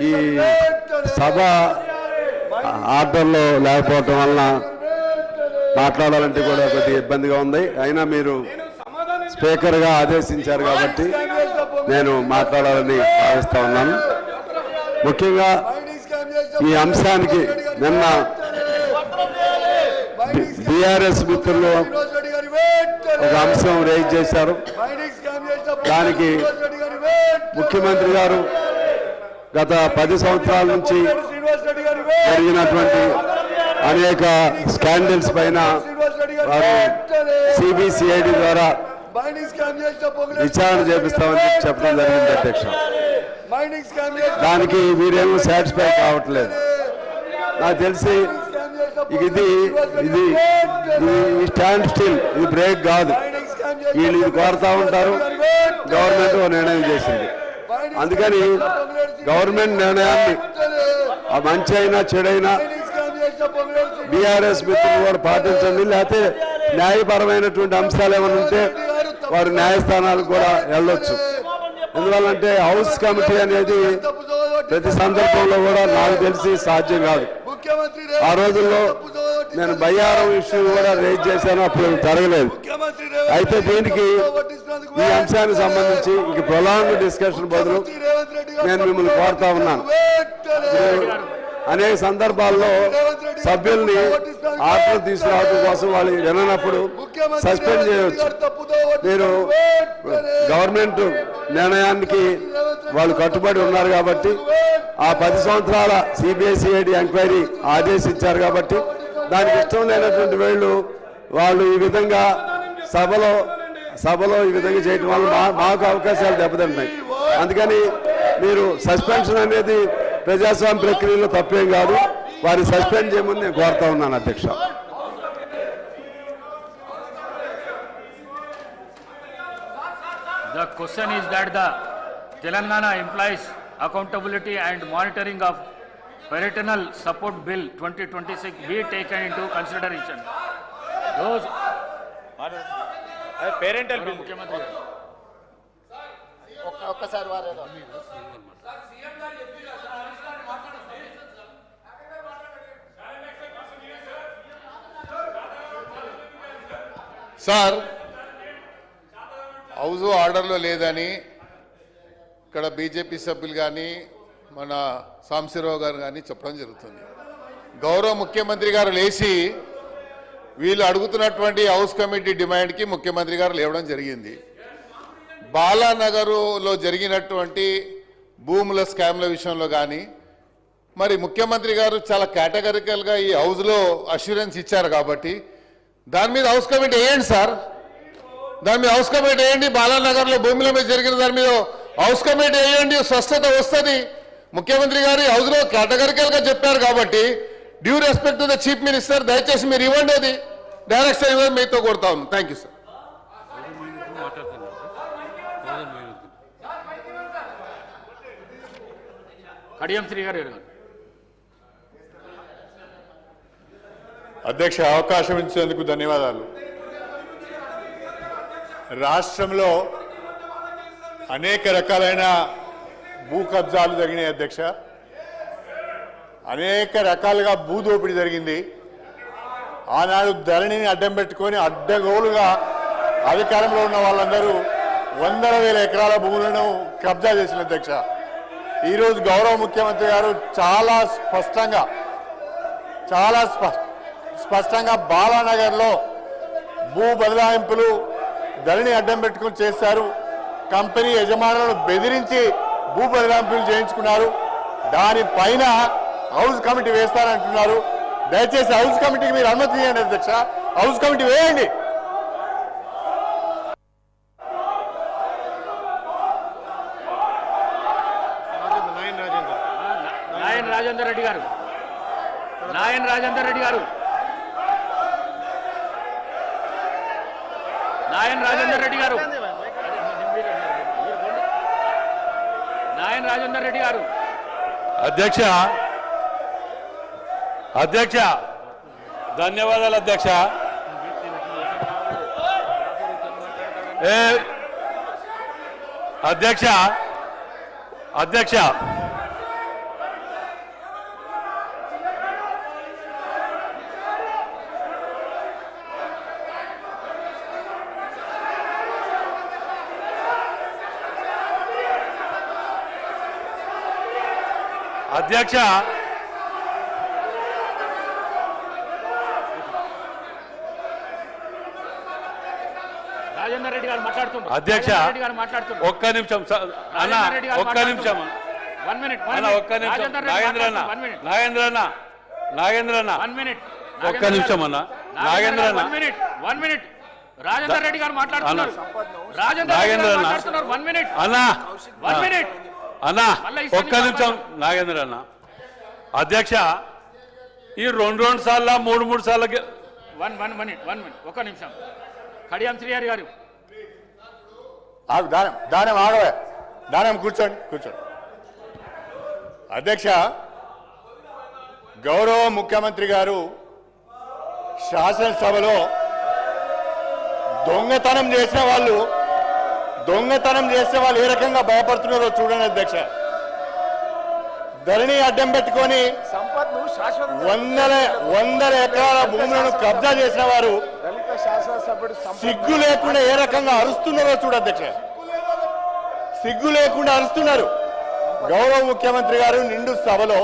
ఈ సభ ఆర్డర్లో లేకపోవటం వలన మాట్లాడాలంటే కూడా కొద్దిగా ఇబ్బందిగా ఉంది. అయినా మీరు స్పీకర్గా ఆదేశించారు కాబట్టి నేను మాట్లాడాలని భావిస్తా ఉన్నాను. ముఖ్యంగా ఈ అంశానికి నిన్న బీఆర్ఎస్ మిత్రులు ఒక అంశం రేజ్ చేశారు. దానికి ముఖ్యమంత్రి గారు గత 10 సంవత్సరాల నుంచి జరిగినటువంటి అనేక స్కాండల్స్ పైన వారు సిబిసిఐడి ద్వారా విచారణ చేపిస్తామని చెప్పడం జరిగింది అధ్యక్ష. దానికి వీరేమో సాటిస్ఫై కావట్లేదు. నాకు తెలిసి ఇది స్టాండ్ స్టిల్, ఇది బ్రేక్ కాదు. వీళ్ళు ఇది కోరుతా ఉంటారు, గవర్నమెంట్ నిర్ణయం చేసింది. అందుకని గవర్నమెంట్ నిర్ణయాన్ని మంచి అయినా చెడైనా బీఆర్ఎస్ మిత్రులు కూడా పాటించండి. లేకపోతే న్యాయపరమైనటువంటి అంశాలు ఏమైనా ఉంటే వారు న్యాయస్థానాలకు కూడా వెళ్ళొచ్చు. ఎందువల్లంటే హౌస్ కమిటీ అనేది ప్రతి సందర్భంలో కూడా నాకు తెలిసి సాధ్యం కాదు. ఆ రోజుల్లో నేను బయ్యారం ఇష్యూ కూడా రేజ్ చేశాను, అప్పుడు జరగలేదు. అయితే దీనికి ఈ అంశానికి సంబంధించి ఇక ప్రొలాంగ్ డిస్కషన్ బదులు నేను మిమ్మల్ని కోరుతా ఉన్నాను. అనేక సందర్భాల్లో సభ్యుల్ని ఆర్డర్ తీసుకురావడం కోసం వాళ్ళు విననప్పుడు సస్పెండ్ చేయవచ్చు. మీరు గవర్నమెంట్ నిర్ణయానికి వాళ్ళు కట్టుబడి ఉన్నారు కాబట్టి ఆ 10 సంవత్సరాల సిబిఐసిఐడి ఎంక్వైరీ ఆదేశించారు కాబట్టి దానికి ఇష్టం లేనటువంటి వాళ్ళు ఈ విధంగా సభలో ఈ విధంగా చేయడం వల్ల మాకు అవకాశాలు దెబ్బతింటాయి. అందుకని మీరు సస్పెన్షన్ అనేది ప్రజాస్వామ్య ప్రక్రియలో తప్పేం కాదు. వారిని సస్పెండ్ చేయమని నేను కోరుతా ఉన్నాను అధ్యక్ష. The question is that the Telangana Employees Accountability and Monitoring of Parental Support Bill 2026 be taken into consideration. Those parental bill ముఖ్యమంత్రి ఒక్కసారి సార్ హౌస్ ఆర్డర్లో లేదని ఇక్కడ బీజేపీ సభ్యులు కానీ మన సాంబశివరావు గారు కానీ చెప్పడం జరుగుతుంది. గౌరవ ముఖ్యమంత్రి గారు లేచి వీళ్ళు అడుగుతున్నటువంటి హౌస్ కమిటీ డిమాండ్కి ముఖ్యమంత్రి గారు లేవడం జరిగింది. బాలానగర్లో జరిగినటువంటి భూముల స్కామ్ల విషయంలో కానీ మరి ముఖ్యమంత్రి గారు చాలా కేటగిరికల్గా ఈ హౌస్లో అష్యూరెన్స్ ఇచ్చారు కాబట్టి దాని మీద హౌస్ కమిటీ వేయండి సార్. దాని మీద హౌస్ కమిటీ వేయండి. బాలానగర్లో భూముల మీద జరిగిన దాని మీద హౌస్ కమిటీ వేయండి, స్పష్టత వస్తుంది. ముఖ్యమంత్రి గారు హౌస్లో కేటగిరికల్గా చెప్పారు కాబట్టి due respect to the chief minister దయచేసి మీరు ఇవ్వండి, అది డైరెక్షన్ ఇవ్వండి, మీతో కొడతా ఉన్నాం. Thank you sir. Kadiyam Shri గారు. అధ్యక్ష, అవకాశం ఇచ్చినందుకు ధన్యవాదాలు. రాష్ట్రంలో అనేక రకాలైన భూ కబ్జాలు జరిగినాయి అధ్యక్ష. అనేక రకాలుగా భూదోపిడీ జరిగింది. ఆనాడు ధరణిని అడ్డం పెట్టుకొని అడ్డగోలుగా అధికారంలో ఉన్న వాళ్ళందరూ 100,000 ఎకరాల భూములను కబ్జా చేసిన అధ్యక్ష. ఈరోజు గౌరవ ముఖ్యమంత్రి గారు చాలా స్పష్టంగా బాలానగర్లో భూ బదలాయింపులు ధరణి అడ్డం పెట్టుకుని చేశారు. కంపెనీ యజమానులను బెదిరించి భూ బదలాయింపులు చేయించుకున్నారు. దానిపైన హౌస్ కమిటీ వేస్తారంటున్నారు. దయచేసి హౌస్ కమిటీకి మీరు అనుమతి ఇవ్వండి అధ్యక్ష. హౌస్ కమిటీ వేయండి. నాయన్ రాజేందర్ రెడ్డి గారు. నాయన్ రాజేందర్ రెడ్డి గారు. నాయన్ రాజేందర్ రెడ్డి గారు. నాయన్ రాజేందర్ రెడ్డి గారు. అధ్యక్ష ధన్యవాదాలు అధ్యక్ష. అధ్యక్ష అధ్యక్ష రాజేందర్ రెడ్డి గారు మాట్లాడుతున్నారు. అధ్యక్ష రాజేందర్ రెడ్డి గారు మాట్లాడుతున్నారు. ఒక్క నిమిషం అన్న, రాజేందర్ రెడ్డి గారు ఒక్క నిమిషం మాట్లాడుతున్నారు. 1 minute, అన్న, ఒక్క నిమిషం రాజేందర్ రెడ్డి నాగేంద్ర అన్న, మాట్లాడుతున్నారు. 1 minute. నాగేంద్ర అన్న 1 minute. ఒక్క నిమిషం అన్న, నాగేంద్ర అన్న 1 minute. రాజేందర్ రెడ్డి గారు మాట్లాడుతున్నారు. నాగేంద్ర రాజేందర్ రెడ్డి గారు అన్న. మాట్లాడుతున్నారు. 1 minute. అన్న 1 minute. అన్న మళ్ళీ ఈ ఒక్క సన్ని నిమిషం నాగేంద్ర అన్న. అధ్యక్ష ఈ రెండు సార్లు మూడు సార్లు 1 minute. ఒక్క నిమిషం. కడియం శ్రీహరి గారు ఆగు, దానం ఆగవే, దానం కూర్చోండి. అధ్యక్ష, గౌరవ ముఖ్యమంత్రి గారు శాసనసభలో దొంగతనం చేసిన వాళ్ళు ఏ రకంగా భయపడుతున్నారో చూడండి అధ్యక్ష. ధరణి అడ్డం పెట్టుకొని వందల ఎకరాల భూములను కబ్జా చేసిన వారు సిగ్గు లేకుండా ఏ రకంగా అరుస్తున్నారో చూడు అధ్యక్ష. సిగ్గు లేకుండా అరుస్తున్నారు. గౌరవ ముఖ్యమంత్రి గారు నిండు సభలో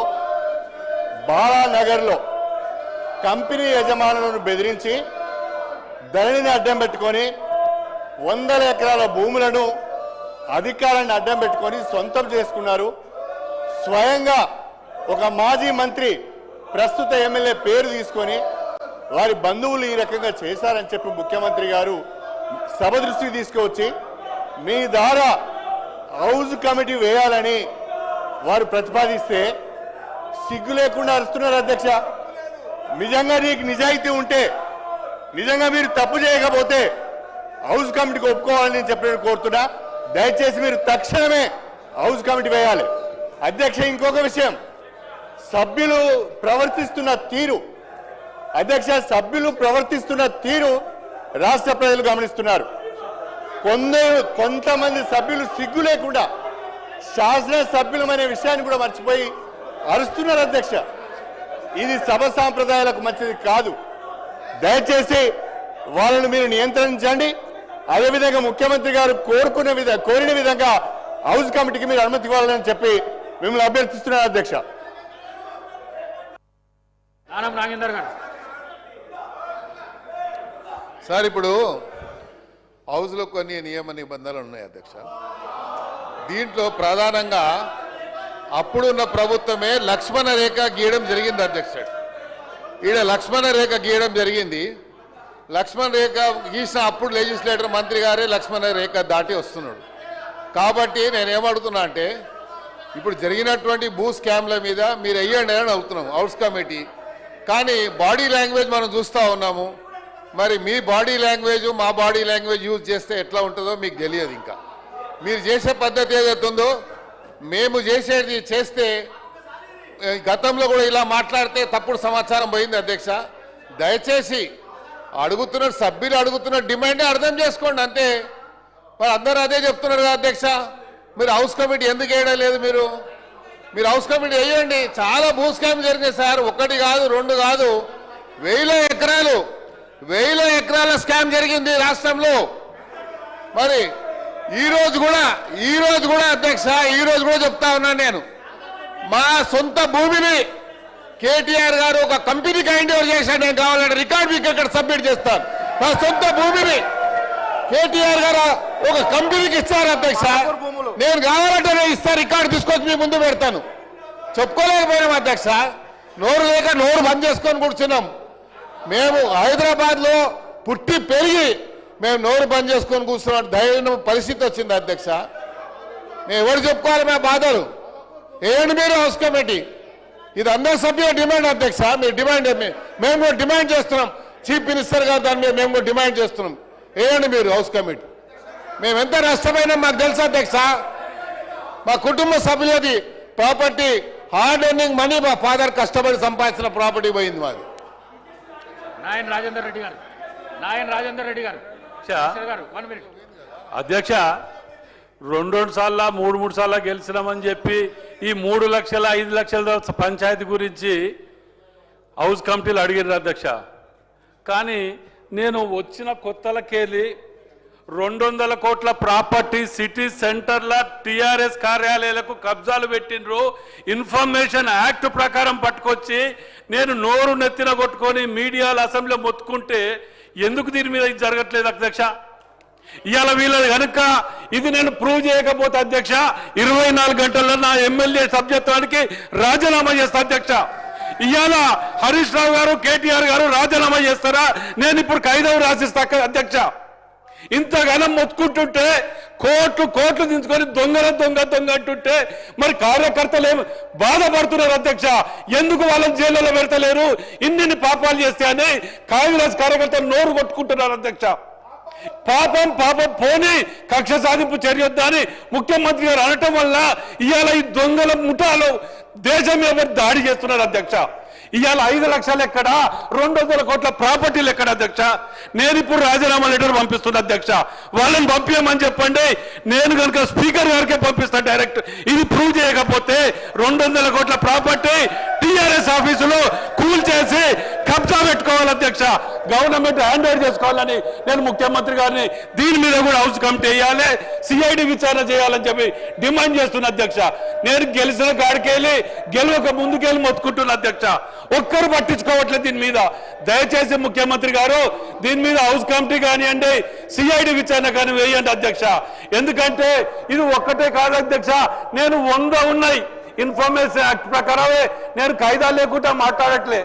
బాలానగర్లో కంపెనీ యజమానులను బెదిరించి ధరణిని అడ్డం పెట్టుకొని వందల ఎకరాల భూములను అధికారాన్ని అడ్డం పెట్టుకొని సొంతం చేసుకున్నారు. స్వయంగా ఒక మాజీ మంత్రి ప్రస్తుత ఎమ్మెల్యే పేరు తీసుకొని వారి బంధువులు ఈ రకంగా చేశారని చెప్పి ముఖ్యమంత్రి గారు సభ దృష్టికి తీసుకువచ్చి మీ ద్వారా హౌజ్ కమిటీ వేయాలని వారు ప్రతిపాదిస్తే సిగ్గు లేకుండా అరుస్తున్నారు అధ్యక్ష. నిజంగా నీకు నిజాయితీ ఉంటే, నిజంగా మీరు తప్పు చేయకపోతే హౌజ్ కమిటీకి ఒప్పుకోవాలని చెప్పి కోరుతున్నా. దయచేసి మీరు తక్షణమే హౌజ్ కమిటీ వేయాలి. అధ్యక్ష, ఇంకొక విషయం, సభ్యులు ప్రవర్తిస్తున్న తీరు రాష్ట్ర ప్రజలు గమనిస్తున్నారు. కొంతమంది సభ్యులు సిగ్గు లేకుండా శాసన సభ్యులమనే విషయాన్ని కూడా మర్చిపోయి అరుస్తున్నారు అధ్యక్ష. ఇది సభ సాంప్రదాయాలకు మంచిది కాదు. దయచేసి వాళ్ళను మీరు నియంత్రించండి. అదేవిధంగా ముఖ్యమంత్రి గారు కోరిన విధంగా హౌజ్ కమిటీకి మీరు అనుమతి ఇవ్వాలని చెప్పి మిమ్మల్ని అభ్యర్థిస్తున్నారు అధ్యక్ష. నాగేందర్ గారు సార్, ఇప్పుడు హౌస్లో కొన్ని నియమ నిబంధనలు ఉన్నాయి అధ్యక్ష. దీంట్లో ప్రధానంగా అప్పుడున్న ప్రభుత్వమే లక్ష్మణ రేఖ గీయడం జరిగింది అధ్యక్ష. ఈడ లక్ష్మణ రేఖ గీయడం జరిగింది. లక్ష్మణ రేఖ గీసిన అప్పుడు లెజిస్లేటర్ మంత్రి గారే లక్ష్మణ రేఖ దాటి వస్తున్నాడు. కాబట్టి నేనేమడుగుతున్నా అంటే, ఇప్పుడు జరిగినటువంటి భూ స్కామ్ల మీద మీరు వెయ్యండి అని అడుగుతున్నాం హౌస్ కమిటీ. కానీ బాడీ లాంగ్వేజ్ మనం చూస్తూ ఉన్నాము. మరి మీ బాడీ లాంగ్వేజ్ మా బాడీ లాంగ్వేజ్ యూజ్ చేస్తే ఎట్లా ఉంటుందో మీకు తెలియదు. ఇంకా మీరు చేసే పద్ధతి ఏదైతే ఉందో, మేము చేసేది చేస్తే గతంలో కూడా ఇలా మాట్లాడితే తప్పుడు సమాచారం పోయింది అధ్యక్ష. దయచేసి సభ్యులు అడుగుతున్న డిమాండే అర్థం చేసుకోండి అంతే. మరి అందరూ అదే చెప్తున్నారు కదా అధ్యక్ష. మీరు హౌస్ కమిటీ ఎందుకు వేయడం లేదు? మీరు హౌస్ కమిటీ వేయండి. చాలా భూ స్కామ్ జరిగినాయి సార్, 1 కాదు 2 కాదు, వేల ఎకరాల స్కామ్ జరిగింది రాష్ట్రంలో. మరి ఈ రోజు కూడా అధ్యక్ష, ఈ రోజు కూడా చెప్తా ఉన్నాను నేను, మా సొంత భూమిని కేటీఆర్ గారు ఒక కంపెనీకి హ్యాండ్ ఓవర్ చేశాడు. నేను కావాలంటే రికార్డు మీకు ఇక్కడ సబ్మిట్ చేస్తాను. మా సొంత భూమిని కేటీఆర్ గారు ఒక కంపెనీకి ఇచ్చారు అధ్యక్ష. నేను కావాలంటే నేను ఇస్తాను, రికార్డు తీసుకొచ్చి మీ ముందు పెడతాను. చెప్పుకోలేకపోయినాం అధ్యక్ష. నోరు లేక నోరు బంద్ చేసుకొని కూర్చున్నాం. మేము హైదరాబాద్లో పుట్టి పెరిగి మేము నోరు బంద్ చేసుకొని కూర్చున్నాం ధైర్యం పరిస్థితి వచ్చింది అధ్యక్ష. మేము ఎవరు చెప్పుకోవాలి మా బాధలు? ఏంటి మీరు హౌస్ కమిటీ? ఇది అందరి సభ్యుల డిమాండ్ అధ్యక్ష. మీరు డిమాండ్ మేము కూడా డిమాండ్ చేస్తున్నాం. చీఫ్ మినిస్టర్ గారు దాని మీద మేము కూడా డిమాండ్ చేస్తున్నాం. ఏంటి మీరు హౌస్ కమిటీ? మేము ఎంత నష్టమైనా మాకు తెలుసు అధ్యక్ష. మా కుటుంబ సభ్యులది ప్రాపర్టీ, హార్డ్ ఎర్నింగ్ మనీ, మా ఫాదర్ కష్టపడి సంపాదించిన ప్రాపర్టీ పోయింది మాది. నాయన్ రాజేందర్ రెడ్డి గారు గారు 1 minute. అధ్యక్ష, 2 సార్లు 3 సార్లు గెలిచినామని చెప్పి ఈ 3 లక్షల 5 లక్షల పంచాయతీ గురించి హౌస్ కమిటీలు అడిగారు అధ్యక్ష. కానీ నేను వచ్చిన కొత్తలకెళ్ళి 200 కోట్ల ప్రాపర్టీ సిటీ సెంటర్ల టిఆర్ఎస్ కార్యాలయాలకు కబ్జాలు పెట్టినరు. ఇన్ఫర్మేషన్ యాక్ట్ ప్రకారం పట్టుకొచ్చి నేను నోరు నెత్తిన కొట్టుకొని మీడియాలో అసెంబ్లీలో మొత్తుకుంటే ఎందుకు దీని మీద ఇది జరగట్లేదు అధ్యక్ష? ఇవాళ వీళ్ళది కనుక ఇది నేను ప్రూవ్ చేయకపోతే అధ్యక్ష 24 గంటల్లో నా ఎమ్మెల్యే సభ్యత్వానికి రాజీనామా చేస్తా అధ్యక్ష. ఇవాళ హరీష్ రావు గారు కేటీఆర్ గారు రాజీనామా చేస్తారా? నేను ఇప్పుడు ఖైదం రాసిస్తా అధ్యక్ష. ఇంతగానం మొత్తుకుంటుంటే కోట్లు దించుకొని దొంగ అంటుంటే మరి కార్యకర్తలు ఏమి బాధపడుతున్నారు అధ్యక్ష? ఎందుకు వాళ్ళని జైల్లో పెడతలేరు? ఇన్ని పాపాలు చేస్తే అని కాంగ్రెస్ కార్యకర్తలు నోరు కొట్టుకుంటున్నారు అధ్యక్ష. పాపం పోని కక్ష సాధింపు చర్యొద్దని ముఖ్యమంత్రి గారు అనటం వల్ల ఇవాళ ఈ దొంగల ముఠాలు దేశం మీద దాడి చేస్తున్నారు అధ్యక్ష. ఇవాళ 5 లక్షలు ఎక్కడ, 200 కోట్ల ప్రాపర్టీలు ఎక్కడ అధ్యక్ష? నేను ఇప్పుడు రాజీనామా లెటర్ పంపిస్తున్నా అధ్యక్ష. వాళ్ళని పంపించమని చెప్పండి, నేను కనుక స్పీకర్ గారికే పంపిస్తా డైరెక్ట్. ఇది ప్రూవ్ చేయకపోతే 200 కోట్ల ప్రాపర్టీ టిఆర్ఎస్ ఆఫీసులో కూల్ చేసి కబ్జా పెట్టుకోవాలి అధ్యక్ష. గవర్నమెంట్ హ్యాండ్ ఓవర్ చేసుకోవాలని నేను ముఖ్యమంత్రి గారిని దీని మీద కూడా హౌస్ కమిటీ వేయాలి, సిఐడి విచారణ చేయాలని చెప్పి డిమాండ్ చేస్తున్నా అధ్యక్ష. నేను గెలిచిన కాడికెళ్ళి గెలవక ముందుకెళ్ళి మొత్తుకుంటున్నా అధ్యక్ష. ఒక్కరు పట్టించుకోవట్లేదు దీని మీద. దయచేసి ముఖ్యమంత్రి గారు దీని మీద హౌస్ కమిటీ కానివ్వండి, సిఐడి విచారణ కానీ వేయండి అధ్యక్ష. ఎందుకంటే ఇది ఒక్కటే కాదు అధ్యక్ష, నేను 100 ఉన్నాయి. ఇన్ఫర్మేషన్ యాక్ట్ ప్రకారమే నేను ఖైదా లేకుండా మాట్లాడట్లే.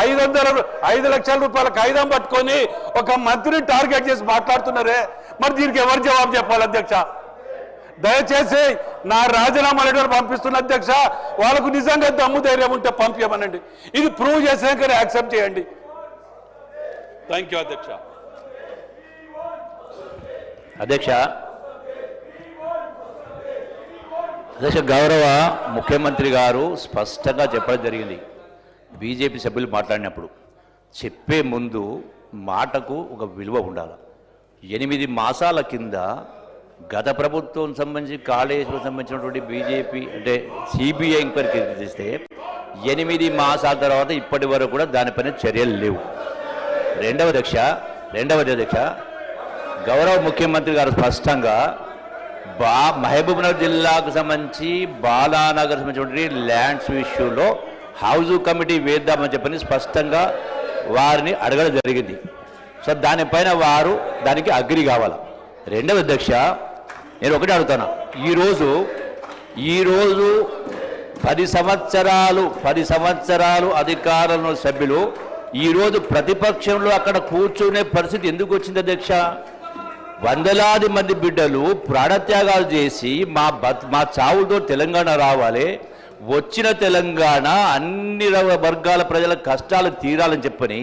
5 లక్షల రూపాయల ఖైదాం పట్టుకొని ఒక మంత్రిని టార్గెట్ చేసి మాట్లాడుతున్నారే, మరి దీనికి ఎవరు జవాబు చెప్పాలి అధ్యక్ష? దయచేసి నా రాజీనామా లెటర్ పంపిస్తున్న అధ్యక్ష. వాళ్ళకు నిజంగా దమ్ము ధైర్యం ఉంటే పంపించమనండి. ఇది ప్రూవ్ చేసాకనే యాక్సెప్ట్ చేయండి. థ్యాంక్ యూ అధ్యక్ష. అధ్యక్ష గౌరవ ముఖ్యమంత్రి గారు స్పష్టంగా చెప్పడం జరిగింది. బీజేపీ సభ్యులు మాట్లాడినప్పుడు చెప్పే ముందు మాటకు ఒక విలువ ఉండాలి. 8 మాసాల కింద గత ప్రభుత్వం సంబంధించి కాళేశ్వరం సంబంధించినటువంటి బీజేపీ అంటే సిబిఐ ఎంక్వైరీ చేస్తే 8 మాసాల తర్వాత ఇప్పటి వరకు కూడా దానిపైన చర్యలు లేవు. రెండవది అధ్యక్ష గౌరవ ముఖ్యమంత్రి గారు స్పష్టంగా మహబూబ్నగర్ జిల్లాకు సంబంధించి బాలానగర్ సంబంధించినటువంటి ల్యాండ్స్ ఇష్యూలో హౌస్ కమిటీ వేద్దామని చెప్పని స్పష్టంగా వారిని అడగడం జరిగింది. సో దానిపైన వారు దానికి అగ్రి కావాలి. రెండవ అధ్యక్ష నేను ఒకటి అడుగుతాను, ఈరోజు 10 సంవత్సరాలు అధికారంలో సభ్యులు ఈరోజు ప్రతిపక్షంలో అక్కడ కూర్చునే పరిస్థితి ఎందుకు వచ్చింది అధ్యక్ష? వందలాది మంది బిడ్డలు ప్రాణత్యాగాలు చేసి మా చావుతో తెలంగాణ రావాలి, వచ్చిన తెలంగాణ అన్ని వర్గాల ప్రజల కష్టాలు తీరాలని చెప్పని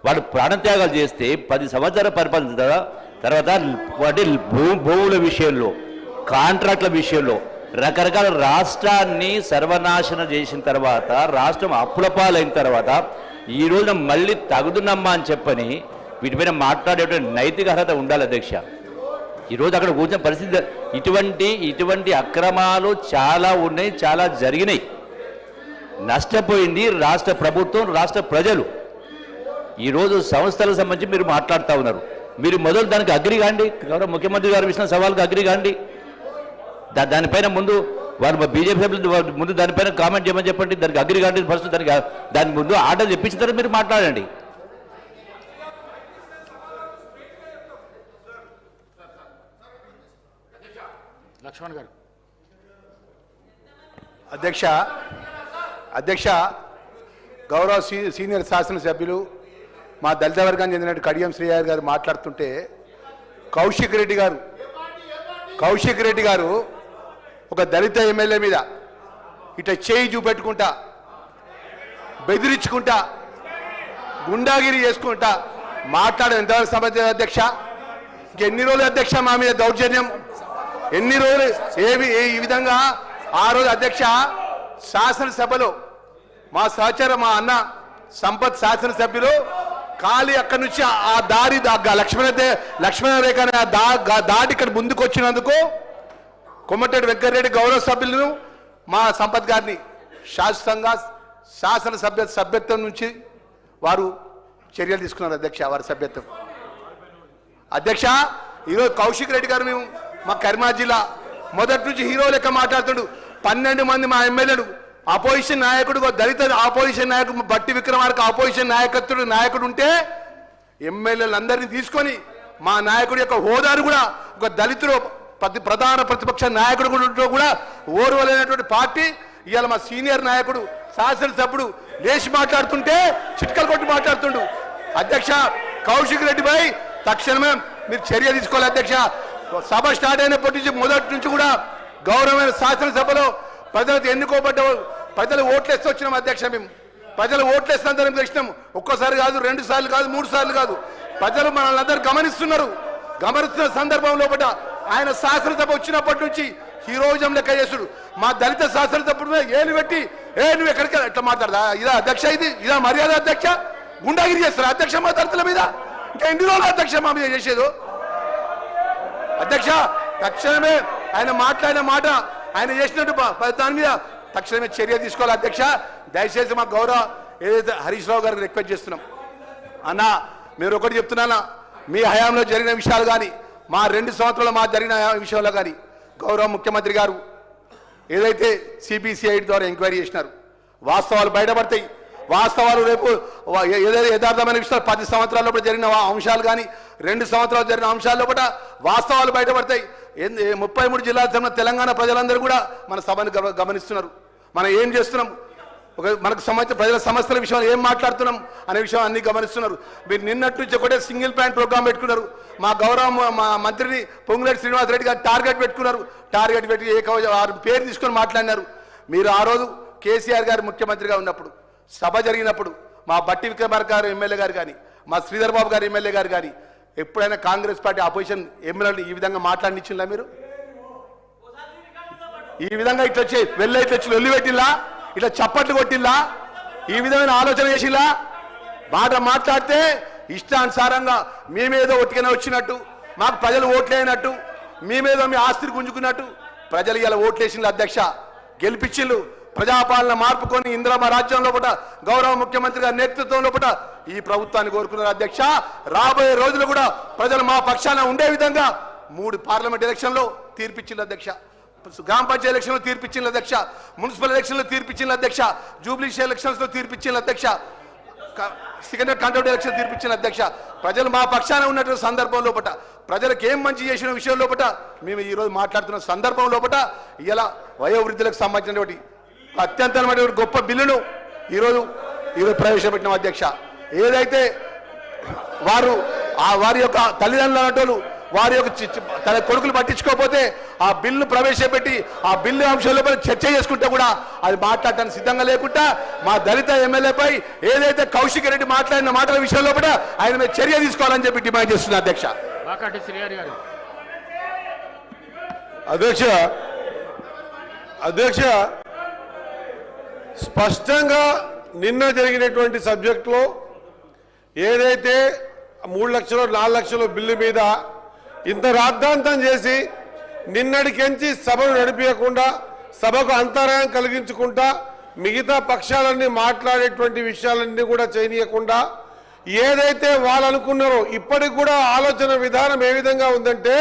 వాడు ప్రాణత్యాగాలు చేస్తే 10 సంవత్సరాల పరిపాలన తర్వాత వాటి భూముల విషయంలో కాంట్రాక్ట్ల విషయంలో రకరకాల రాష్ట్రాన్ని సర్వనాశనం చేసిన తర్వాత రాష్ట్రం అప్పుల పాలైన తర్వాత ఈ రోజున మళ్ళీ తగుదునమ్మా అని చెప్పని వీటిపైన మాట్లాడేటువంటి నైతిక అర్హత ఉండాలి అధ్యక్ష. ఈరోజు అక్కడ కూర్చున్న పరిస్థితి ఇటువంటి అక్రమాలు చాలా ఉన్నాయి, చాలా జరిగినాయి. నష్టపోయింది రాష్ట్ర ప్రభుత్వం, రాష్ట్ర ప్రజలు. ఈరోజు సంస్థలకు సంబంధించి మీరు మాట్లాడుతూ ఉన్నారు. మీరు మొదలు దానికి అగ్రి కాండి. గౌరవ ముఖ్యమంత్రి గారు ఇచ్చిన సవాల్కి అగ్రి కాండి. దానిపైన ముందు వారు బీజేపీ సభ్యులు ముందు దానిపైన కామెంట్ చేయమని చెప్పండి. దానికి అగ్రి కాండి ఫస్ట్. దాని ముందు ఆర్డర్ తెప్పించిన తర్వాత మీరు మాట్లాడండి. లక్ష్మణ్ గారు. అధ్యక్ష గౌరవ సీనియర్ శాసనసభ్యులు మా దళిత వర్గానికి చెందిన కడియం శ్రీహరి గారు మాట్లాడుతుంటే కౌశిక్ రెడ్డి గారు ఒక దళిత ఎమ్మెల్యే మీద ఇట్లా చేయి చూపెట్టుకుంటా, బెదిరించుకుంటా, గుండాగిరి చేసుకుంటా మాట్లాడడం ఎంతవరకు సమస్య అధ్యక్ష? ఇంకెన్ని రోజులు అధ్యక్ష మా మీద దౌర్జన్యం? ఎన్ని రోజులు ఈ విధంగా? ఆ రోజు అధ్యక్ష శాసనసభలో మా సహచర మా అన్న సంపత్ శాసనసభ్యులు ఖాళీ అక్కడి నుంచి ఆ దారి లక్ష్మణ రేఖ దాటి ఇక్కడ ముందుకు వచ్చినందుకు కొమ్మటిరెడ్డి వెంకటరెడ్డి గౌరవ సభ్యులను మా సంపత్ గారిని శాశ్వతంగా సభ్యత్వం నుంచి వారు చర్యలు తీసుకున్నారు అధ్యక్ష. వారి సభ్యత్వం అధ్యక్ష ఈరోజు కౌశిక్ రెడ్డి గారు మేము మా కరీంనగర్ జిల్లా మొదటి నుంచి హీరో లెక్క మాట్లాడుతుండు. 12 మంది మా ఎమ్మెల్యేలు అపోజిషన్ నాయకుడు, దళిత ఆపోజిషన్ నాయకుడు బట్టి విక్రమార్క ఆపోజిషన్ నాయకుడు ఉంటే ఎమ్మెల్యేలందరినీ తీసుకొని మా నాయకుడి యొక్క హోదాను కూడా ఒక దళితుడు ప్రధాన ప్రతిపక్ష నాయకుడు కూడా ఓర్వలేనటువంటి పార్టీ ఇవాళ మా సీనియర్ నాయకుడు శాసనసభ్యుడు లేచి మాట్లాడుతుంటే చిట్కలు కొట్టి మాట్లాడుతుండు. అధ్యక్ష కౌశిక్ రెడ్డిపై తక్షణమే మీరు చర్య తీసుకోవాలి అధ్యక్ష. సభ స్టార్ట్ అయినప్పటి నుంచి మొదటి నుంచి కూడా గౌరవమైన శాసనసభలో ప్రజలకు ఎన్నుకోబడ్డ ప్రజలు ఓట్లేస్తూ వచ్చినాం అధ్యక్ష. మేము ప్రజలు ఓట్లేస్తాం తెచ్చినాం. ఒక్కసారి కాదు, 2 సార్లు కాదు, 3 సార్లు కాదు. ప్రజలు మనల్ని అందరూ గమనిస్తున్న సందర్భంలో ఆయన శాసనసభ వచ్చినప్పటి నుంచి హీరోయిజం లెక్క చేసుడు. మా దళిత శాసనసభ్యుడు ఏలు పెట్టి నువ్వు ఎక్కడికి ఎట్లా మాట్లాడదా? ఇదా అధ్యక్ష? ఇదా మర్యాద అధ్యక్ష? గుండాగిరి చేస్తారా అధ్యక్ష మా దళితుల మీద? ఇంకా ఎన్ని రోజులు అధ్యక్ష మా మీద చేసేది? అధ్యక్ష తక్షణమే ఆయన మాట్లాడిన మాట, ఆయన చేసినట్టు దాని మీద తక్షణమే చర్య తీసుకోవాలి అధ్యక్ష. దయచేసి మా గౌరవ ఏదైతే హరీష్ రావు గారికి రిక్వెస్ట్ చేస్తున్నాం. అన్న మీరు ఒకటి చెప్తున్నానా, మీ హయాంలో జరిగిన విషయాలు కానీ మా 2 సంవత్సరాలు మా జరిగిన విషయంలో కానీ గౌరవ ముఖ్యమంత్రి గారు ఏదైతే సిబిసిఐ ద్వారా ఎంక్వైరీ చేసినారు, వాస్తవాలు బయటపడతాయి. వాస్తవాలు రేపు ఏదైతే యథార్థమైన విషయాలు 10 సంవత్సరాల లోపల జరిగిన అంశాలు కానీ 2 సంవత్సరాలు జరిగిన అంశాల లోపల వాస్తవాలు బయటపడతాయి. 33 జిల్లాల తరపున తెలంగాణ ప్రజలందరూ కూడా మన సభను గమనిస్తున్నారు. మనం ఏం చేస్తున్నాం, మనకు సంబంధించిన ప్రజల సమస్యల విషయంలో ఏం మాట్లాడుతున్నాం అనే విషయం అన్ని గమనిస్తున్నారు. మీరు నిన్నటి నుంచి ఒకటే సింగిల్ ప్లాన్ ప్రోగ్రామ్ పెట్టుకున్నారు. మా గౌరవ మా మంత్రిని పొంగులేటి శ్రీనివాసరెడ్డి గారు టార్గెట్ పెట్టుకున్నారు. టార్గెట్ పెట్టి వారి పేరు తీసుకొని మాట్లాడినారు. మీరు ఆ రోజు కేసీఆర్ గారు ముఖ్యమంత్రిగా ఉన్నప్పుడు సభ జరిగినప్పుడు మా బట్టి విక్రమార్క గారు ఎమ్మెల్యే గారు కానీ మా శ్రీధర్ బాబు గారు ఎమ్మెల్యే గారు కానీ ఎప్పుడైనా కాంగ్రెస్ పార్టీ అపోజిషన్ ఎమ్మెల్యేలు ఈ విధంగా మాట్లాడినిచ్చిందా? మీరు ఈ విధంగా ఇట్లా వచ్చి వెళ్ళి పెట్టిల్లా, ఇట్లా చప్పట్లు కొట్టిల్లా, ఈ విధమైన ఆలోచన చేసిల్లా? మాట మాట్లాడితే ఇష్టానుసారంగా మేమేదో ఒట్టిగానే వచ్చినట్టు, మాకు ప్రజలు ఓట్లేనట్టు, మేమేదో మీ ఆస్తిని గుంజుకున్నట్టు ప్రజలు ఇలా ఓట్లేసిండ్రు అధ్యక్ష. గెలిపించిండ్రు. ప్రజాపాలన మార్పుకొని ఇందిరమ్మ రాజ్యంలో గౌరవ ముఖ్యమంత్రి గారి నేతృత్వంలో ఈ ప్రభుత్వాన్ని కోరుకున్నారు అధ్యక్ష. రాబోయే రోజులు కూడా ప్రజలు మా పక్షాన ఉండే విధంగా 3 పార్లమెంట్ ఎలక్షన్లో తీర్పిచ్చిండ్రు అధ్యక్ష. గ్రామ పంచాయతీ ఎలక్షన్లో తీర్పిచ్చిండ్రు అధ్యక్ష. మున్సిపల్ ఎలక్షన్లో తీర్పిచ్చిండ్రు అధ్యక్ష. జూబ్లీ ఎలక్షన్స్లో తీర్పిచ్చిండ్రు అధ్యక్ష. సెకండరీ కాంటౌట్ ఎలక్షన్ తీర్పిచ్చిన అధ్యక్ష. ప్రజలు మా పక్షాన ఉన్నటువంటి సందర్భం లోపల ప్రజలకు ఏం మంచి చేసిన విషయం లోపల మేము ఈరోజు మాట్లాడుతున్న సందర్భం లోపల ఇలా వయోవృద్ధులకు సంబంధించినటువంటి అత్యంతమైన గొప్ప బిల్లును ఈరోజు ప్రవేశపెట్టిన అధ్యక్ష. ఏదైతే వారి యొక్క తల్లిదండ్రులు అన్నట్టు వారి యొక్క తన కొడుకులు పట్టించుకోకపోతే ఆ బిల్లు ప్రవేశపెట్టి ఆ బిల్లు అంశాల పై చర్చ చేసుకుంటే కూడా అది మాట్లాడటానికి సిద్ధంగా లేకుండా మా దళిత ఎమ్మెల్యేపై ఏదైతే కౌశిక్ రెడ్డి మాట్లాడిన మాటల విషయంలో కూడా ఆయన మీద చర్య తీసుకోవాలని చెప్పి డిమాండ్ చేస్తున్నా అధ్యక్ష. అధ్యక్ష స్పష్టంగా నిన్న జరిగినటువంటి సబ్జెక్టులో ఏదైతే 3 లక్షలు 4 లక్షల బిల్లు మీద ఇంత రాద్ధాంతం చేసి నిన్నటికెంచి సభను నడిపించకుండా సభకు అంతరాయం కలిగించుకుంటా మిగతా పక్షాలన్నీ మాట్లాడేటువంటి విషయాలన్నీ కూడా చేయనీయకుండా ఏదైతే వాళ్ళు అనుకున్నారో ఇప్పటికి కూడా ఆలోచన విధానం ఏ విధంగా ఉందంటే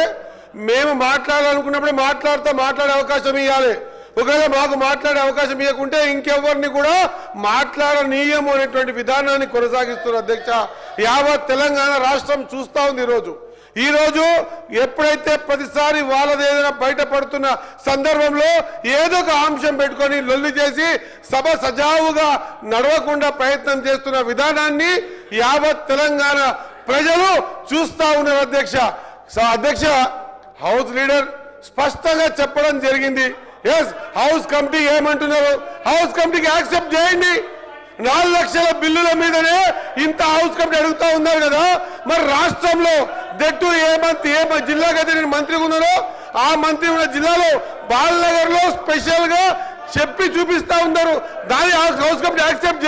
మేము మాట్లాడాలనుకున్నప్పుడు మాట్లాడే అవకాశం ఇవ్వాలి. ఒకవేళ మాకు మాట్లాడే అవకాశం ఇవ్వకుంటే ఇంకెవరిని కూడా మాట్లాడనీయము అనేటువంటి విధానాన్ని కొనసాగిస్తున్నారు అధ్యక్ష. యావత్ తెలంగాణ రాష్ట్రం చూస్తా ఉంది. ఈరోజు ఎప్పుడైతే ప్రతిసారి వాళ్ళది ఏదైనా బయటపడుతున్న సందర్భంలో ఏదో ఒక అంశం పెట్టుకొని లొల్లి చేసి సభ సజావుగా నడవకుండా ప్రయత్నం చేస్తున్న విధానాన్ని యావత్ తెలంగాణ ప్రజలు చూస్తా ఉన్నారు అధ్యక్ష. హౌస్ లీడర్ స్పష్టంగా చెప్పడం జరిగింది. హౌస్ కమిటీ ఏమంటున్నారు? హౌస్ కమిటీకి యాక్సెప్ట్ చేయండి. 4 లక్షల బిల్లుల మీదనే ఇంత హౌస్ కమిటీ అడుగుతా ఉన్నారు కదా. మరి రాష్ట్రంలో దట్టు ఏ జిల్లాకైతే నేను మంత్రిగా ఉన్నారో ఆ మంత్రి ఉన్న జిల్లాలో బాలనగర్ లో స్పెషల్ గా చెప్పి చూపిస్తా ఉన్నారు. దాని హౌస్ కమిటీ యాక్సెప్ట్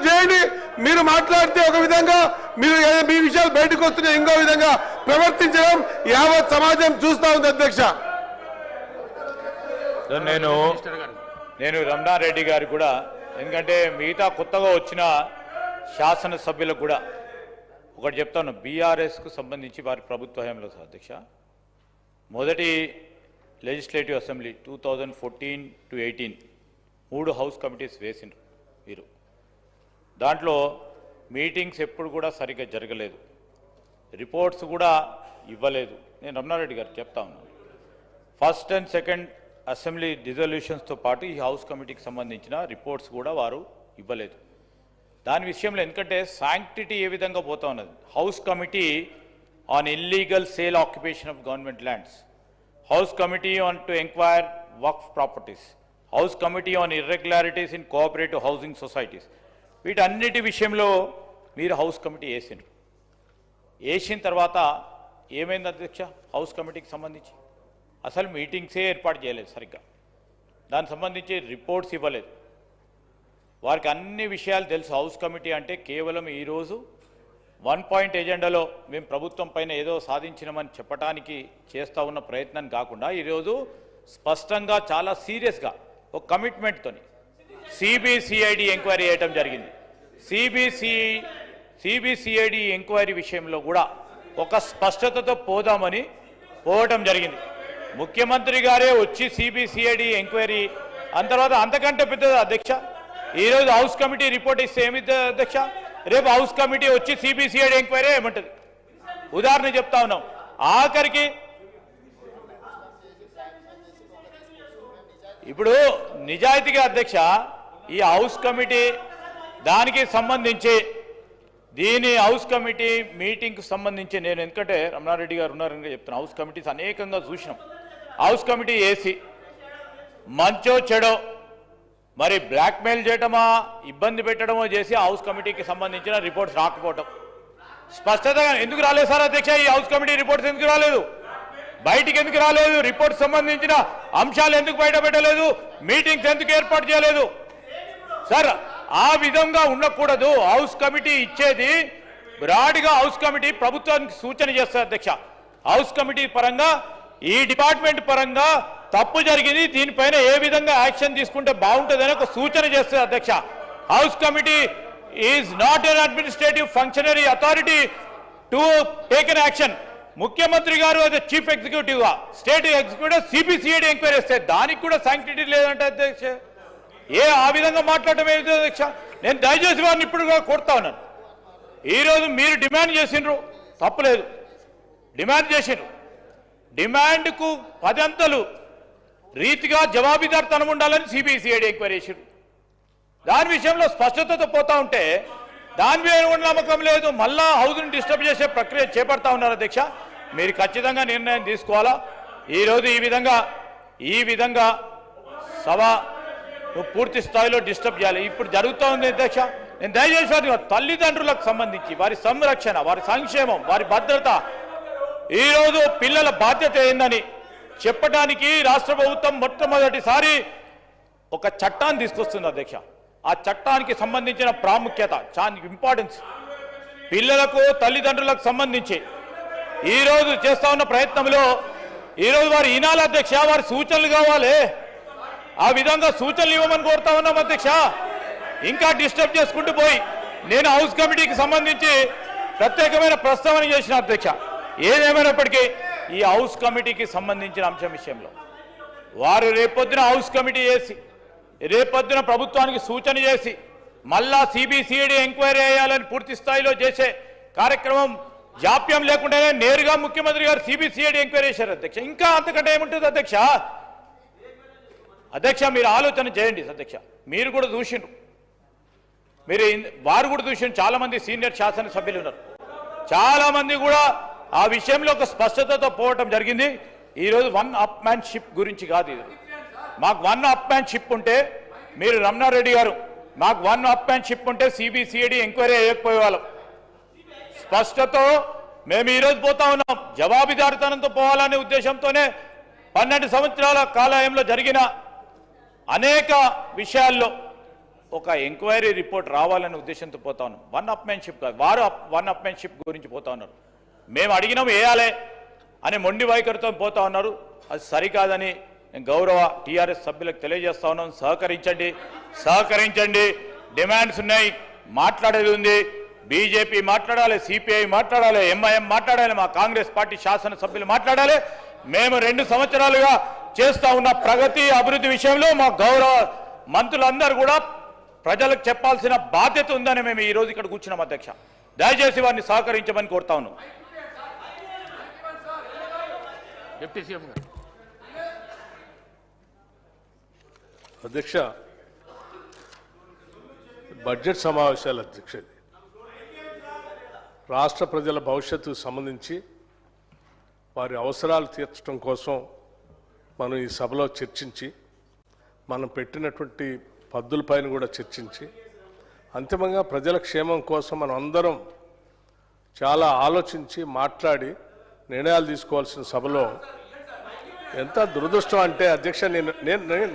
చేయండి. మీరు మాట్లాడితే ఒక విధంగా మీరు మీ విషయాలు బయటకు వస్తున్నాయి, ఇంకో విధంగా ప్రవర్తించడం యావత్ సమాజం చూస్తా ఉంది అధ్యక్ష. నేను రమణారెడ్డి గారు కూడా, ఎందుకంటే మిగతా కొత్తగా వచ్చిన శాసనసభ్యులకు కూడా ఒకటి చెప్తాను, బీఆర్ఎస్కు సంబంధించి వారి ప్రభుత్వ హయాంలో అధ్యక్ష మొదటి legislative assembly 2014 to 18 3 house committees వేసిండ్రు మీరు. దాంట్లో మీటింగ్స్ ఎప్పుడు కూడా సరిగ్గా జరగలేదు, రిపోర్ట్స్ కూడా ఇవ్వలేదు. నేను రమణారెడ్డి గారు చెప్తా ఉన్నాను, ఫస్ట్ అండ్ సెకండ్ అసెంబ్లీ డిజల్యూషన్స్తో పాటు ఈ హౌస్ కమిటీకి సంబంధించిన రిపోర్ట్స్ కూడా వారు ఇవ్వలేదు. దాని విషయంలో ఎందుకంటే శాంక్టిటీ ఏ విధంగా పోతా ఉన్నది, house committee on illegal sale occupation of government lands, house committee on to enquire Waqf properties, house committee on irregularities in cooperative housing societies, వీటన్నిటి విషయంలో మీరు హౌస్ కమిటీ వేసిండ్రు. వేసిన తర్వాత ఏమైంది అధ్యక్ష, హౌస్ కమిటీకి సంబంధించి అసలు మీటింగ్సే ఏర్పాటు చేయలేదు సరిగ్గా, దానికి సంబంధించి రిపోర్ట్స్ ఇవ్వలేదు. వారికి అన్ని విషయాలు తెలుసు. హౌస్ కమిటీ అంటే కేవలం ఈరోజు 1 పాయింట్ ఎజెండాలో మేము ప్రభుత్వం పైన ఏదో సాధించినామని చెప్పడానికి చేస్తూ ఉన్న ప్రయత్నం కాకుండా ఈరోజు స్పష్టంగా చాలా సీరియస్గా ఒక కమిట్మెంట్తో సిబిసిఐడి ఎంక్వైరీ చేయడం జరిగింది. సిబిసిఐడి ఎంక్వైరీ విషయంలో కూడా ఒక స్పష్టతతో పోవటం జరిగింది. ముఖ్యమంత్రి గారే వచ్చి సిబిసిఐడి ఎంక్వైరీ అంత తర్వాత అంతకంటే పెద్దది అధ్యక్ష, ఈరోజు హౌస్ కమిటీ రిపోర్ట్ ఇస్తే ఏమిటి అధ్యక్ష, రేపు హౌస్ కమిటీ వచ్చి సిబిసిఐడి ఎంక్వైరీ ఏమంటుంది. ఉదాహరణ చెప్తా ఉన్నాం, ఆఖరికి ఇప్పుడు నిజాయితీగా అధ్యక్ష ఈ హౌస్ కమిటీ దానికి సంబంధించి దీని హౌస్ కమిటీ మీటింగ్కి సంబంధించి నేను ఎందుకంటే రమణారెడ్డి గారు ఉన్నారని చెప్తున్నాను, హౌస్ కమిటీస్ అనేకంగా చూసినాం. హౌస్ కమిటీ వేసి మంచో చెడో మరి బ్లాక్మెయిల్ చేయటమా ఇబ్బంది పెట్టడమో చేసి హౌస్ కమిటీకి సంబంధించిన రిపోర్ట్స్ రాకపోవటం స్పష్టతగా ఎందుకు రాలేదు సార్ అధ్యక్ష, ఈ హౌస్ కమిటీ రిపోర్ట్స్ ఎందుకు రాలేదు, బయటికి ఎందుకు రాలేదు, రిపోర్ట్స్ సంబంధించిన అంశాలు ఎందుకు బయట పెట్టలేదు, మీటింగ్స్ ఎందుకు ఏర్పాటు చేయలేదు సార్. ఆ విధంగా ఉండకూడదు. హౌస్ కమిటీ ఇచ్చేది బ్రాడ్గా హౌస్ కమిటీ ప్రభుత్వానికి సూచన చేస్తారు అధ్యక్ష. హౌస్ కమిటీ పరంగా ఈ డిపార్ట్మెంట్ పరంగా తప్పు జరిగింది, దీనిపైన ఏ విధంగా యాక్షన్ తీసుకుంటే బాగుంటుందని ఒక సూచన చేస్తారు అధ్యక్ష. House committee is not an administrative functionary authority to take an action. ముఖ్యమంత్రి గారు అదే చీఫ్ ఎగ్జిక్యూటివ్ గా స్టేట్ ఎగ్జిక్యూటివ్ సిబిసిఐడి ఎంక్వైరీ చేస్తే దానికి కూడా శాంక్టిటీ లేదంటే అధ్యక్ష, ఆ విధంగా మాట్లాడటం ఏమిటి అధ్యక్ష. నేను దయచేసి వారిని ఇప్పుడు కూడా కోరుతా ఉన్నాను, ఈరోజు మీరు డిమాండ్ చేసిండ్రు తప్పులేదు, డిమాండ్ చేసిండ్రు, డిమాండ్కు 10 అంతలు రీతిగా జవాబుదారితనం ఉండాలని సిబిసిఐడి ఎంక్వైరీ చేసిండ్రు. దాని విషయంలో స్పష్టతతో పోతా ఉంటే దాని మీద నమ్మకం లేదు, మళ్ళా హౌస్ని డిస్టర్బ్ చేసే ప్రక్రియ చేపడతా ఉన్నారు అధ్యక్ష. మీరు ఖచ్చితంగా నిర్ణయం తీసుకోవాలా. ఈరోజు ఈ విధంగా సభ పూర్తి స్థాయిలో డిస్టర్బ్ చేయాలి. ఇప్పుడు జరుగుతూ ఉంది అధ్యక్ష. నేను దయచేసి తల్లిదండ్రులకు సంబంధించి వారి సంరక్షణ, వారి సంక్షేమం, వారి భద్రత, ఈరోజు పిల్లల బాధ్యత ఏందని చెప్పడానికి రాష్ట్ర ప్రభుత్వం మొట్టమొదటిసారి ఒక చట్టాన్ని తీసుకొస్తుంది అధ్యక్ష. ఆ చట్టానికి సంబంధించిన ప్రాముఖ్యత, చాలా ఇంపార్టెన్స్, పిల్లలకు తల్లిదండ్రులకు సంబంధించి ఈరోజు చేస్తా ఉన్న ప్రయత్నంలో ఈరోజు వారు ఈనాల అధ్యక్ష, వారి సూచనలు కావాలి, ఆ విధంగా సూచనలు ఇవ్వమని కోరుతా ఉన్నాం అధ్యక్ష. ఇంకా డిస్టర్బ్ చేసుకుంటూ పోయి నేను హౌస్ కమిటీకి సంబంధించి ప్రత్యేకమైన ప్రస్తావన చేసిన అధ్యక్ష. ఏదేమైనప్పటికీ ఈ హౌస్ కమిటీకి సంబంధించిన అంశం విషయంలో వారు రేపొద్దున హౌస్ కమిటీ చేసి రేపొద్దున ప్రభుత్వానికి సూచన చేసి మళ్ళా సిబిసిఐడి ఎంక్వైరీ చేయాలని పూర్తి స్థాయిలో చేసే కార్యక్రమం జాప్యం లేకుండానే నేరుగా ముఖ్యమంత్రి గారు సిబిసిఐడి ఎంక్వైరీ చేశారు అధ్యక్ష. ఇంకా అంతకంటే ఏముంటుంది అధ్యక్ష. మీరు ఆలోచన చేయండి అధ్యక్ష. మీరు కూడా చూసిండ్రు, వారు కూడా చూసిండ్రు, చాలా మంది సీనియర్ శాసనసభ్యులు ఉన్నారు, చాలా మంది కూడా ఆ విషయంలో ఒక స్పష్టతతో పోవటం జరిగింది. ఈరోజు 1 అప్ మ్యాన్ షిప్ గురించి కాదు, ఇది మాకు 1 అప్ మ్యాన్ షిప్ ఉంటే మీరు రమణారెడ్డి గారు మాకు 1 అప్ మ్యాన్ షిప్ ఉంటే సిబిసిఐడి ఎంక్వైరీ చేయకపోయే వాళ్ళం. స్పష్టతో మేము ఈరోజు పోతా ఉన్నాం, జవాబుదారితనంతో పోవాలనే ఉద్దేశంతోనే 12 సంవత్సరాల కాలంలో జరిగిన అనేక విషయాల్లో ఒక ఎంక్వైరీ రిపోర్ట్ రావాలనే ఉద్దేశంతో పోతా ఉన్నాం. 1 అప్ మ్యాన్ షిప్ కాదు, వారు 1 అప్ మ్యాన్ షిప్ గురించి పోతా ఉన్నారు. మేము అడిగినాం వేయాలి అని మొండి వైఖరితో పోతా ఉన్నారు. అది సరికాదని గౌరవ టీఆర్ఎస్ సభ్యులకు తెలియజేస్తా ఉన్నాం. సహకరించండి. డిమాండ్స్ ఉన్నాయి, మాట్లాడేది ఉంది. బీజేపీ మాట్లాడాలి, సిపిఐ మాట్లాడాలి, ఎంఐఎం మాట్లాడాలి, మా కాంగ్రెస్ పార్టీ శాసనసభ్యులు మాట్లాడాలి. మేము 2 సంవత్సరాలుగా చేస్తా ఉన్న ప్రగతి అభివృద్ధి విషయంలో మా గౌరవ మంత్రులందరూ కూడా ప్రజలకు చెప్పాల్సిన బాధ్యత ఉందని మేము ఈ రోజు ఇక్కడ కూర్చున్నాం అధ్యక్ష. దయచేసి వారిని సహకరించమని కోరుతా ఉన్నాం. డిప్యూటీ సీఎం గారు. అధ్యక్ష, బడ్జెట్ సమావేశాలు అధ్యక్ష, రాష్ట్ర ప్రజల భవిష్యత్తుకు సంబంధించి వారి అవసరాలు తీర్చడం కోసం మనం ఈ సభలో చర్చించి మనం పెట్టినటువంటి పద్ధతులపైన కూడా చర్చించి అంతిమంగా ప్రజల క్షేమం కోసం మనం అందరం చాలా ఆలోచించి మాట్లాడి నిర్ణయాలు తీసుకోవాల్సిన సభలో ఎంత దురదృష్టం అంటే అధ్యక్ష,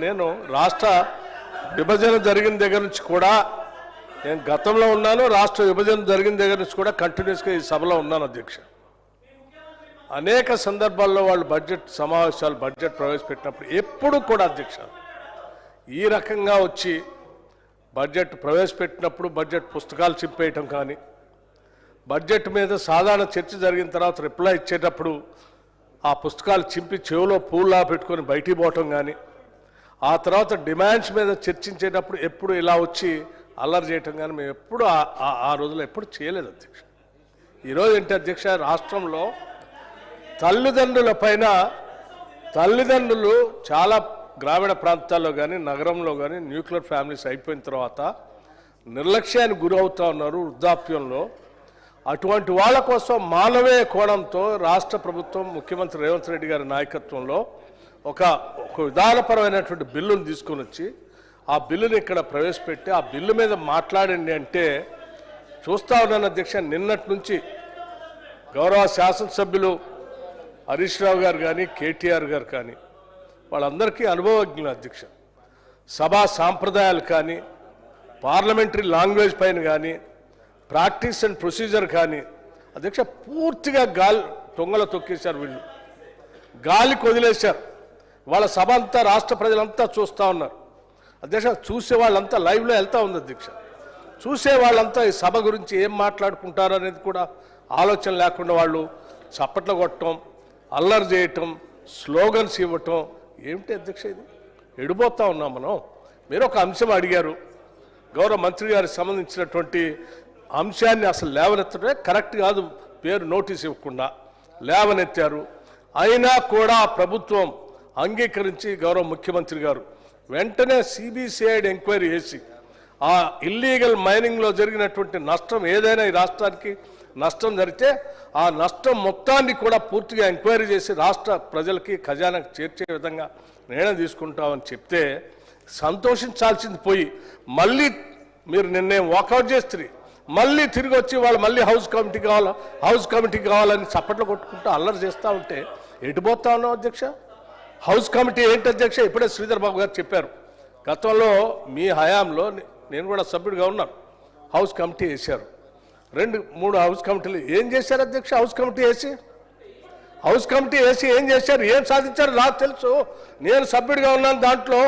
నేను రాష్ట్ర విభజన జరిగిన దగ్గర నుంచి కూడా నేను గతంలో ఉన్నాను, రాష్ట్ర విభజన జరిగిన దగ్గర నుంచి కూడా కంటిన్యూస్గా ఈ సభలో ఉన్నాను అధ్యక్ష. అనేక సందర్భాల్లో వాళ్ళు బడ్జెట్ సమావేశాలు బడ్జెట్ ప్రవేశపెట్టినప్పుడు ఎప్పుడు కూడా అధ్యక్ష ఈ రకంగా వచ్చి బడ్జెట్ ప్రవేశపెట్టినప్పుడు బడ్జెట్ పుస్తకాలు చింపేయటం కానీ, బడ్జెట్ మీద సాధారణ చర్చ జరిగిన తర్వాత రిప్లై ఇచ్చేటప్పుడు ఆ పుస్తకాలు చింపి చెవిలో పూల్లా పెట్టుకొని బయటికి పోవటం కానీ, ఆ తర్వాత డిమాండ్స్ మీద చర్చించేటప్పుడు ఎప్పుడు ఇలా వచ్చి అల్లరి చేయటం కానీ మేము ఎప్పుడు ఆ రోజుల్లో ఎప్పుడు చేయలేదు అధ్యక్ష. ఈరోజు ఏంటి అధ్యక్ష, రాష్ట్రంలో తల్లిదండ్రులు చాలా గ్రామీణ ప్రాంతాల్లో కానీ నగరంలో కానీ న్యూక్లియర్ ఫ్యామిలీస్ అయిపోయిన తర్వాత నిర్లక్ష్యానికి గురవుతూ ఉన్నారు వృద్ధాప్యంలో. అటువంటి వాళ్ళ కోసం మానవీయ కోణంతో రాష్ట్ర ప్రభుత్వం ముఖ్యమంత్రి రేవంత్ రెడ్డి గారి నాయకత్వంలో ఒక విధానపరమైనటువంటి బిల్లును తీసుకొని వచ్చి ఆ బిల్లుని ఇక్కడ ప్రవేశపెట్టి ఆ బిల్లు మీద మాట్లాడండి అంటే చూస్తూ ఉన్నాను అధ్యక్ష. నిన్నటి నుంచి గౌరవ శాసనసభ్యులు హరీష్ రావు గారు కానీ కేటీఆర్ గారు కానీ వాళ్ళందరికీ అనుభవజ్ఞులు అధ్యక్ష. సభా సాంప్రదాయాలు కానీ, పార్లమెంటరీ లాంగ్వేజ్ పైన కానీ, ప్రాక్టీస్ అండ్ ప్రొసీజర్ కానీ అధ్యక్ష పూర్తిగా తొంగలో తొక్కేశారు. వీళ్ళు గాలికి వదిలేశారు. వాళ్ళ సభ అంతా రాష్ట్ర ప్రజలంతా చూస్తూ ఉన్నారు అధ్యక్ష. చూసే వాళ్ళంతా లైవ్లో వెళ్తూ ఉంది అధ్యక్ష. చూసే వాళ్ళంతా ఈ సభ గురించి ఏం మాట్లాడుకుంటారు అనేది కూడా ఆలోచన లేకుండా వాళ్ళు చప్పట్లు కొట్టడం, అల్లరి చేయటం, స్లోగన్స్ ఇవ్వటం ఏమిటి అధ్యక్ష? ఇది ఎడిపోతూ ఉన్నాం మనం. మీరు ఒక అంశం అడిగారు, గౌరవ మంత్రి గారికి సంబంధించినటువంటి అంశాన్ని అసలు లేవనెత్తడమే కరెక్ట్ కాదు. పేరు నోటీస్ ఇవ్వకుండా లేవనెత్తారు. అయినా కూడా ప్రభుత్వం అంగీకరించి గౌరవ ముఖ్యమంత్రి గారు వెంటనే సిబిసిఐడి ఎంక్వైరీ చేసి ఆ ఇల్లీగల్ మైనింగ్లో జరిగినటువంటి నష్టం ఏదైనా ఈ రాష్ట్రానికి నష్టం జరిగితే ఆ నష్టం మొత్తాన్ని కూడా పూర్తిగా ఎంక్వైరీ చేసి రాష్ట్ర ప్రజలకి ఖజానాకు చేర్చే విధంగా నిర్ణయం తీసుకుంటామని చెప్తే సంతోషించాల్సింది పోయి మళ్ళీ మీరు నిన్నేం వాకౌట్ చేస్తారు, మళ్ళీ తిరిగి వచ్చి వాళ్ళు మళ్ళీ హౌస్ కమిటీ కావాలని చప్పట్లు కొట్టుకుంటూ అల్లరి చేస్తూ ఉంటే ఎటుపోతా ఉన్నాం అధ్యక్ష? హౌస్ కమిటీ ఏంటి అధ్యక్ష? ఇప్పుడే శ్రీధర్ బాబు గారు చెప్పారు. గతంలో మీ హయాంలో నేను కూడా సభ్యుడిగా ఉన్నాను. హౌస్ కమిటీ వేశారు, 2-3 హౌస్ కమిటీలు. ఏం చేశారు అధ్యక్ష? హౌస్ కమిటీ వేసి ఏం చేశారు, ఏం సాధించారు నాకు తెలుసు. నేను సభ్యుడిగా ఉన్నాను. దాంట్లో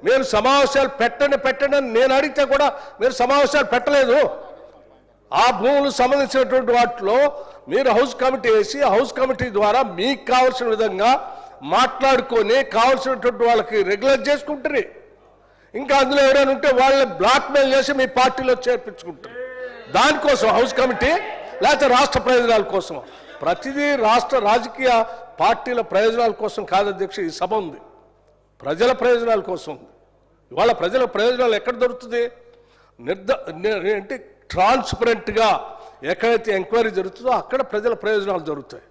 మీరు సమావేశాలు పెట్టండి నేను అడిగితే కూడా మీరు సమావేశాలు పెట్టలేదు. ఆ భూములకు సంబంధించినటువంటి వాటిలో మీరు హౌస్ కమిటీ వేసి హౌస్ కమిటీ ద్వారా మీకు కావాల్సిన విధంగా మాట్లాడుకొని కావాల్సినటువంటి వాళ్ళకి రెగ్యులర్ చేసుకుంటారు. ఇంకా అందులో ఎవరైనా ఉంటే వాళ్ళని బ్లాక్మెయిల్ చేసి మీ పార్టీలో చేర్పించుకుంటారు. దానికోసం హౌస్ కమిటీ, లేకపోతే రాష్ట్ర ప్రయోజనాల కోసం. ప్రతిదీ రాష్ట్ర రాజకీయ పార్టీల ప్రయోజనాల కోసం కాదు అధ్యక్ష. ఈ సభ ఉంది ప్రజల ప్రయోజనాల కోసం ఉంది. ఇవాళ ప్రజల ప్రయోజనాలు ఎక్కడ దొరుకుతుంది? ఏంటి ట్రాన్స్పరెంట్గా ఎక్కడైతే ఎంక్వైరీ జరుగుతుందో అక్కడ ప్రజల ప్రయోజనాలు జరుగుతాయి.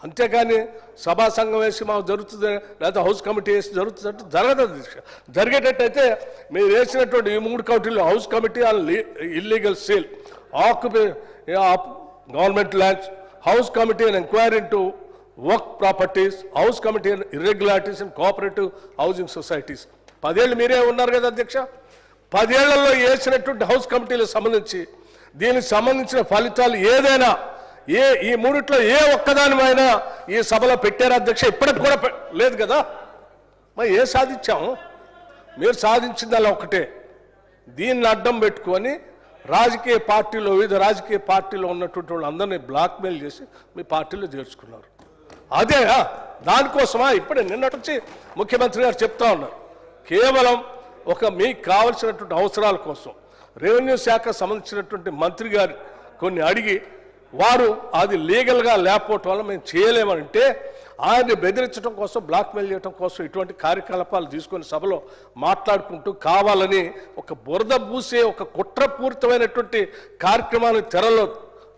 అంతేకాని సభా సంఘం వేసి మాకు జరుగుతుంది లేదా హౌస్ కమిటీ వేసి జరుగుతుంది అంటే జరగదు అధ్యక్ష. జరిగేటట్టయితే మీరు వేసినటువంటి ఈ 3 కమిటీలు, house committee on illegal sale, government lands, house committee and enquiry into work properties, house committee and irregularities and cooperative housing societies. 10 ఏళ్ళు మీరే ఉన్నారు కదా అధ్యక్ష. 10 ఏళ్లలో వేసినటువంటి హౌస్ కమిటీలకు సంబంధించి దీనికి సంబంధించిన ఫలితాలు ఏదైనా ఈ 3ట్లో ఏ ఒక్కదానిమైనా ఈ సభలో పెట్టారు అధ్యక్ష? ఇప్పటికి కూడా లేదు కదా. మరి ఏ సాధించాము? మీరు సాధించింది అలా ఒకటే. దీన్ని అడ్డం పెట్టుకొని రాజకీయ పార్టీలో వివిధ రాజకీయ పార్టీలో ఉన్నటువంటి వాళ్ళందరినీ బ్లాక్మెయిల్ చేసి మీ పార్టీలో చేర్చుకున్నారు. అదే దానికోసమా ఇప్పుడే నిన్నటి నుంచి ముఖ్యమంత్రి గారు చెప్తా ఉన్నారు, కేవలం మీకు కావలసినటువంటి అవసరాల కోసం రెవెన్యూ శాఖ సంబంధించినటువంటి మంత్రి గారు కొన్ని అడిగి వారు అది లీగల్గా లేకపోవటం వల్ల మేము చేయలేమంటే ఆయన్ని బెదిరించడం కోసం, బ్లాక్మెయిల్ చేయడం కోసం ఇటువంటి కార్యకలాపాలు తీసుకొని సభలో మాట్లాడుకుంటూ కావాలని ఒక బురద పూసే ఒక కుట్రపూరితమైనటువంటి కార్యక్రమాన్ని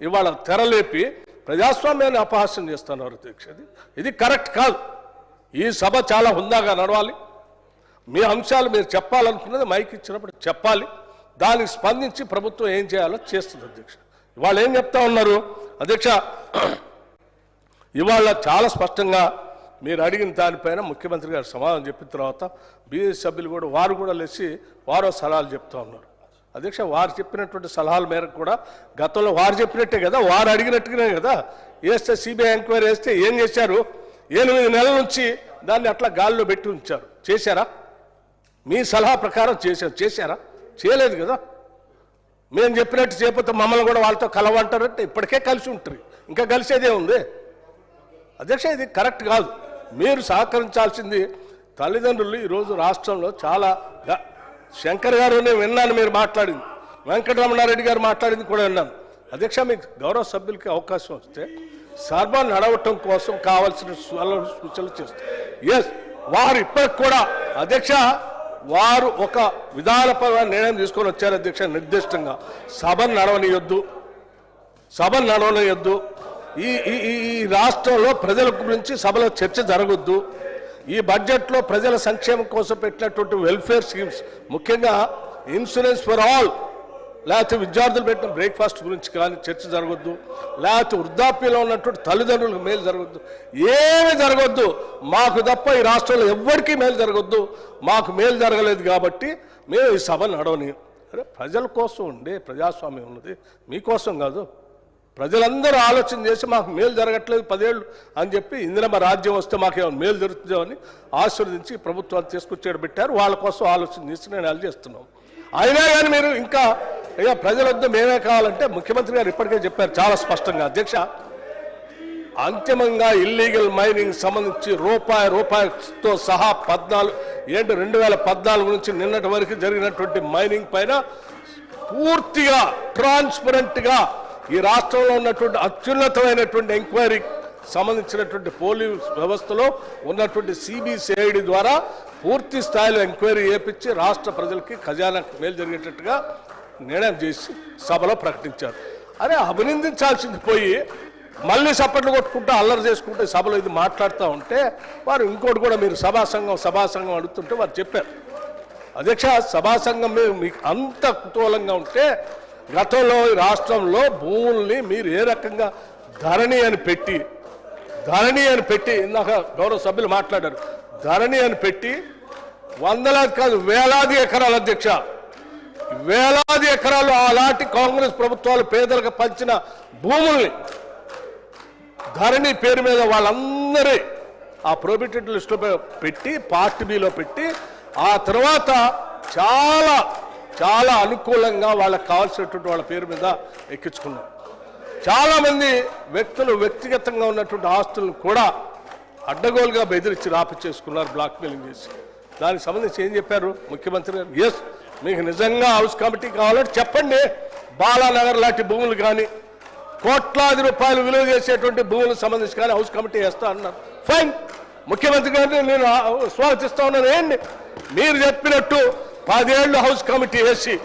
ఇవాళ తెరలేపి ప్రజాస్వామ్యాన్ని అపహాస్యం చేస్తున్నారు అధ్యక్ష. ఇది కరెక్ట్ కాదు. ఈ సభ చాలా హుందాగా నడవాలి. మీ అంశాలు మీరు చెప్పాలనుకున్నది మైక్ ఇచ్చినప్పుడు చెప్పాలి. దానికి స్పందించి ప్రభుత్వం ఏం చేయాలో చేస్తుంది అధ్యక్ష. ఇవాళ ఏం చెప్తా ఉన్నారు అధ్యక్ష, ఇవాళ చాలా స్పష్టంగా మీరు అడిగిన దానిపైన ముఖ్యమంత్రి గారు సమాధానం చెప్పిన తర్వాత బీజేపీ సభ్యులు కూడా వారు కూడా లేచి వారో సలహాలు చెప్తా ఉన్నారు అధ్యక్ష. వారు చెప్పినటువంటి సలహాల మేరకు కూడా గతంలో వారు చెప్పినట్టే కదా, వారు అడిగినట్టుగానే కదా వేస్తే సిబిఐ ఎంక్వైరీ వేస్తే ఏం చేశారు? 8 నెలల నుంచి దాన్ని అట్లా గాల్లో పెట్టి ఉంచారు. చేశారా? మీ సలహా ప్రకారం చేశారా? చేయలేదు కదా. మేము చెప్పినట్టు చేయకపోతే మమ్మల్ని కూడా వాళ్ళతో కలవంటారంటే ఇప్పటికే కలిసి ఉంటారు, ఇంకా కలిసేదే ఉంది అధ్యక్ష. ఇది కరెక్ట్ కాదు. మీరు సహకరించాల్సింది తల్లిదండ్రులు. ఈరోజు రాష్ట్రంలో చాలా శంకర్ గారు నేను విన్నాను మీరు మాట్లాడింది, వెంకటరమణారెడ్డి గారు మాట్లాడింది కూడా విన్నాను అధ్యక్ష. మీకు గౌరవ సభ్యులకి అవకాశం వస్తే సభ నడవటం కోసం కావాల్సిన సూచనలు చేస్తారు. ఎస్, వారు ఇప్పటికి కూడా అధ్యక్ష వారు ఒక విధానపరమైన నిర్ణయం తీసుకొని వచ్చారు అధ్యక్ష. నిర్దిష్టంగా సభను నడవనియొద్దు. ఈ రాష్ట్రంలో ప్రజల గురించి సభలో చర్చ జరగొద్దు. ఈ బడ్జెట్లో ప్రజల సంక్షేమం కోసం పెట్టినటువంటి వెల్ఫేర్ స్కీమ్స్, ముఖ్యంగా ఇన్సూరెన్స్ ఫర్ ఆల్, లేకపోతే విద్యార్థులు పెట్టిన బ్రేక్ఫాస్ట్ గురించి కానీ చర్చ జరగొద్దు, లేకపోతే వృద్ధాప్యంలో ఉన్నటువంటి తల్లిదండ్రులకు మేలు జరగొద్దు, ఏమీ జరగొద్దు. మాకు తప్ప ఈ రాష్ట్రంలో ఎవ్వరికీ మేలు జరగొద్దు. మాకు మేలు జరగలేదు కాబట్టి మేము ఈ సభ నడవని. అరే, ప్రజల కోసం ఉండే ప్రజాస్వామ్యం ఉన్నది, మీకోసం కాదు. ప్రజలందరూ ఆలోచన చేసి మాకు మేలు జరగట్లేదు 10 ఏళ్ళు అని చెప్పి ఇందిరమ్మ రాజ్యం వస్తే మాకేమైనా మేలు జరుగుతుందో అని ఆశీర్వదించి ప్రభుత్వాన్ని తీసుకొచ్చేడు పెట్టారు. వాళ్ళ కోసం ఆలోచన చేసి నేను చేస్తున్నాం. అయినా కానీ మీరు ఇంకా ప్రజల వద్ద మేమే కావాలంటే ముఖ్యమంత్రి గారు ఇప్పటికే చెప్పారు చాలా స్పష్టంగా అధ్యక్ష. అంతిమంగా ఇల్లీగల్ మైనింగ్ సంబంధించి రూపాయితో సహా 2014 నుంచి నిన్నటి వరకు జరిగినటువంటి మైనింగ్ పైన పూర్తిగా ట్రాన్స్పరెంట్గా ఈ రాష్ట్రంలో ఉన్నటువంటి అత్యున్నతమైనటువంటి ఎంక్వైరీ సంబంధించినటువంటి పోలీస్ వ్యవస్థలో ఉన్నటువంటి సిబిసిఐడి ద్వారా పూర్తి స్థాయిలో ఎంక్వైరీ చేపించి రాష్ట్ర ప్రజలకి ఖజానాకు మేలు జరిగేటట్టుగా నిర్ణయం చేసి సభలో ప్రకటించారు. అరే, అభినందించాల్సింది పోయి మళ్ళీ చప్పట్లు కొట్టుకుంటూ అల్లరి చేసుకుంటూ సభలో ఇది మాట్లాడుతూ ఉంటే వారు ఇంకోటి కూడా మీరు సభా సంఘం అడుగుతుంటే వారు చెప్పారు అధ్యక్ష. సభా సంఘం మీకు అంత కుతూహలంగా ఉంటే గతంలో ఈ రాష్ట్రంలో భూముల్ని మీరు ఏ రకంగా ధరణి అని పెట్టి ఇందాక గౌరవ సభ్యులు మాట్లాడారు, ధరణి అని పెట్టి వందలాది కాదు వేలాది ఎకరాలు అధ్యక్ష, వేలాది ఎకరాలు అలాంటి కాంగ్రెస్ ప్రభుత్వాలు పేదలకు పంచిన భూముల్ని ధరణి పేరు మీద వాళ్ళందరి ఆ ప్రొహిబిటెడ్ లిస్టులో పెట్టి పార్ట్ బిలో పెట్టి ఆ తర్వాత చాలా అనుకూలంగా వాళ్ళకి కావాల్సినటువంటి వాళ్ళ పేరు మీద ఎక్కించుకున్నారు. చాలామంది వ్యక్తులు వ్యక్తిగతంగా ఉన్నటువంటి ఆస్తులను కూడా అడ్డగోలుగా బెదిరించి రాపిచ్చేసుకున్నారు, బ్లాక్మెయిలింగ్ చేసి. దానికి సంబంధించి ఏం చెప్పారు ముఖ్యమంత్రి గారు? ఎస్, మీకు నిజంగా హౌస్ కమిటీ కావాలంటే చెప్పండి. బాలానగర్ లాంటి భూములు కానీ కోట్లాది రూపాయలు విలువ చేసేటువంటి భూములకు సంబంధించి కానీ హౌస్ కమిటీ వేస్తా అన్నారు. ఫైన్, ముఖ్యమంత్రి గారిని నేను స్వాగతిస్తా ఉన్నాను. ఏంటి మీరు చెప్పినట్టు 10 ఏళ్ళు హౌస్ కమిటీ వేసి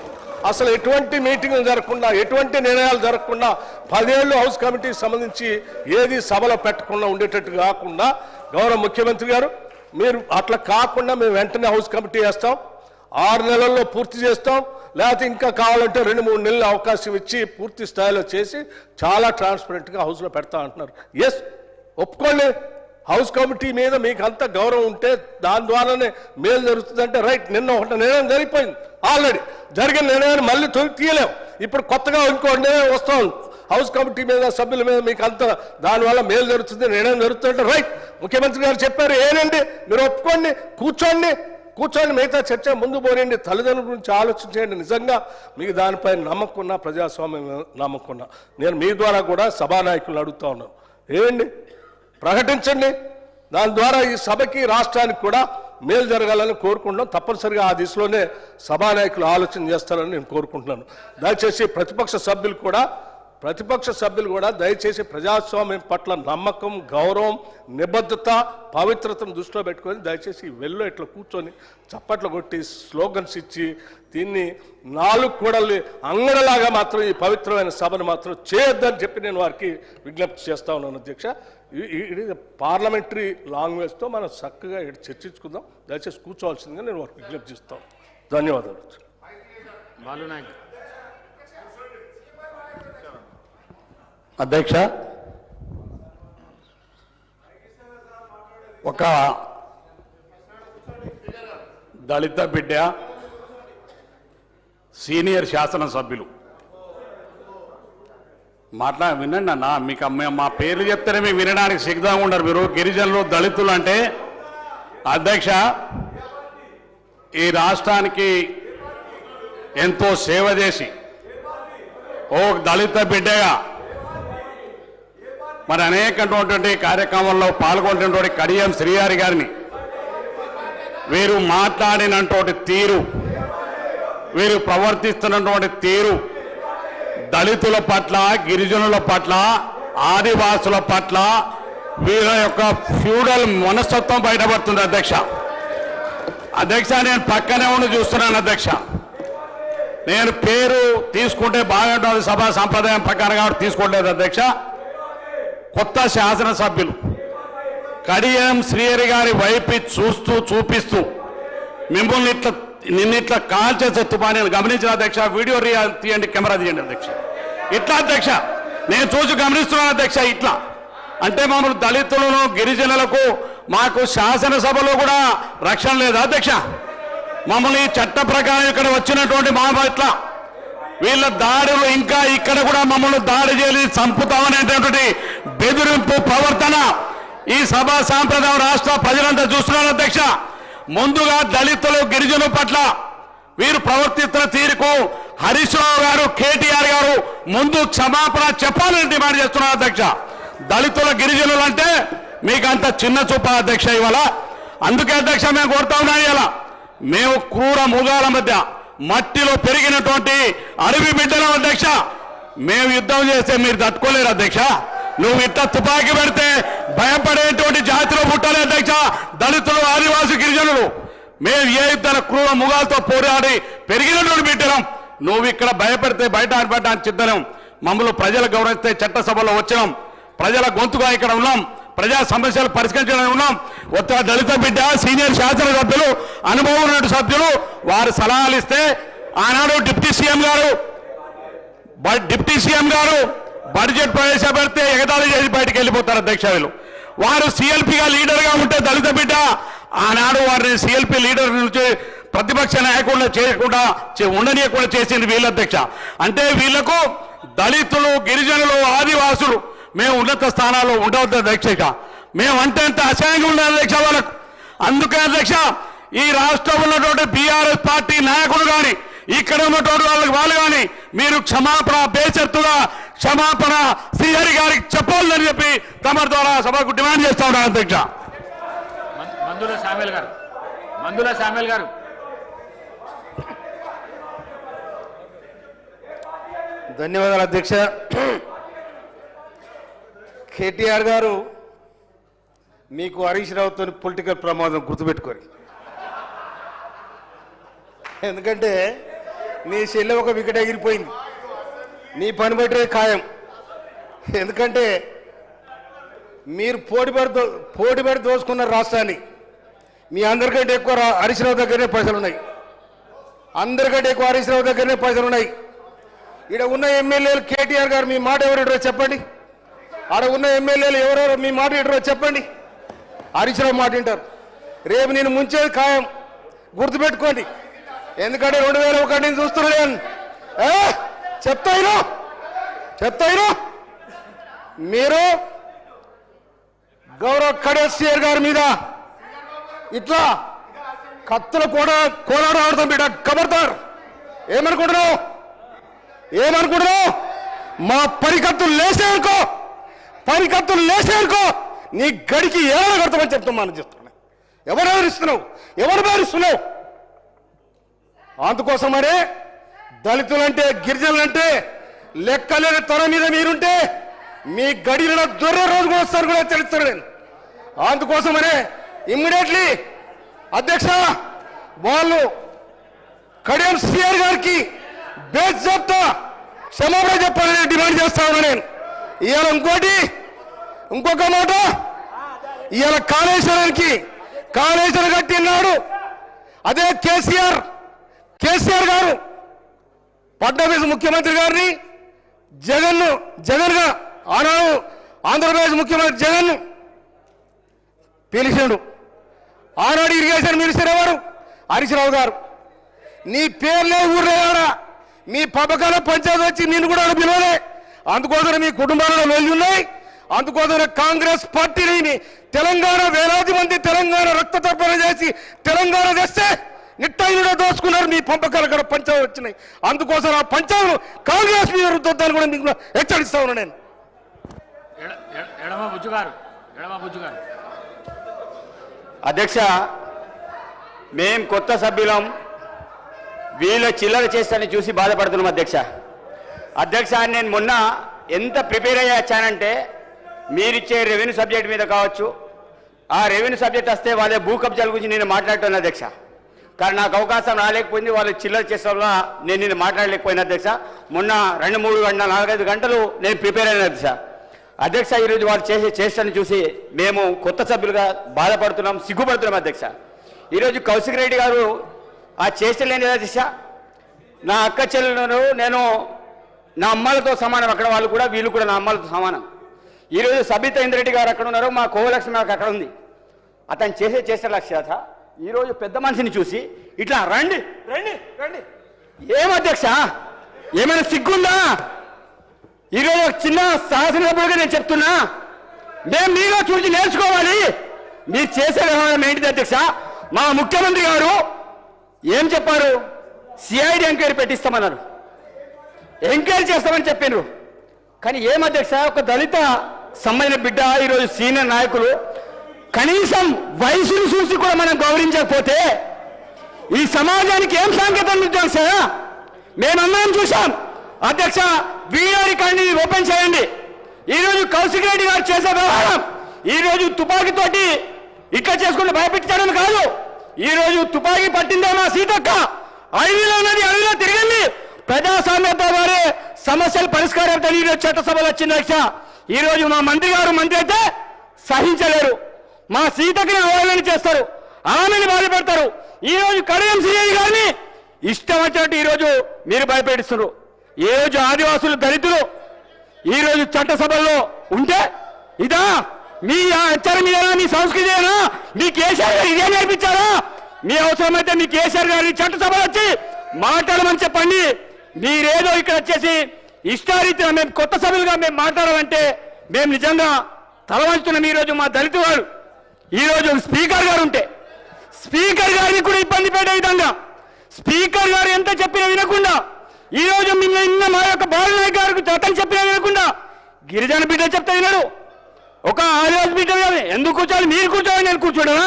అసలు ఎటువంటి మీటింగ్లు జరగకుండా, ఎటువంటి నిర్ణయాలు జరగకుండా 10 ఏళ్ళు హౌస్ కమిటీకి సంబంధించి ఏది సభలో పెట్టకుండా ఉండేటట్టు కాకుండా గౌరవ ముఖ్యమంత్రి గారు మీరు అట్లా కాకుండా మేము వెంటనే హౌస్ కమిటీ వేస్తాం, 6 నెలల్లో పూర్తి చేస్తాం, లేకపోతే ఇంకా కావాలంటే 2-3 నెలలు అవకాశం ఇచ్చి పూర్తి స్థాయిలో చేసి చాలా ట్రాన్స్పరెంట్గా హౌస్లో పెడతా అంటున్నారు. ఎస్, ఒప్పుకోండి. హౌస్ కమిటీ మీద మీకు అంత గౌరవం ఉంటే దాని ద్వారానే మేలు జరుగుతుందంటే రైట్. నిన్న ఒకటి నిర్ణయం జరిగిపోయింది, ఆల్రెడీ జరిగిన నిర్ణయాన్ని మళ్ళీ తీయలేం. ఇప్పుడు కొత్తగా ఇంకో నిర్ణయం వస్తూ ఉంది హౌస్ కమిటీ మీద, సభ్యుల మీద మీకు అంత దానివల్ల మేలు జరుగుతుంది, నిర్ణయం జరుగుతుందంటే రైట్. ముఖ్యమంత్రి గారు చెప్పారు, ఏనండి మీరు ఒప్పుకోండి, కూర్చోండి, కూర్చొని మిగతా చర్చ ముందు పోనండి, తల్లిదండ్రుల గురించి ఆలోచించండి. నిజంగా మీకు దానిపై నమ్మకం ఉన్నా, ప్రజాస్వామ్యం నమ్మకం ఉన్నా, నేను మీ ద్వారా కూడా సభానాయకులను అడుగుతా ఉన్నాను, ఏమండి ప్రకటించండి. దాని ద్వారా ఈ సభకి రాష్ట్రానికి కూడా మేలు జరగాలని కోరుకుంటున్నాం. తప్పనిసరిగా ఆ దిశలోనే సభానాయకులు ఆలోచన చేస్తారని నేను కోరుకుంటున్నాను. దయచేసి ప్రతిపక్ష సభ్యులు కూడా దయచేసి ప్రజాస్వామ్యం పట్ల నమ్మకం, గౌరవం, నిబద్ధత, పవిత్రతను దృష్టిలో పెట్టుకొని దయచేసి వెళ్ళు ఇట్లా కూర్చొని చప్పట్లు కొట్టి స్లోగన్స్ ఇచ్చి దీన్ని 4 కూడలి అంగడలాగా మాత్రం ఈ పవిత్రమైన సభను మాత్రం చేయొద్దని చెప్పి నేను వారికి విజ్ఞప్తి చేస్తా ఉన్నాను. అధ్యక్ష, ఇది పార్లమెంటరీ లాంగ్వేజ్తో మనం చక్కగా చర్చించుకుందాం. దయచేసి కూర్చోవాల్సిందిగా నేను వారికి విజ్ఞప్తి చేస్తాను. ధన్యవాదాలు. బాలు నాయక్. అధ్యక్ష, ఒక దళిత బిడ్డ సీనియర్ శాసనసభ్యులు వినండి అన్న, మీకు మా పేర్లు చెప్తేనే మీకు వినడానికి సిద్ధంగా ఉండరు మీరు. గిరిజనులు, దళితులు అంటే అధ్యక్ష ఈ రాష్ట్రానికి ఎంతో సేవ చేసి ఓ దళిత బిడ్డగా మరి అనేకటువంటి కార్యక్రమాల్లో పాల్గొంటున్నటువంటి కడియం శ్రీహరి గారిని వీరు మాట్లాడినటువంటి తీరు, వీరు ప్రవర్తిస్తున్నటువంటి తీరు దళితుల పట్ల, గిరిజనుల పట్ల, ఆదివాసుల పట్ల వీళ్ళ యొక్క ఫ్యూడల్ మనస్తత్వం బయటపడుతుంది అధ్యక్ష. నేను పక్కనే ఉండి చూస్తున్నాను అధ్యక్ష. నేను పేరు తీసుకుంటే బాగుంటుంది సభా సంప్రదాయం ప్రకారం కాబట్టి తీసుకోలేదు అధ్యక్ష. కొత్త శాసనసభ్యులు కడియం శ్రీహరి గారి వైపు చూపిస్తూ మిమ్మల్ని నిన్నిట్లా కాల్ చేసే తుపాని గమనించిన అధ్యక్ష. వీడియో తీయండి, కెమెరా తీయండి అధ్యక్ష. ఇట్లా అధ్యక్ష నేను చూసి గమనిస్తున్నాను అధ్యక్ష. ఇట్లా అంటే మమ్మల్ని దళితులను, గిరిజనులకు మాకు శాసనసభలో కూడా రక్షణ లేదు అధ్యక్ష. మమ్మల్ని చట్ట ప్రకారం ఇక్కడ వచ్చినటువంటి మా పట్ల వీళ్ళ దాడులు ఇంకా ఇక్కడ కూడా మమ్మల్ని దాడి చేసి చంపుతామనేటటువంటి బెదిరింపు ప్రవర్తన ఈ సభా సాంప్రదాయం రాష్ట్ర ప్రజలంతా చూస్తున్నారు అధ్యక్ష. ముందుగా దళితులు, గిరిజనుల పట్ల వీరు ప్రవర్తిస్తున్న తీరుకు హరీష్ రావు గారు, కేటీఆర్ గారు ముందు క్షమాపణ చెప్పాలని డిమాండ్ చేస్తున్నారు అధ్యక్ష. దళితుల, గిరిజనులు అంటే మీకు అంత చిన్న చూప అధ్యక్ష ఇవాళ. అందుకే అధ్యక్ష మేము కోరుతా ఉన్నాం, ఇలా మేము క్రూర మృగాల మధ్య మట్టిలో పెరిగినటువంటి అడవి బిడ్డలం అధ్యక్ష. మేము యుద్ధం చేస్తే మీరు తట్టుకోలేరు అధ్యక్ష. నువ్వు ఇట్లా తుపాకీ పెడితే భయపడేటువంటి జాతిలో పుట్టాలి అధ్యక్ష. దళితులు, ఆదివాసీ, గిరిజనులు మేము ఏ యుద్ధాల క్రూర ముగాలతో పోరాడి పెరిగినటువంటి బిడ్డలం. నువ్వు ఇక్కడ భయపెడితే బయట ఆడిపడడానికి సిద్ధం. మమ్మల్ని ప్రజలు గౌరవిస్తే చట్టసభలో వచ్చినాం, ప్రజల గొంతుగా ఇక్కడ ఉన్నాం, ప్రజా సమస్యలు పరిష్కరించడానికి ఉన్నాం. ఒక్క దళిత బిడ్డ, సీనియర్ శాసనసభ్యులు, అనుభవం ఉన్న సభ్యులు వారు సలహాలు ఇస్తే ఆనాడు డిప్యూటీ సీఎం గారు బడ్జెట్ ప్రవేశపెడితే ఎగతాళి చేసి బయటకు వెళ్ళిపోతారు అధ్యక్ష. వారు సిఎల్పిగా లీడర్గా ఉంటే దళిత బిడ్డ ఆనాడు వారిని సిఎల్పి లీడర్ నుంచి ప్రతిపక్ష నాయకులను చేయకుండా ఉండనీయకుండా చేసింది వీళ్ళ అధ్యక్ష. అంటే వీళ్లకు దళితులు, గిరిజనులు, ఆదివాసులు మేము ఉన్నత స్థానాల్లో ఉండవద్దు అధ్యక్ష. మేము అంటే అంత అసహ్యంగా ఉండాలి అధ్యక్ష వాళ్ళకు. అందుకే అధ్యక్ష ఈ రాష్ట్రంలో ఉన్నటువంటి బీఆర్ఎస్ పార్టీ నాయకులు కానీ, ఇక్కడ ఉన్నటువంటి వాళ్ళు కానీ మీరు క్షమాపణ బేషరతుగా క్షమాపణ శ్రీహరి గారికి చెప్పాలని చెప్పి తమ ద్వారా సభకు డిమాండ్ చేస్తా ఉన్నారు అధ్యక్ష. మందుల శామ్యుల్ గారు. ధన్యవాదాలు అధ్యక్ష. కేటీఆర్ గారు మీకు హరీష్ రావుతో పొలిటికల్ ప్రమాదం గుర్తుపెట్టుకోరు. ఎందుకంటే నీ చెల్లె ఒక వికెట్ ఎగిరిపోయింది, నీ పని బట్టే ఖాయం. ఎందుకంటే మీరు పోటీపడి దోచుకున్న రాష్ట్రాన్ని. మీ అందరికంటే ఎక్కువ హరీష్ రావు దగ్గరనే పైసలు ఉన్నాయి, అందరికంటే ఎక్కువ హరీష్ రావు దగ్గరనే పైసలు ఉన్నాయి. ఇక్కడ ఉన్న ఎమ్మెల్యేలు కేటీఆర్ గారు మీ మాట ఎవరు చెప్పండి. ఆడ ఉన్న ఎమ్మెల్యేలు ఎవరెవరు మీ మాట వింటారో చెప్పండి. హరీష్ రావు మాట వింటారు. రేపు నేను ముంచేది ఖాయం, గుర్తుపెట్టుకోండి. ఎందుకంటే 2001 నుంచి చూస్తున్నాను. చెప్తాయినా మీరు గౌరవ్ కేటీఆర్ గారి మీద ఇట్లా కత్తులు కూడా కోలాడు ఆడుతాం బిడ్డ కబర్దార్. ఏమనుకుంటున్నావు? మా పరికత్తులు లేసేనుకో, నీ గడికి ఏమైనా కడతామని చెప్తున్నాను. ఎవరెవరు బెదిరిస్తున్నావు? అందుకోసమనే దళితులంటే గిరిజనులంటే లెక్కలేని తన మీద మీరుంటే మీ గడిలో దొర్రే రోజు కూడా వస్తారు కూడా తెలుస్తాను నేను. అందుకోసమనే ఇమ్మీడియట్లీ అధ్యక్ష వాళ్ళు కడియం సిఆర్ గారికి బేజాబ్తా క్షమాపణ చెప్పాలని డిమాండ్ చేస్తా ఉన్నా నేను. ఇవాళ ఇంకొక మాట, ఇవాళ కాళేశ్వరం కట్టినాడు అదే కేసీఆర్ గారు ఫడ్నవీస్ ముఖ్యమంత్రి గారిని జగన్ గా ఆనాడు ఆంధ్రప్రదేశ్ ముఖ్యమంత్రి జగన్ పిలిచాడు. ఆనాడు ఇరిగేషన్ మినిస్టర్ ఎవరు? హరీష్ రావు గారు. నీ పేర్లే ఊర్లేడా, మీ పథకాల పంచాయతీ వచ్చి నిన్ను కూడా పిలవలే. అందుకోసం మీ కుటుంబాలలో వెళ్ళి ఉన్నాయి. అందుకోసం కాంగ్రెస్ పార్టీని తెలంగాణ వేలాది మంది తెలంగాణ రక్త తర్పణ చేసి తెలంగాణ తెస్తే నిట్టాయిలో దోచుకున్నారు. మీ పంపకాలు కూడా పంచాయతీ వచ్చినాయి. అందుకోసం ఆ పంచాయతీలు కాంగ్రెస్ మీద రుద్దొద్దని కూడా మీకు హెచ్చరిస్తా ఉన్నా నేను. ఎడమ బుజ్జు గారు అధ్యక్ష, మేం కొత్త సభ్యులం, వీళ్ళ చిల్లర చేస్తానని చూసి బాధపడుతున్నాం అధ్యక్ష. నేను మొన్న ఎంత ప్రిపేర్ అయ్యి వచ్చానంటే మీరిచ్చే రెవెన్యూ సబ్జెక్ట్ మీద కావచ్చు, ఆ రెవెన్యూ సబ్జెక్ట్ వస్తే వాళ్ళ భూ కబ్జాల గురించి నేను మాట్లాడుతున్నాను అధ్యక్ష. కానీ నాకు అవకాశం రాలేకపోయింది, వాళ్ళు చిల్లర చేసే వల్ల నేను నిన్ను మాట్లాడలేకపోయినా అధ్యక్ష. మొన్న 2-3 గంటలు 4-5 గంటలు నేను ప్రిపేర్ అయిన అధ్యక్ష. ఈరోజు వాళ్ళు చేసే చేష్టని చూసి మేము కొత్త సభ్యులుగా బాధపడుతున్నాం, సిగ్గుపడుతున్నాం అధ్యక్ష. ఈరోజు కౌశిక్ రెడ్డి గారు ఆ చేష్టలు ఏంటి అధ్యక్ష? నా అక్క చెల్లెలను నేను నా అమ్మాలతో సమానం, అక్కడ వాళ్ళు కూడా వీళ్ళు కూడా నా అమ్మాలతో సమానం. ఈరోజు సబితా ఇంద్రెడ్డి గారు అక్కడ ఉన్నారు, మా కోవలక్ష్మి నాకు అక్కడ ఉంది. అతను చేసే లక్ష్యత ఈరోజు పెద్ద మనిషిని చూసి ఇట్లా రండి ఏమధ్యక్ష, ఏమైనా సిగ్గుందా? ఈరోజు ఒక చిన్న శాసనసభ్యులుగా నేను చెప్తున్నా, మేము మీలో చూసి నేర్చుకోవాలి. మీరు చేసే వ్యవహారం ఏంటిది అధ్యక్ష? మా ముఖ్యమంత్రి గారు ఏం చెప్పారు? సిఐడి ఎంక్వైరీ పెట్టిస్తామన్నారు, ఎంక్వైరీ చేస్తామని చెప్పారు. కానీ ఏం అధ్యక్ష, ఒక దళిత సంబంధించిన బిడ్డ ఈరోజు సీనియర్ నాయకులు కనీసం వయసును చూసి కూడా మనం గౌరవించకపోతే ఈ సమాజానికి ఏం సంకేతం ఇద్దాం సార్? మేమందరం చూసాం అధ్యక్ష. వీడియో రికార్డుని ఓపెన్ చేయండి. ఈరోజు కౌశిక్ రెడ్డి గారు చేసే వ్యవహారం ఈరోజు తుపాకీతోటి ఇక్కడ చేసుకుంటే భయపెట్టడం కాదు. ఈరోజు తుపాకీ పట్టిందే మా సీతక్క, అడవిలో ఉన్నది, అడవిలో తిరిగింది. ప్రజాస్వామ్యంతో వారే సమస్యల పరిష్కారం ఈరోజు చట్టసభలో వచ్చింది అధ్యక్ష. ఈరోజు మా మంత్రి అయితే సహించలేరు, మా సీతకి అవహేళన చేస్తారు, ఆమెను బాధపెడతారు. ఈరోజు కడియం సిఐ గారిని ఇష్టం వచ్చినట్టు ఈరోజు మీరు భయపెడుతున్నారు. ఈ రోజు ఆదివాసులు దళితులు ఈరోజు చట్టసభల్లో ఉంటే ఇదా మీ ఆచారం ఇదేనా? మీ సంస్కృతి ఏనా? మీ కేసీఆర్ గారు ఇదే నేర్పించారా? మీ అవసరమైతే మీ కేసీఆర్ గారిని చట్టసభలో వచ్చి మాట్లాడమని చెప్పండి. మీరేదో ఇక్కడ వచ్చేసి ఇష్టారీతిగా మేము కొత్త సభ్యులుగా మేము మాట్లాడాలంటే మేము నిజంగా తలవంచుతున్నాం. ఈరోజు మా దళిత వారు ఈరోజు స్పీకర్ గారు ఉంటే స్పీకర్ గారిని కూడా ఇబ్బంది పెట్టే విధంగా స్పీకర్ గారు ఎంత చెప్పినా వినకుండా ఈరోజు నిన్న మా యొక్క బాలనాయక్ గారికి అతను చెప్పినా వినకుండా గిరిజన బిడ్డ చెప్తే వినడు, ఒక ఆదివాసి బిడ్డ ఎందుకు కూర్చోవాలి? మీరు కూర్చోవాలి, నేను కూర్చోడనా?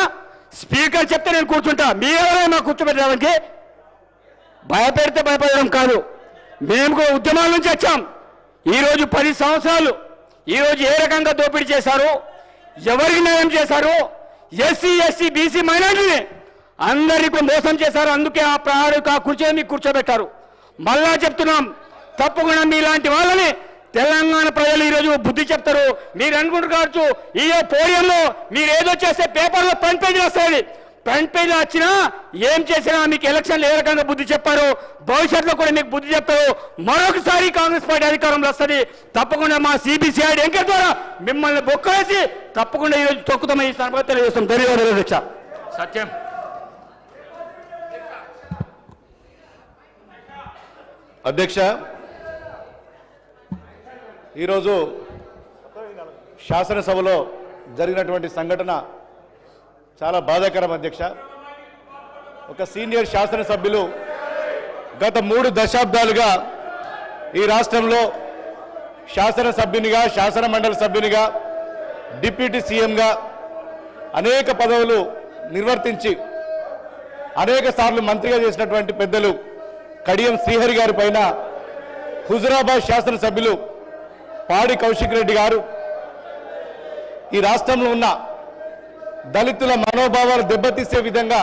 స్పీకర్ చెప్తే నేను కూర్చుంటా, మీరెవరైనా మాకు కూర్చోబెట్టడానికి? భయపెడితే భయపడడం కాదు, మేము కూడా ఉద్యమాల నుంచి వచ్చాం. ఈరోజు 10 సంవత్సరాలు ఈరోజు ఏ రకంగా దోపిడీ చేశారు, ఎవరికి న్యాయం చేశారు? ఎస్సీ ఎస్టీ బీసీ మైనారిటీని అందరికీ మోసం చేశారు. అందుకే ఆ ప్రాణిక కూర్చొని కూర్చోబెట్టారు. మళ్ళా చెప్తున్నాం, తప్పకుండా మీలాంటి వాళ్ళని తెలంగాణ ప్రజలు ఈరోజు బుద్ధి చెప్తారు. మీరు అనుకుంటూ కావచ్చు ఈ పోడియంలో మీరు ఏదో చేస్తే పేపర్లో ఫ్రంట్ పేజీలు వస్తుంది, ఫ్రంట్ పేజీలో వచ్చినా ఏం చేసినా మీకు ఎలక్షన్లు ఏ రకంగా బుద్ధి చెప్పారు, భవిష్యత్తులో కూడా మీకు బుద్ధి చెప్తారు. మరొకసారి కాంగ్రెస్ పార్టీ అధికారంలో వస్తుంది. తప్పకుండా మా సిబిసిఐడి ఎంక్వైరీ ద్వారా మిమ్మల్ని బొక్కవేసి తప్పకుండా ఈరోజు తొక్కుతామని ఈ సందర్భంగా తెలియజేస్తాం. ధన్యవాదాలు అధ్యక్ష. సత్యం. అధ్యక్ష, ఈరోజు శాసనసభలో జరిగినటువంటి సంఘటన చాలా బాధాకరం అధ్యక్ష. ఒక సీనియర్ శాసనసభ్యులు గత 3 దశాబ్దాలుగా ఈ రాష్ట్రంలో శాసనసభ్యునిగా, శాసన మండలి సభ్యునిగా, డిప్యూటీ సీఎంగా అనేక పదవులు నిర్వర్తించి అనేక సార్లు మంత్రిగా చేసినటువంటి పెద్దలు కడియం శ్రీహరి గారి పైన హుజురాబాద్ శాసనసభ్యులు పాడి కౌశిక్ రెడ్డి గారు ఈ రాష్ట్రంలో ఉన్న దళితుల మనోభావాలు దెబ్బతీసే విధంగా,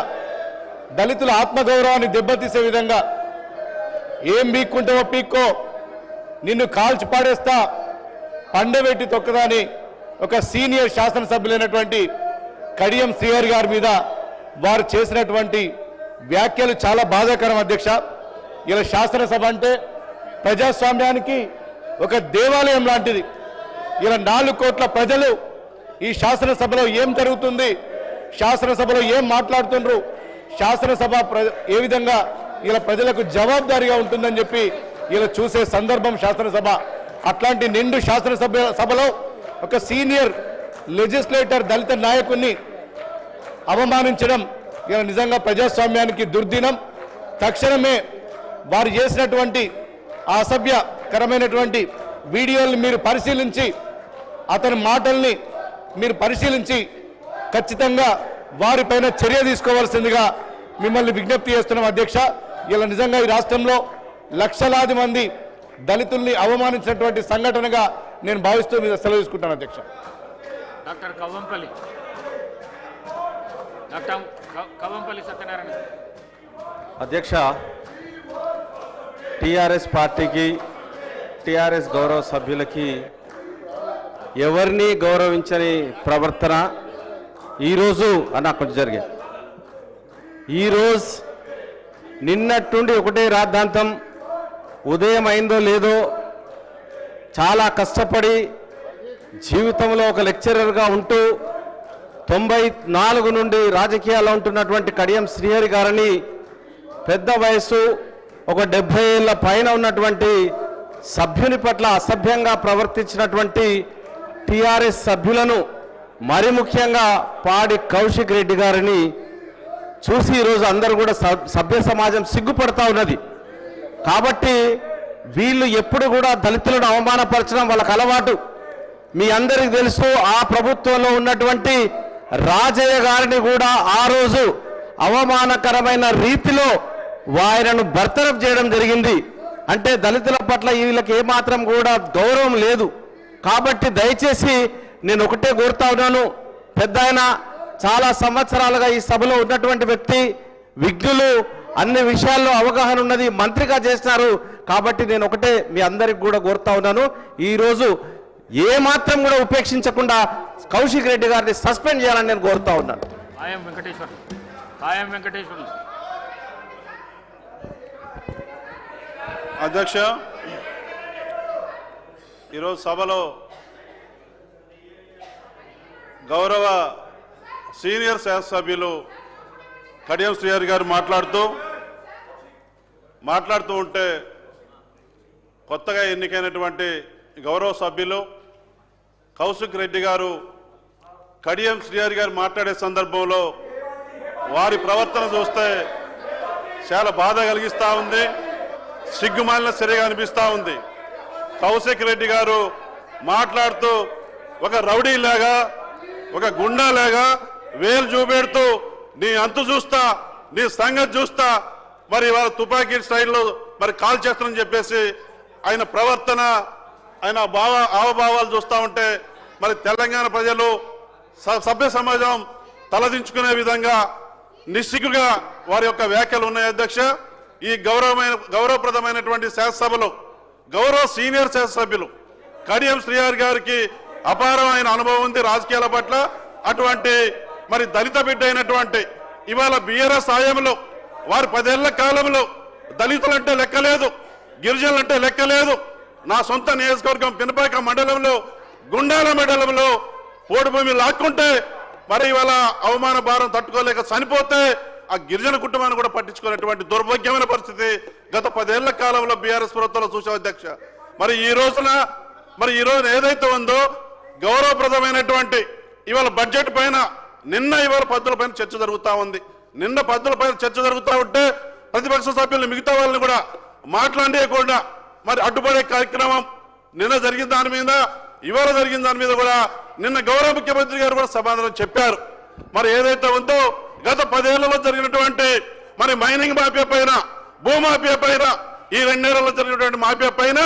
దళితుల ఆత్మగౌరవాన్ని దెబ్బతీసే విధంగా ఏం పీక్కుంటావో పీక్కో, నిన్ను కాల్చి పాడేస్తా, పండబెట్టి తొక్కదా అని ఒక సీనియర్ శాసనసభ్యులైనటువంటి కడియం శ్రీహరి గారి మీద వారు చేసినటువంటి వ్యాఖ్యలు చాలా బాధాకరం అధ్యక్ష. ఇలా శాసనసభ అంటే ప్రజాస్వామ్యానికి ఒక దేవాలయం లాంటిది. ఇలా 4 కోట్ల ప్రజలు ఈ శాసనసభలో ఏం జరుగుతుంది, శాసనసభలో ఏం మాట్లాడుతుండ్రు, శాసనసభ ఏ విధంగా ఇలా ప్రజలకు జవాబుదారీగా ఉంటుందని చెప్పి ఇలా చూసే సందర్భం శాసనసభ. అట్లాంటి నిండు శాసనసభలో ఒక సీనియర్ లెజిస్లేటర్ దళిత నాయకుడిని అవమానించడం ఇలా నిజంగా ప్రజాస్వామ్యానికి దుర్దినం. తక్షణమే వారు చేసినటువంటి ఆ అసభ్యకరమైనటువంటి వీడియోల్ని మీరు పరిశీలించి, అతని మాటల్ని మీరు పరిశీలించి ఖచ్చితంగా వారిపైన చర్య తీసుకోవాల్సిందిగా మిమ్మల్ని విజ్ఞప్తి చేస్తున్నాం అధ్యక్ష. ఇలా నిజంగా ఈ రాష్ట్రంలో లక్షలాది మంది దళితుల్ని అవమానించినటువంటి సంఘటనగా నేను భావిస్తూ మీద సెలవు తీసుకుంటాను అధ్యక్ష. డాక్టర్ కవ్వంపల్లి సత్యనారాయణ. అధ్యక్ష, టీఆర్ఎస్ పార్టీకి, టీఆర్ఎస్ గౌరవ సభ్యులకి ఎవరిని గౌరవించని ప్రవర్తన ఈరోజు కొంచెం జరిగాయి. ఈరోజు నిన్నట్టుండి ఒకటే రాద్ధాంతం, ఉదయం అయిందో లేదో చాలా కష్టపడి జీవితంలో ఒక లెక్చరర్గా ఉంటూ 94 నుండి రాజకీయాల్లో ఉంటున్నటువంటి కడియం శ్రీహరి గారిని పెద్ద వయసు ఒక 70 ఏళ్ల పైన ఉన్నటువంటి సభ్యుని పట్ల అసభ్యంగా ప్రవర్తించినటువంటి టీఆర్ఎస్ సభ్యులను, మరి ముఖ్యంగా పాడి కౌశిక్ రెడ్డి గారిని చూసి ఈరోజు అందరూ కూడా సభ్య సమాజం సిగ్గుపడతా ఉన్నది. కాబట్టి వీళ్ళు ఎప్పుడు కూడా దళితులను అవమానపరచడం వాళ్ళకి అలవాటు. మీ అందరికీ తెలుసు, ఆ ప్రభుత్వంలో ఉన్నటువంటి రాజయ్య గారిని కూడా ఆ రోజు అవమానకరమైన రీతిలో ఆయనను బర్తరఫ్ చేయడం జరిగింది. అంటే దళితుల పట్ల వీళ్ళకి ఏమాత్రం కూడా గౌరవం లేదు. కాబట్టి దయచేసి నేను ఒకటే కోరుతా ఉన్నాను, పెద్ద ఆయన చాలా సంవత్సరాలుగా ఈ సభలో ఉన్నటువంటి వ్యక్తి, విజ్ఞులు, అన్ని విషయాల్లో అవగాహన ఉన్నది, మంత్రిగా చేస్తున్నారు. కాబట్టి నేను ఒకటే మీ అందరికి కూడా కోరుతా ఉన్నాను, ఈరోజు ఏమాత్రం కూడా ఉపేక్షించకుండా కౌశిక్ రెడ్డి గారిని సస్పెండ్ చేయాలని నేను కోరుతా ఉన్నాను. వెంకటేశ్వర్. అధ్యక్ష, ఈరోజు సభలో గౌరవ సీనియర్ శాసనసభ్యులు కడియం శ్రీహరి గారు మాట్లాడుతూ ఉంటే కొత్తగా ఎన్నికైనటువంటి గౌరవ సభ్యులు కౌశిక్ రెడ్డి గారు కడియం శ్రీహరి గారు మాట్లాడే సందర్భంలో వారి ప్రవర్తన చూస్తే చాలా బాధ కలిగిస్తూ ఉంది, సిగ్గుమాలిన చర్యగా అనిపిస్తూ ఉంది. కౌశిక్ రెడ్డి గారు మాట్లాడుతూ ఒక రౌడీలాగా, ఒక గుండాలాగా వేలు చూపెడుతూ నీ అంతు చూస్తా, నీ సంగతి చూస్తా, మరి వాళ్ళ తుపాకీ స్టైల్లో మరి కాల్ చేస్తానని చెప్పేసి ఆయన ప్రవర్తన, ఆయన హావభావాలు చూస్తూ ఉంటే మరి తెలంగాణ ప్రజలు, సభ్య సమాజం తలదించుకునే విధంగా నిస్సిగ్గుగా వారి యొక్క వ్యాఖ్యలు ఉన్నాయి అధ్యక్ష. ఈ గౌరవప్రదమైనటువంటి శాసనసభలో గౌరవ సీనియర్ శాసనసభ్యులు కడియం శ్రీహరి గారికి అపారమైన అనుభవం ఉంది రాజకీయాల పట్ల. అటువంటి మరి దళిత బిడ్డ అయినటువంటి ఇవాళ బీఆర్ఎస్ హయాంలో వారి 10 ఏళ్ల కాలంలో దళితులంటే లెక్కలేదు, గిరిజనులంటే లెక్కలేదు. నా సొంత నియోజకవర్గం పినపాక మండలంలో, గుండాల మండలంలో పోడు భూమి లాక్కుంటే మరి ఇవాళ అవమాన భారం తట్టుకోలేక చనిపోతే ఆ గిరిజన కుటుంబాన్ని కూడా పట్టించుకునేటువంటి దౌర్భాగ్యమైన పరిస్థితి గత 10 ఏళ్ల కాలంలో బీఆర్ఎస్ ప్రభుత్వంలో చూసాం అధ్యక్ష. మరి ఈ రోజున ఏదైతే ఉందో గౌరవప్రదమైనటువంటి ఇవాళ బడ్జెట్ పైన ఇవాళ పద్ధతుల పైన చర్చ జరుగుతూ ఉంది. నిన్న పద్ధతులపై చర్చ జరుగుతూ ఉంటే ప్రతిపక్ష సభ్యులు మిగతా వాళ్ళని కూడా మాట్లాడేయకుండా మరి అడ్డుపడే కార్యక్రమం నిన్న జరిగిన దాని మీద ఇవాళ జరిగిన దాని మీద కూడా నిన్న గౌరవ ముఖ్యమంత్రి గారు కూడా సమాధానం చెప్పారు. మరి ఏదైతే ఉందో గత 10 ఏళ్లలో జరిగినటువంటి మరి మైనింగ్ మాఫియా పైన భూమాఫియా పైన ఈ 2 ఏళ్లలో జరిగినటువంటి మాఫియా పైన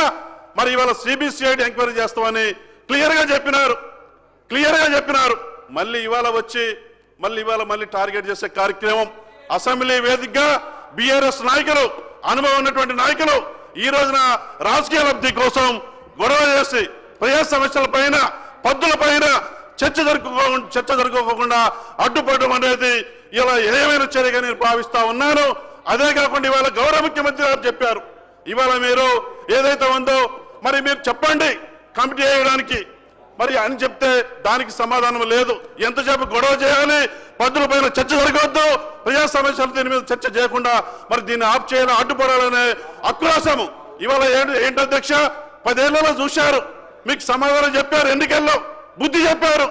మరి ఇవాళ సిబిసిఐడి ఎంక్వైరీ చేస్తామని క్లియర్ గా చెప్పినారు. మళ్ళీ ఇవాళ వచ్చి మళ్ళీ టార్గెట్ చేసే కార్యక్రమం అసెంబ్లీ వేదికగా బీఆర్ఎస్ నాయకులు అనుభవం ఉన్నటువంటి నాయకులు ఈ రోజున రాజకీయ లబ్ధి కోసం గొడవ చేసి ప్రజా సమస్యల పైన పద్దుల పైన చర్చ జరుపుకోకుండా అడ్డుపడడం అనేది ఇలా ఏమైనా చర్యగా నేను భావిస్తా ఉన్నాను. అదే కాకుండా ఇవాళ గౌరవ ముఖ్యమంత్రి గారు చెప్పారు, ఇవాళ మీరు ఏదైతే ఉందో మరి మీరు చెప్పండి కమిటీ వేయడానికి మరి అని చెప్తే దానికి సమాధానం లేదు. ఎంతసేపు గొడవ చేయాలి, పద్దుల పైన చర్చ జరగవద్దు, ప్రజా సమస్యలు దీని మీద చర్చ చేయకుండా మరి దీన్ని ఆఫ్ చేయాలి, అడ్డుపడాలనే ఆక్రోశము ఇవాళ ఏంటి అధ్యక్ష 10 ఏళ్లలో చూశారు, మీకు సమాధానం చెప్పారు, ఎన్నికల్లో బుద్ధి చెప్పారు.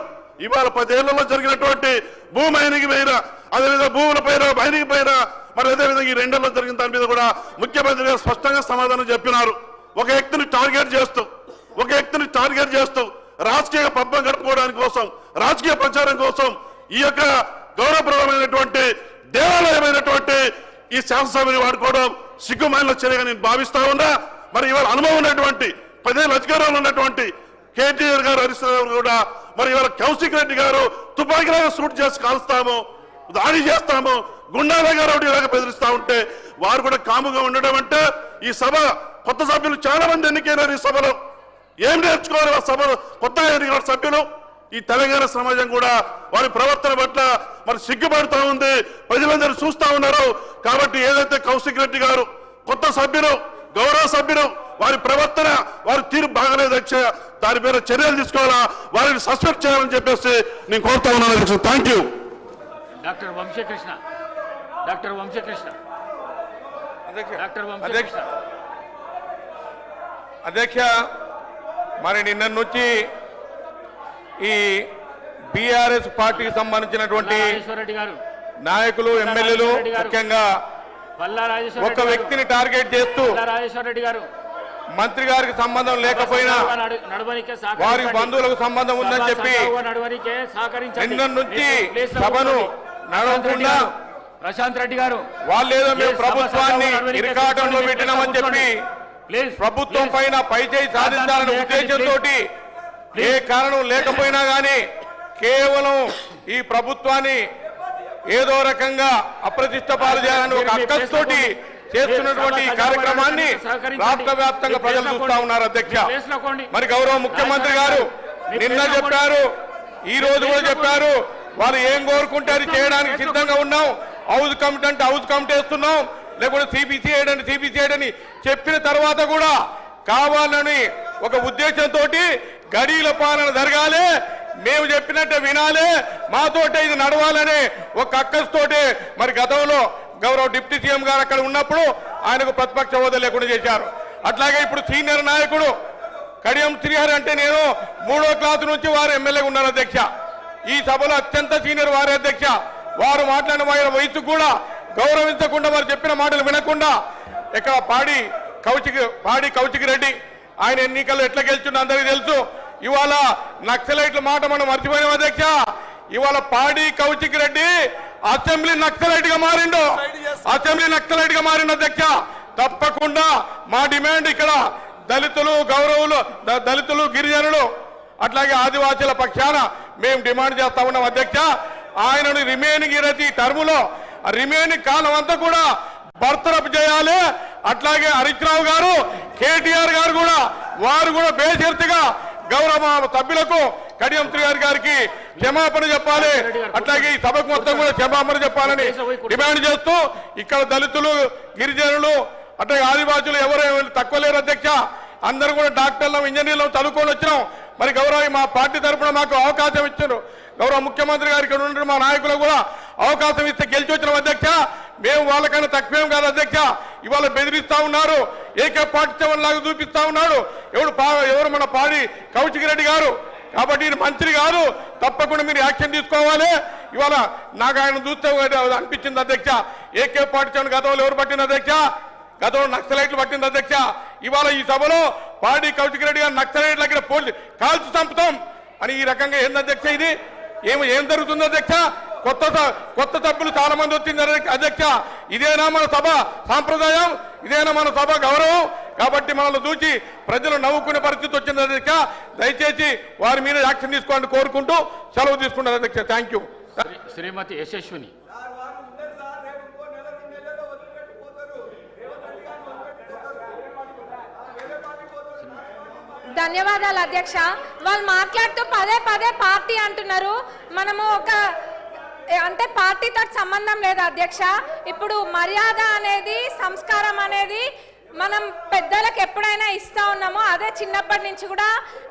ఇవాళ 10 ఏళ్లలో జరిగినటువంటి భూ మైనింగ్ పైన అదేవిధంగా భూముల పైన మైనింగ్ పైన మరి అదేవిధంగా ఈ 2 ఏళ్లలో జరిగిన దాని మీద కూడా ముఖ్యమంత్రి గారు స్పష్టంగా సమాధానం చెప్పినారు. ఒక వ్యక్తిని టార్గెట్ చేస్తూ రాజకీయ పబ్బం గడుపుకోవడానికి కోసం రాజకీయ ప్రచారం కోసం ఈ యొక్క గౌరవప్రదమైనటువంటి దేవాలయమైనటువంటి ఈ శాసనసభని వాడుకోవడం సిగ్గుమాలిన చర్యగా నేను భావిస్తా ఉన్నా. మరి ఇవాళ అనుభవం ఉన్నటువంటి 10 ఏళ్ళ అధికారంలో ఉన్నటువంటి కేటీఆర్ గారు హరీష్ రావు కూడా మరి ఇవాళ కౌశిక్ రెడ్డి గారు తుపాకీలాగా షూట్ చేసి కాల్స్తాము, దాడి చేస్తాము, గుండాలుగా రౌడీలాగా బెదిరిస్తా ఉంటే వారు కూడా కాముగా ఉండడం అంటే ఈ సభ కొత్త సభ్యులు చాలా మంది ఎన్నికైనారు. ఈ సభలో ఏం నేర్చుకోవాలి ఆ సభలో కొత్తగా ఎన్నికైన సభ్యులు? ఈ తెలంగాణ సమాజం కూడా వారి ప్రవర్తన పట్ల మరి సిగ్గుపడుతూ ఉంది, ప్రజలందరూ చూస్తా ఉన్నారు. కాబట్టి ఏదైతే కౌశిక్ రెడ్డి గారు కొత్త సభ్యులు గౌరవ సభ్యులు వారి ప్రవర్తన వారి తీరు బాగాలేదు అధ్యక్ష, దాని మీద చర్యలు తీసుకోవాలా, వారిని సస్పెండ్ చేయాలని చెప్పేసి నేను కోరుతా ఉన్నాను అధ్యక్ష. Thank you. డాక్టర్ వంశీకృష్ణ అధ్యక్ష, మరి నిన్న నుంచి ఈ బీఆర్ఎస్ పార్టీకి సంబంధించినటువంటి నాయకులు ఎమ్మెల్యేలు ముఖ్యంగా ఒక వ్యక్తిని టార్గెట్ చేస్తూ మంత్రి గారికి సంబంధం లేకపోయినా వారి బంధువులకు సంబంధం ఉందని చెప్పి నిన్న నుంచి సభను నడవకుండా ప్రశాంత్ రెడ్డి గారు వాళ్ళేదో మేము ప్రభుత్వాన్ని ఇరకాటంలో పెట్టినామని చెప్పి ప్రభుత్వం పైన పైచేయి సాధించాలనే ఉద్దేశంతో ఏ కారణం లేకపోయినా కానీ కేవలం ఈ ప్రభుత్వాన్ని ఏదో రకంగా అప్రతిష్ట పాలు చేయాలని ఒక అక్కస్తోటి చేస్తున్నటువంటి కార్యక్రమాన్ని రాష్ట్ర వ్యాప్తంగా ప్రజలు చూస్తా ఉన్నారు అధ్యక్ష. మరి గౌరవ ముఖ్యమంత్రి గారు నిన్న చెప్పారు, ఈ రోజు కూడా చెప్పారు, వాళ్ళు ఏం కోరుకుంటే అది చేయడానికి సిద్ధంగా ఉన్నాం, హౌస్ కమిటీ అంటే హౌస్ కమిటీ వేస్తున్నాం, లేకపోతే సిబిసిఐడి అంటే సిబిసిఐడి అని చెప్పిన తర్వాత కూడా కావాలని ఒక ఉద్దేశంతో గడీల పాలన జరగాలి, మేము చెప్పినట్టే వినాలి, మాతోటే ఇది నడవాలనే ఒక అక్కస్తోటే మరి గతంలో గౌరవ డిప్యూటీ సీఎం గారు అక్కడ ఉన్నప్పుడు ఆయనకు ప్రతిపక్ష హోదా లేకుండా చేశారు. అట్లాగే ఇప్పుడు సీనియర్ నాయకుడు కడియం శ్రీహరి అంటే నేను 3వ క్లాసు నుంచి వారు ఎమ్మెల్యేగా ఉన్నారు అధ్యక్ష. ఈ సభలో అత్యంత సీనియర్ వారే అధ్యక్ష. వారు మాట్లాడిన వారి వయసు కూడా గౌరవించకుండా వారు చెప్పిన మాటలు వినకుండా ఇక్కడ పాడి కౌశిక్ రెడ్డి ఆయన ఎన్నికల్లో ఎట్లా గెలుచున్నా అందరికీ తెలుసు. ఇవాళ నక్సలైట్ల మాట మనం మర్చిపోయినాం అధ్యక్ష. ఇవాళ పాడి కౌశిక్ రెడ్డి అసెంబ్లీ నక్సలైట్ గా మారిండు, అధ్యక్ష. తప్పకుండా మా డిమాండ్ ఇక్కడ దళితులు గిరిజనులు అట్లాగే ఆదివాసీల పక్షాన మేము డిమాండ్ చేస్తా ఉన్నాం అధ్యక్ష. ఆయనను రిమైనింగ్ టర్ములో రిమైనింగ్ కాలం అంతా కూడా బర్తరఫ్ చేయాలి. అట్లాగే హరీష్ రావు గారు కేటీఆర్ గారు కూడా వారు కూడా బేషరతుగా గౌరవ సభ్యులకు కడియం శ్రీహరి గారికి క్షమాపణ చెప్పాలి, అట్లాగే ఈ సభకు మొత్తం కూడా క్షమాపణ చెప్పాలని డిమాండ్ చేస్తూ ఇక్కడ దళితులు గిరిజనులు అట్లాగే ఆదివాసులు ఎవరు తక్కువ లేరు అధ్యక్ష. అందరూ కూడా డాక్టర్లు ఇంజనీర్లు చదువుకొని వచ్చినాం. మరి గౌరవ మా పార్టీ తరఫున మాకు అవకాశం ఇచ్చారు, గౌరవ ముఖ్యమంత్రి గారికి ఉన్న మా నాయకులకు కూడా అవకాశం ఇస్తే గెలిచి వచ్చిన అధ్యక్ష. మేము వాళ్ళకన్నా తక్కువేం కాదు అధ్యక్ష. ఇవాళ బెదిరిస్తా ఉన్నారు, AK-47 లాగా చూపిస్తా ఉన్నాడు. ఎవరు మన పాడి కౌశిక్ రెడ్డి గారు కాబట్టి ఈయన మంత్రి కాదు, తప్పకుండా మీరు యాక్షన్ తీసుకోవాలి. ఇవాళ నాకు ఆయన చూస్తే అనిపించింది అధ్యక్ష, ఏకే పాటించాను గతంలో ఎవరు పట్టింది అధ్యక్ష, గతంలో నక్సలైట్లు పట్టింది అధ్యక్ష. ఇవాళ ఈ సభలో పాడి కౌశిక్ రెడ్డి గారు నక్సలైట్ల దగ్గర పోలీసు కాల్చి చంపుతాం అని ఈ రకంగా ఏంది అధ్యక్ష? ఇది ఏం జరుగుతుంది అధ్యక్ష? కొత్త సభ్యులు చాలా మంది వచ్చింది అధ్యక్ష. ఇదేనా మన సభ సాంప్రదాయం? ఇదేనా మన సభ గౌరవం? కాబట్టి మనల్ని చూసి ప్రజలు నవ్వుకునే పరిస్థితి వచ్చింది అధ్యక్ష. దయచేసి వారి మీద యాక్షన్ తీసుకోవాలని కోరుకుంటూ సెలవు తీసుకుంటారు అధ్యక్ష. Thank you. శ్రీమతి యశస్విని. ధన్యవాదాలు అధ్యక్ష. వాళ్ళు మాట్లాడుతూ పదే పదే పార్టీ అంటున్నారు. మనము అంటే పార్టీతో సంబంధం లేదు అధ్యక్ష. ఇప్పుడు మర్యాద అనేది, సంస్కారం అనేది మనం పెద్దలకు ఎప్పుడైనా ఇస్తా ఉన్నామో అదే చిన్నప్పటి నుంచి కూడా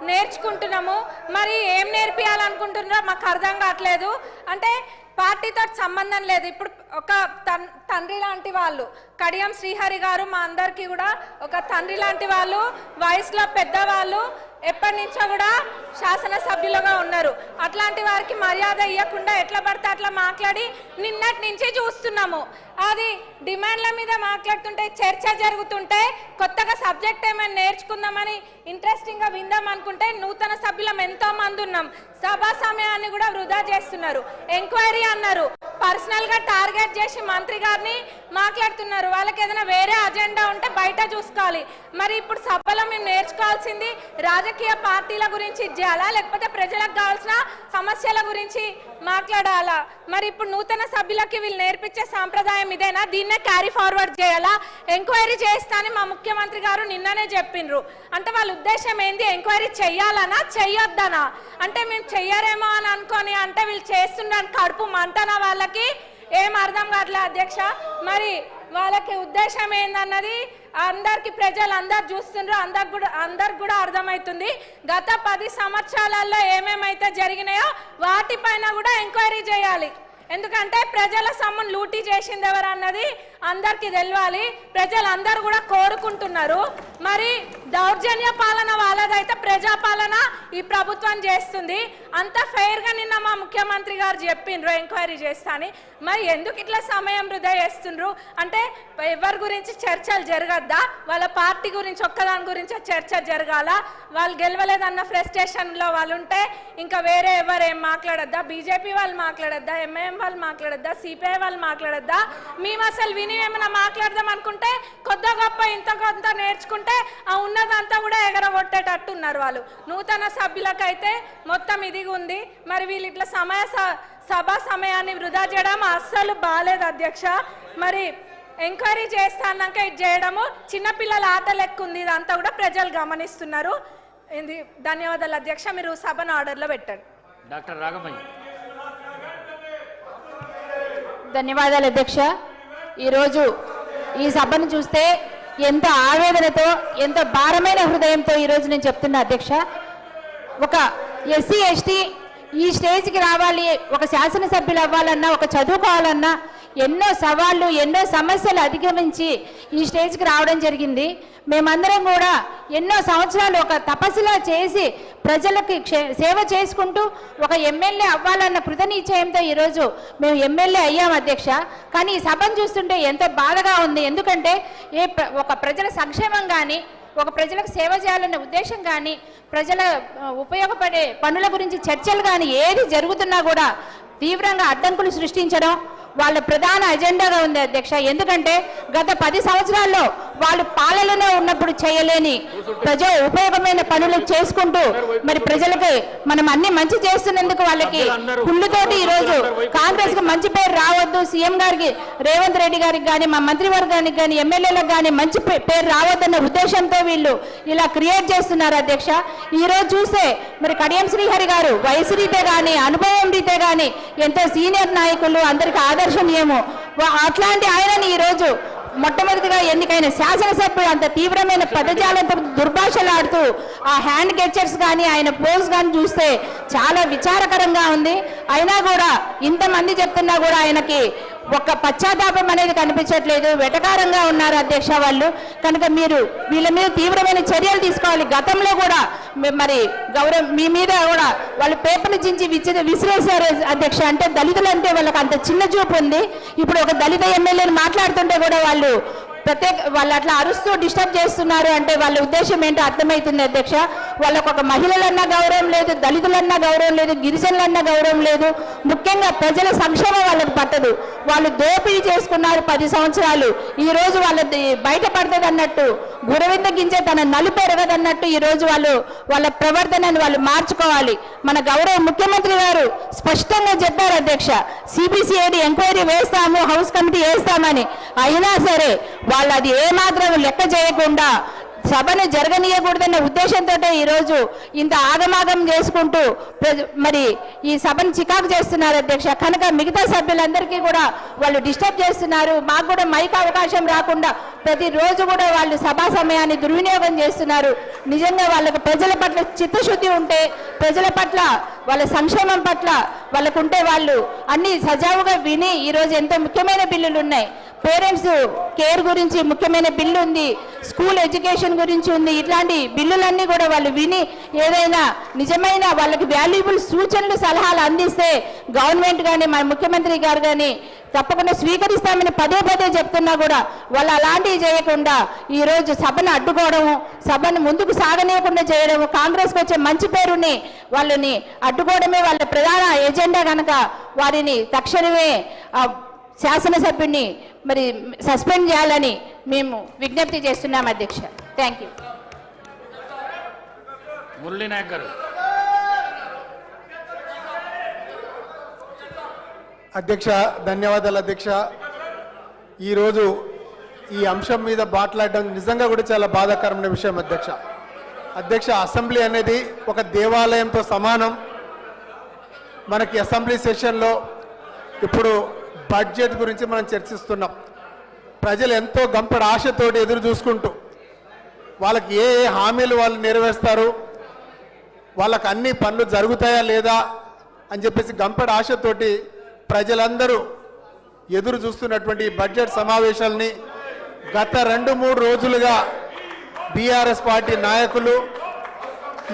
నేర్చుకుంటున్నాము. మరి ఏం నేర్పియాలనుకుంటున్నారో మాకు అర్థం కావట్లేదు. అంటే పార్టీతో సంబంధం లేదు. ఇప్పుడు ఒక తండ్రి లాంటి వాళ్ళు కడియం శ్రీహరి గారు మా అందరికీ కూడా ఒక తండ్రి లాంటి వాళ్ళు, వయసులో పెద్దవాళ్ళు, ఎప్పటి నుంచో కూడా శాసనసభ్యులుగా ఉన్నారు. అట్లాంటి వారికి మర్యాద ఇవ్వకుండా ఎట్లా పడితే అట్లా మాట్లాడి నిన్నటి నుంచి చూస్తున్నాము. అది డిమాండ్ల మీద మాట్లాడుతుంటే, చర్చ జరుగుతుంటే, కొత్తగా సబ్జెక్ట్ ఏమైనా నేర్చుకుందామని ఇంట్రెస్టింగ్గా విందాం అనుకుంటే నూతన సభ్యులం ఎంతో మంది ఉన్నాం. సభా సమయాన్ని కూడా వృధా చేస్తున్నారు. ఎంక్వైరీ అన్నారు, పర్సనల్గా టార్గెట్ చేసి మంత్రి గారిని మాట్లాడుతున్నారు. వాళ్ళకి ఏదైనా వేరే అజెండా ఉంటే బయట చూసుకోవాలి. మరి ఇప్పుడు సభలో మేము నేర్చుకోవాల్సింది రాజకీయ పార్టీల గురించి చేయాలా, లేకపోతే ప్రజలకు కావాల్సిన సమస్యల గురించి మాట్లాడాలా? మరి ఇప్పుడు నూతన సభ్యులకి వీళ్ళు నేర్పించే సాంప్రదాయం ఇదేనా? దీన్నే క్యారీ ఫార్వర్డ్ చేయాలా? ఎంక్వైరీ చేస్తానని మా ముఖ్యమంత్రి గారు నిన్ననే చెప్పిండ్రు. అంటే వాళ్ళ ఉద్దేశం ఏంది? ఎంక్వైరీ చెయ్యాలనా చెయ్యొద్దనా? అంటే మేము చెయ్యరేమో అని అనుకొని అంటే వీళ్ళు చేస్తుండని కడుపు మంటనా? వాళ్ళకి ఏం అర్థం కావట్లే అధ్యక్ష. మరి వాళ్ళకి ఉద్దేశం ఏందన్నది అందరికి ప్రజలందరూ చూస్తుండ్రు, అందరికి కూడా అర్థమవుతుంది. గత 10 సంవత్సరాలలో ఏమేమైతే జరిగినాయో వాటిపైన కూడా ఎంక్వైరీ చేయాలి. ఎందుకంటే ప్రజల సొమ్మును లూటీ చేసింది ఎవరు అన్నది అందరికీ తెలియాలి. ప్రజలందరూ కూడా కోరుకుంటున్నారు. మరి దౌర్జన్య పాలన వాళ్ళదైతే ప్రజాపాలన ఈ ప్రభుత్వం చేస్తుంది. అంత ఫెయిర్గా నిన్న మా ముఖ్యమంత్రి గారు చెప్పిండ్రు ఎంక్వైరీ చేస్తాని. మరి ఎందుకు ఇట్లా సమయం వృధా చేస్తుండ్రు? అంటే ఎవరి గురించి చర్చలు జరగద్దా? వాళ్ళ పార్టీ గురించి ఒక్కదాని గురించి చర్చ జరగాల? వాళ్ళు గెలవలేదన్న ఫ్రస్ట్రేషన్లో వాళ్ళు ఉంటే ఇంకా వేరే ఎవరేం మాట్లాడద్దా? బీజేపీ వాళ్ళు మాట్లాడద్దా? ఎంఐఎం వాళ్ళు మాట్లాడద్దా? సిపిఐ వాళ్ళు మాట్లాడద్దా? మేము అసలు విని ఏమైనా మాట్లాడదాం అనుకుంటే కొద్ది గొప్ప ఇంత కొంత నేర్చుకుంటే ఆ ఉన్నదంతా కూడా ఎగరగొట్టేటట్టున్నారు వాళ్ళు. నూతన సభ్యులకైతే మొత్తం ఇదిగా ఉంది. మరి వీళ్ళు ఇట్లా సభా సమయాన్ని వృధా చేయడం అస్సలు బాలేదు అధ్యక్ష. మరి ఎంక్వైరీ చేస్తాక ఇది చేయడము చిన్నపిల్లల ఆట లెక్క ఉంది. ఇదంతా కూడా ప్రజలు గమనిస్తున్నారు. ఇది ధన్యవాదాలు అధ్యక్ష. మీరు సభను ఆర్డర్లో పెట్టండి. డాక్టర్ రాఘమయ్య. ధన్యవాదాలు అధ్యక్ష. ఈరోజు ఈ సభను చూస్తే ఎంత ఆవేదనతో, ఎంత భారమైన హృదయంతో ఈరోజు నేను చెప్తున్నా అధ్యక్ష. ఒక ఎస్సీ ఎస్టీ ఈ స్టేజ్కి రావాలి, ఒక శాసనసభ్యులు అవ్వాలన్నా, ఒక చదువుకోవాలన్నా ఎన్నో సవాళ్ళు, ఎన్నో సమస్యలు అధిగమించి ఈ స్టేజ్కి రావడం జరిగింది. మేమందరం కూడా ఎన్నో సంవత్సరాలు ఒక తపస్సులా చేసి ప్రజలకి సేవ చేసుకుంటూ ఒక ఎమ్మెల్యే అవ్వాలన్న కృతనిశ్చయంతో ఈరోజు మేము ఎమ్మెల్యే అయ్యాం అధ్యక్ష. కానీ ఈ సభను చూస్తుంటే ఎంతో బాధగా ఉంది. ఎందుకంటే ఒక ప్రజల సంక్షేమం కానీ, ఒక ప్రజలకు సేవ చేయాలనే ఉద్దేశం కానీ, ప్రజల ఉపయోగపడే పనుల గురించి చర్చలు కానీ ఏది జరుగుతున్నా కూడా తీవ్రంగా అడ్డంకులు సృష్టించడం వాళ్ళ ప్రధాన అజెండాగా ఉంది అధ్యక్ష. ఎందుకంటే గత 10 సంవత్సరాల్లో వాళ్ళు పాలనలో ఉన్నప్పుడు చేయలేని ప్రజా ఉపయోగమైన పనులు చేసుకుంటూ మరి ప్రజలకి మనం అన్ని మంచి చేస్తున్నందుకు వాళ్ళకి కుళ్ళుతోటి ఈరోజు కాంగ్రెస్ కు మంచి పేరు రావద్దు, సీఎం గారికి రేవంత్ రెడ్డి గారికి కానీ, మా మంత్రివర్గానికి కానీ, ఎమ్మెల్యేలకు కానీ మంచి పేరు రావద్దన్న ఉద్దేశంతో వీళ్ళు ఇలా క్రియేట్ చేస్తున్నారు అధ్యక్ష. ఈ రోజు చూస్తే మరి కడియం శ్రీహరి గారు వయసు రీతే కానీ, అనుభవం రీతే కానీ ఎంతో సీనియర్ నాయకులు, అందరికీ ఆదర్శనీయము. అట్లాంటి ఆయనని ఈరోజు మొట్టమొదటిగా ఎన్నికైన శాసనసభ్యుడు అంత తీవ్రమైన పదజాలంతో దుర్భాషలాడుతూ ఆ హ్యాండ్ గెస్చర్స్ కానీ, ఆయన పోజ్ కానీ చూస్తే చాలా విచారకరంగా ఉంది. అయినా కూడా ఇంతమంది చెప్తున్నా కూడా ఆయనకి ఒక పశ్చాత్తాపం అనేది కనిపించట్లేదు, వెటకారంగా ఉన్నారు అధ్యక్ష వాళ్ళు. కనుక మీరు వీళ్ళ మీద తీవ్రమైన చర్యలు తీసుకోవాలి. గతంలో కూడా మరి మీ మీద కూడా వాళ్ళు పేపర్లు చించి విసిరేశారు అధ్యక్ష. అంటే దళితులు అంటే వాళ్ళకి అంత చిన్న చూపు ఉంది. ఇప్పుడు ఒక దళిత ఎమ్మెల్యేని మాట్లాడుతుంటే కూడా వాళ్ళు వాళ్ళు అట్లా అరుస్తూ డిస్టర్బ్ చేస్తున్నారు అంటే వాళ్ళ ఉద్దేశం ఏంటో అర్థమవుతుంది అధ్యక్ష. వాళ్ళకు ఒక మహిళలన్నా గౌరవం లేదు, దళితులన్నా గౌరవం లేదు, గిరిజనులన్నా గౌరవం లేదు. ముఖ్యంగా ప్రజల సంక్షేమం వాళ్ళకి పట్టదు. వాళ్ళు దోపిడీ చేసుకున్నారు 10 సంవత్సరాలు. ఈ రోజు వాళ్ళది బయటపడుతుంది అన్నట్టు, గురవింద గింజ తన నలుపు ఎరగదన్నట్టు ఈ రోజు వాళ్ళ ప్రవర్తనను వాళ్ళు మార్చుకోవాలి. మన గౌరవ ముఖ్యమంత్రి గారు స్పష్టంగా చెప్పారు అధ్యక్ష, సిబిసిఐడి ఎంక్వైరీ వేస్తాము, హౌస్ కమిటీ వేస్తామని. అయినా సరే వాళ్ళు అది ఏమాత్రం లెక్క చేయకుండా సభను జరగనీయకూడదన్న ఉద్దేశంతో ఈరోజు ఇంత ఆగమాగం చేసుకుంటూ మరి ఈ సభను చికాకు చేస్తున్నారు అధ్యక్ష. కనుక మిగతా సభ్యులందరికీ కూడా వాళ్ళు డిస్టర్బ్ చేస్తున్నారు. మాకు కూడా మైక్ అవకాశం రాకుండా ప్రతిరోజు కూడా వాళ్ళు సభా సమయాన్ని దుర్వినియోగం చేస్తున్నారు. నిజంగా వాళ్ళకు ప్రజల పట్ల చిత్తశుద్ధి ఉంటే, ప్రజల పట్ల వాళ్ళ సంక్షేమం పట్ల వాళ్ళకుంటే వాళ్ళు అన్ని సజావుగా విని ఈరోజు ఎంతో ముఖ్యమైన బిల్లులు ఉన్నాయి. పేరెంట్స్ కేర్ గురించి ముఖ్యమైన బిల్లు ఉంది, స్కూల్ ఎడ్యుకేషన్ గురించి ఉంది. ఇట్లాంటి బిల్లులన్నీ కూడా వాళ్ళు విని ఏదైనా నిజమైన వాళ్ళకి వాల్యుబుల్ సూచనలు సలహాలు అందిస్తే గవర్నమెంట్ కానీ మన ముఖ్యమంత్రి గారు కానీ తప్పకుండా స్వీకరిస్తామని పదే చెప్తున్నా కూడా వాళ్ళు అలాంటివి చేయకుండా ఈరోజు సభను అడ్డుకోవడము, సభను ముందుకు సాగనీయకుండా చేయడము, కాంగ్రెస్కి వచ్చే మంచి పేరుని వాళ్ళని అడ్డుకోవడమే వాళ్ళ ప్రధాన ఎజెండా. కనుక వారిని తక్షణమే శాసనసభ్యుడిని మరి సస్పెండ్ చేయాలని మేము విజ్ఞప్తి చేస్తున్నాం అధ్యక్ష. Thank you. మురళీ నాయక్ గారు. అధ్యక్ష ధన్యవాదాలు అధ్యక్ష. ఈరోజు ఈ అంశం మీద మాట్లాడడం నిజంగా కూడా చాలా బాధాకరమైన విషయం అధ్యక్ష. అధ్యక్ష, అసెంబ్లీ అనేది ఒక దేవాలయంతో సమానం. మనకి అసెంబ్లీ సెషన్లో ఇప్పుడు బడ్జెట్ గురించి మనం చర్చిస్తున్నాం. ప్రజలు ఎంతో గంపడి ఆశతోటి ఎదురు చూసుకుంటూ వాళ్ళకి ఏ హామీలు వాళ్ళు నెరవేరుస్తారు, వాళ్ళకి అన్ని పనులు జరుగుతాయా లేదా అని చెప్పేసి గంపడి ఆశతోటి ప్రజలందరూ ఎదురు చూస్తున్నటువంటి బడ్జెట్ సమావేశాలని గత 2-3 రోజులుగా బీఆర్ఎస్ పార్టీ నాయకులు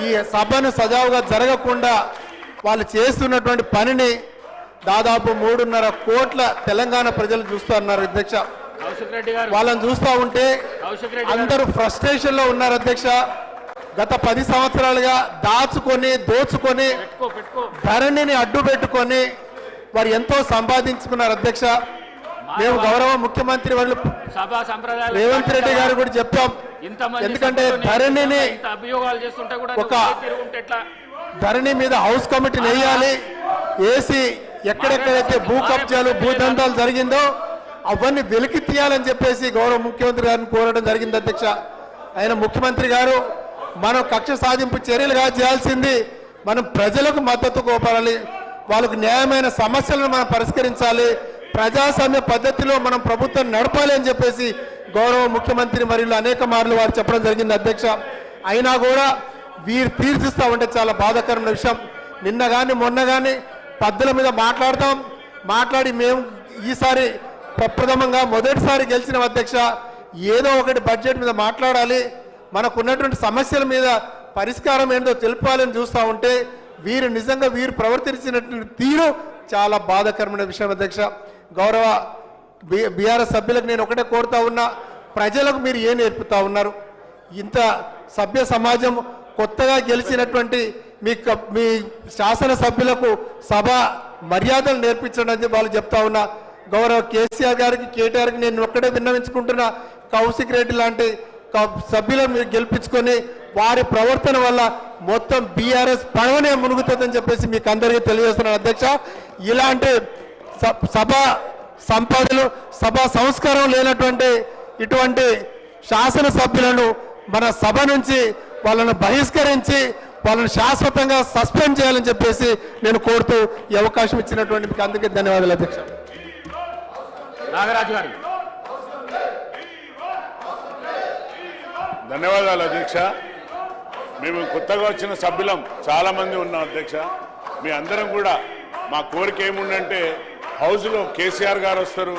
ఈ సభను సజావుగా జరగకుండా వాళ్ళు చేస్తున్నటువంటి పనిని దాదాపు 3.5 కోట్ల తెలంగాణ ప్రజలు చూస్తూ ఉన్నారు అధ్యక్ష. వాళ్ళని చూస్తూ ఉంటే అందరూ ఫ్రస్ట్రేషన్ లో ఉన్నారు అధ్యక్ష. గత 10 సంవత్సరాలుగా దోచుకొని ధరణిని అడ్డు పెట్టుకొని వారు ఎంతో సంపాదించుకున్నారు అధ్యక్ష. మేము గౌరవ ముఖ్యమంత్రి వాళ్ళు రేవంత్ రెడ్డి గారు కూడా చెప్పాం. ఎందుకంటే ధరణి మీద హౌస్ కమిటీని వేయాలి, వేసి ఎక్కడెక్కడైతే భూ కబ్జాలు భూదందాలు జరిగిందో అవన్నీ వెలికి తీయాలని చెప్పేసి గౌరవ ముఖ్యమంత్రి గారిని కోరడం జరిగింది అధ్యక్ష. ఆయన ముఖ్యమంత్రి గారు మనం కక్ష సాధింపు చర్యలుగా చేయాల్సింది మనం ప్రజలకు మద్దతు కోపాలి, వాళ్ళకు న్యాయమైన సమస్యలను మనం పరిష్కరించాలి, ప్రజాస్వామ్య పద్ధతిలో మనం ప్రభుత్వం నడపాలి అని చెప్పేసి గౌరవ ముఖ్యమంత్రి మరియు అనేక మార్లు వారు చెప్పడం జరిగింది అధ్యక్ష. అయినా కూడా వీరు తీర్చిస్తా ఉంటే చాలా బాధాకరమైన విషయం. నిన్న కానీ మొన్న కానీ పద్ధతుల మీద మాట్లాడి మేము ఈసారి ప్రప్రథమంగా మొదటిసారి గెలిచిన అధ్యక్ష ఏదో ఒకటి బడ్జెట్ మీద మాట్లాడాలి, మనకున్నటువంటి సమస్యల మీద పరిష్కారం ఏంటో తెలుపాలని చూస్తూ ఉంటే నిజంగా వీరు ప్రవర్తించినటువంటి తీరు చాలా బాధాకరమైన విషయం అధ్యక్ష. గౌరవ బీఆర్ఎస్ సభ్యులకు నేను ఒకటే కోరుతా ఉన్నా, ప్రజలకు మీరు ఏం నేర్పుతా ఉన్నారు? ఇంత సభ్య సమాజం కొత్తగా గెలిచినటువంటి మీ శాసనసభ్యులకు సభ మర్యాదలు నేర్పించడం వాళ్ళు చెప్తా ఉన్నా. గౌరవ కేసీఆర్ గారికి కేటీఆర్కి నేను ఒక్కడే విన్నవించుకుంటున్నా, కౌశిక్ రెడ్డి లాంటి సభ్యులను మీరు గెలిపించుకొని వారి ప్రవర్తన వల్ల మొత్తం బీఆర్ఎస్ పడవనే మునుగుతుందని చెప్పేసి మీకు అందరికీ తెలియజేస్తున్నాను అధ్యక్ష. ఇలాంటి సభ సంపదలు సభా సంస్కారం లేనటువంటి ఇటువంటి శాసనసభ్యులను మన సభ నుంచి వాళ్ళను బహిష్కరించి వాళ్ళని శాశ్వతంగా సస్పెండ్ చేయాలని చెప్పేసి నేను కోరుతూ ఈ అవకాశం ఇచ్చినటువంటి మీకు అందరికీ ధన్యవాదాలు అధ్యక్ష. నాగరాజు గారు. ధన్యవాదాలు అధ్యక్ష. మేము కొత్తగా వచ్చిన సభ్యులం చాలామంది ఉన్నాం అధ్యక్ష. మీ అందరం కూడా మా కోరిక ఏముందంటే హౌస్లో కేసీఆర్ గారు వస్తారు,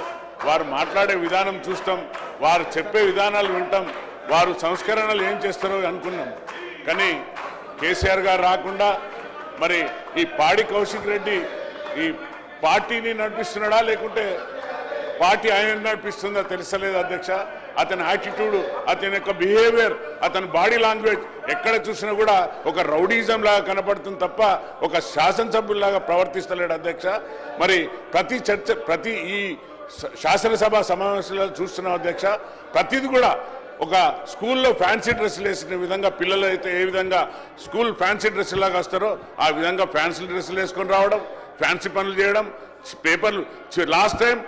వారు మాట్లాడే విధానం చూస్తాం, వారు చెప్పే విధానాలు వింటాం, వారు సంస్కరణలు ఏం చేస్తారో అనుకున్నాం. కానీ కేసీఆర్ గారు రాకుండా మరి ఈ పాడి కౌశిక్ రెడ్డి ఈ పార్టీని నడిపిస్తున్నాడా లేకుంటే పార్టీ ఆయన నడిపిస్తుందా తెలుసలేదు అధ్యక్ష. అతని యాటిట్యూడ్, అతని యొక్క బిహేవియర్, అతని బాడీ లాంగ్వేజ్ ఎక్కడ చూసినా కూడా ఒక రౌడీజం లాగా కనపడుతుంది తప్ప ఒక శాసనసభ్యుల్లాగా ప్రవర్తిస్తలేడు అధ్యక్ష. మరి ప్రతి ఈ శాసనసభ సమావేశాల్లో చూస్తున్నాం అధ్యక్ష, ప్రతిది కూడా ఒక స్కూల్లో ఫ్యాన్సీ డ్రెస్సులు వేసిన విధంగా పిల్లలు అయితే ఏ విధంగా స్కూల్ ఫ్యాన్సీ డ్రెస్సులాగా వస్తారో ఆ విధంగా ఫ్యాన్సీ డ్రెస్సులు వేసుకొని రావడం, ఫ్యాన్సీ పనులు చేయడం, పేపర్లు. లాస్ట్ టైం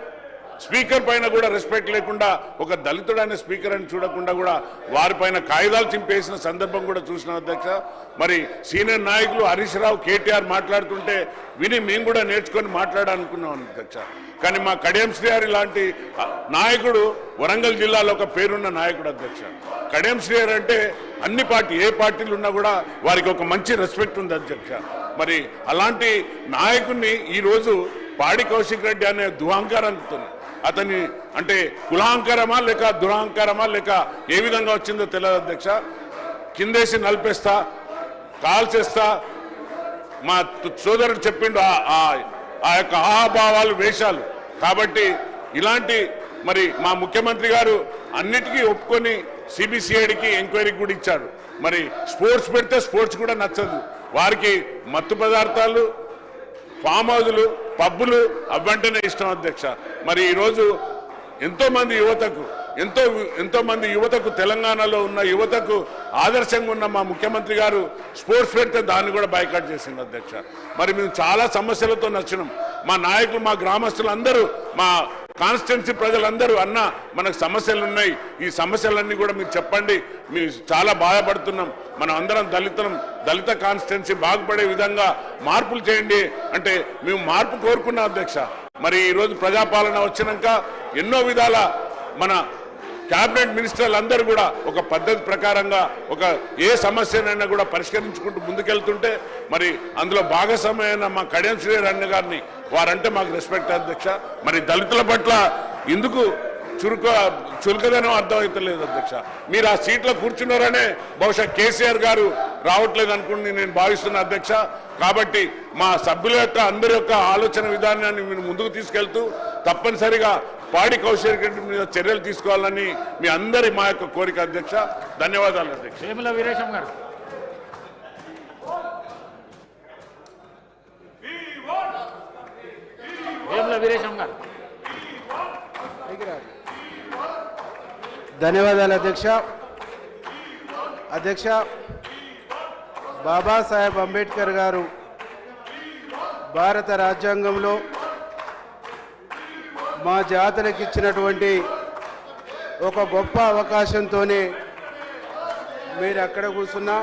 స్పీకర్ పైన కూడా రెస్పెక్ట్ లేకుండా ఒక దళితుడైన స్పీకర్ అని చూడకుండా కూడా వారిపైన కాగితాలు చింపేసిన సందర్భం కూడా చూసినాం అధ్యక్ష. మరి సీనియర్ నాయకులు హరీష్ రావు, కేటీఆర్ మాట్లాడుతుంటే విని మేము కూడా నేర్చుకొని మాట్లాడాలనుకున్నాం అధ్యక్ష. కానీ మా కడియం శ్రీహరి లాంటి నాయకుడు వరంగల్ జిల్లాలో ఒక పేరున్న నాయకుడు అధ్యక్ష. కడియం శ్రీహరి అంటే అన్ని ఏ పార్టీలు ఉన్నా కూడా వారికి ఒక మంచి రెస్పెక్ట్ ఉంది అధ్యక్ష. మరి అలాంటి నాయకుడిని ఈరోజు పాడి కౌశిక్ రెడ్డి అనే దురహంకారంతో అతని అంటే కులాహంకారమా లేక దురహంకారమా లేక ఏ విధంగా వచ్చిందో తెలియదు అధ్యక్ష. కిందేసి నలిపేస్తా, కాల్చేస్తా, మా సోదరుడు చెప్పిండు ఆ యొక్క ఆహాభావాలు, వేషాలు. కాబట్టి ఇలాంటి మరి మా ముఖ్యమంత్రి గారు అన్నిటికీ ఒప్పుకొని సిబిసిఐడికి ఎంక్వైరీకి కూడా ఇచ్చారు. మరి స్పోర్ట్స్ పెడితే స్పోర్ట్స్ కూడా నచ్చదు వారికి. మత్తు పదార్థాలు, ఫామ్ హౌజులు, పబ్బులు అవ్వంటేనే ఇష్టం అధ్యక్ష. మరి ఈరోజు ఎంతో మంది యువతకు తెలంగాణలో ఉన్న యువతకు ఆదర్శంగా ఉన్న మా ముఖ్యమంత్రి గారు స్పోర్ట్స్ పెడితే దాన్ని కూడా బైకాట్ చేసింది అధ్యక్ష. మరి మేము చాలా సమస్యలతో నచ్చినాం. మా నాయకులు, మా గ్రామస్తులు అందరూ, మా కాన్స్టిట్యున్సీ ప్రజలందరూ అన్న మనకు సమస్యలు ఉన్నాయి, ఈ సమస్యలన్నీ కూడా మీరు చెప్పండి, మేము చాలా బాధపడుతున్నాం, మనం అందరం దళిత కాన్స్టిట్యున్సీ బాగుపడే విధంగా మార్పులు చేయండి అంటే మేము మార్పు కోరుకున్నాం అధ్యక్ష. మరి ఈరోజు ప్రజాపాలన వచ్చినాక ఎన్నో విధాల మన క్యాబినెట్ మినిస్టర్లు అందరూ కూడా ఒక పద్ధతి ప్రకారంగా ఒక ఏ సమస్యనైనా కూడా పరిష్కరించుకుంటూ ముందుకెళ్తుంటే మరి అందులో భాగస్వామ్యమైన మా కడియం శ్రీహరి అన్న గారిని వారంటే మాకు రెస్పెక్ట్ అధ్యక్ష. మరి దళితుల పట్ల ఎందుకు చులకదనం అర్థమవుతలేదు అధ్యక్ష. మీరు ఆ సీట్లో కూర్చున్నారనే బహుశా కేసీఆర్ గారు రావట్లేదు అనుకుని నేను భావిస్తున్నా అధ్యక్ష. కాబట్టి మా సభ్యుల యొక్క అందరి యొక్క ఆలోచన విధానాన్ని మీరు ముందుకు తీసుకెళ్తూ తప్పనిసరిగా పాడి కౌశిక్ రెడ్డి మీద చర్యలు తీసుకోవాలని మీ అందరి మా యొక్క కోరిక అధ్యక్ష. ధన్యవాదాలు అధ్యక్ష. వేముల వీరేశం గారు. ధన్యవాదాలు అధ్యక్ష. అధ్యక్ష, బాబాసాహెబ్ అంబేద్కర్ గారు భారత రాజ్యాంగంలో మా జాతులకు ఇచ్చినటువంటి ఒక గొప్ప అవకాశంతోనే మీరు అక్కడ కూర్చున్నా,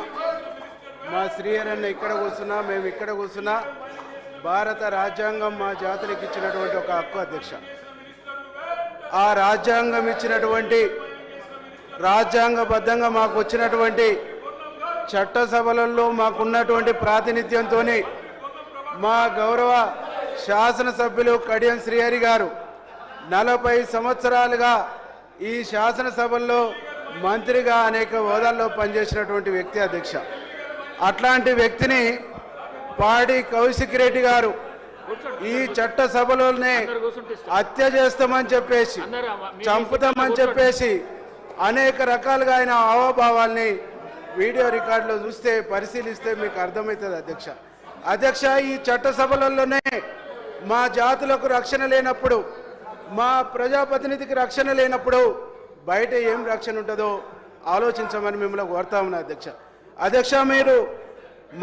మా శ్రీహరన్న ఇక్కడ కూర్చున్నా, మేము ఇక్కడ కూర్చున్నా, భారత రాజ్యాంగం మా జాతులకు ఇచ్చినటువంటి ఒక హక్కు అధ్యక్ష. ఆ రాజ్యాంగం ఇచ్చినటువంటి రాజ్యాంగబద్ధంగా మాకు వచ్చినటువంటి చట్టసభలలో మాకున్నటువంటి ప్రాతినిధ్యంతో మా గౌరవ శాసనసభ్యులు కడియం శ్రీహరి గారు 40 సంవత్సరాలుగా ఈ శాసనసభల్లో మంత్రిగా అనేక హోదాల్లో పనిచేసినటువంటి వ్యక్తి అధ్యక్ష. అట్లాంటి వ్యక్తిని పాడి కౌశిక్ రెడ్డి గారు ఈ చట్టసభలోనే హత్య చేస్తామని చెప్పేసి, చంపుతామని చెప్పేసి అనేక రకాలుగా ఆయన హావభావాల్ని వీడియో రికార్డులో చూస్తే, పరిశీలిస్తే మీకు అర్థమవుతుంది అధ్యక్ష. అధ్యక్ష, ఈ చట్టసభలలోనే మా జాతులకు రక్షణ లేనప్పుడు, మా ప్రజాప్రతినిధికి రక్షణ లేనప్పుడు బయట ఏం రక్షణ ఉంటుందో ఆలోచించమని మిమ్మల్ని కోరుతా ఉన్నా అధ్యక్ష. అధ్యక్ష, మీరు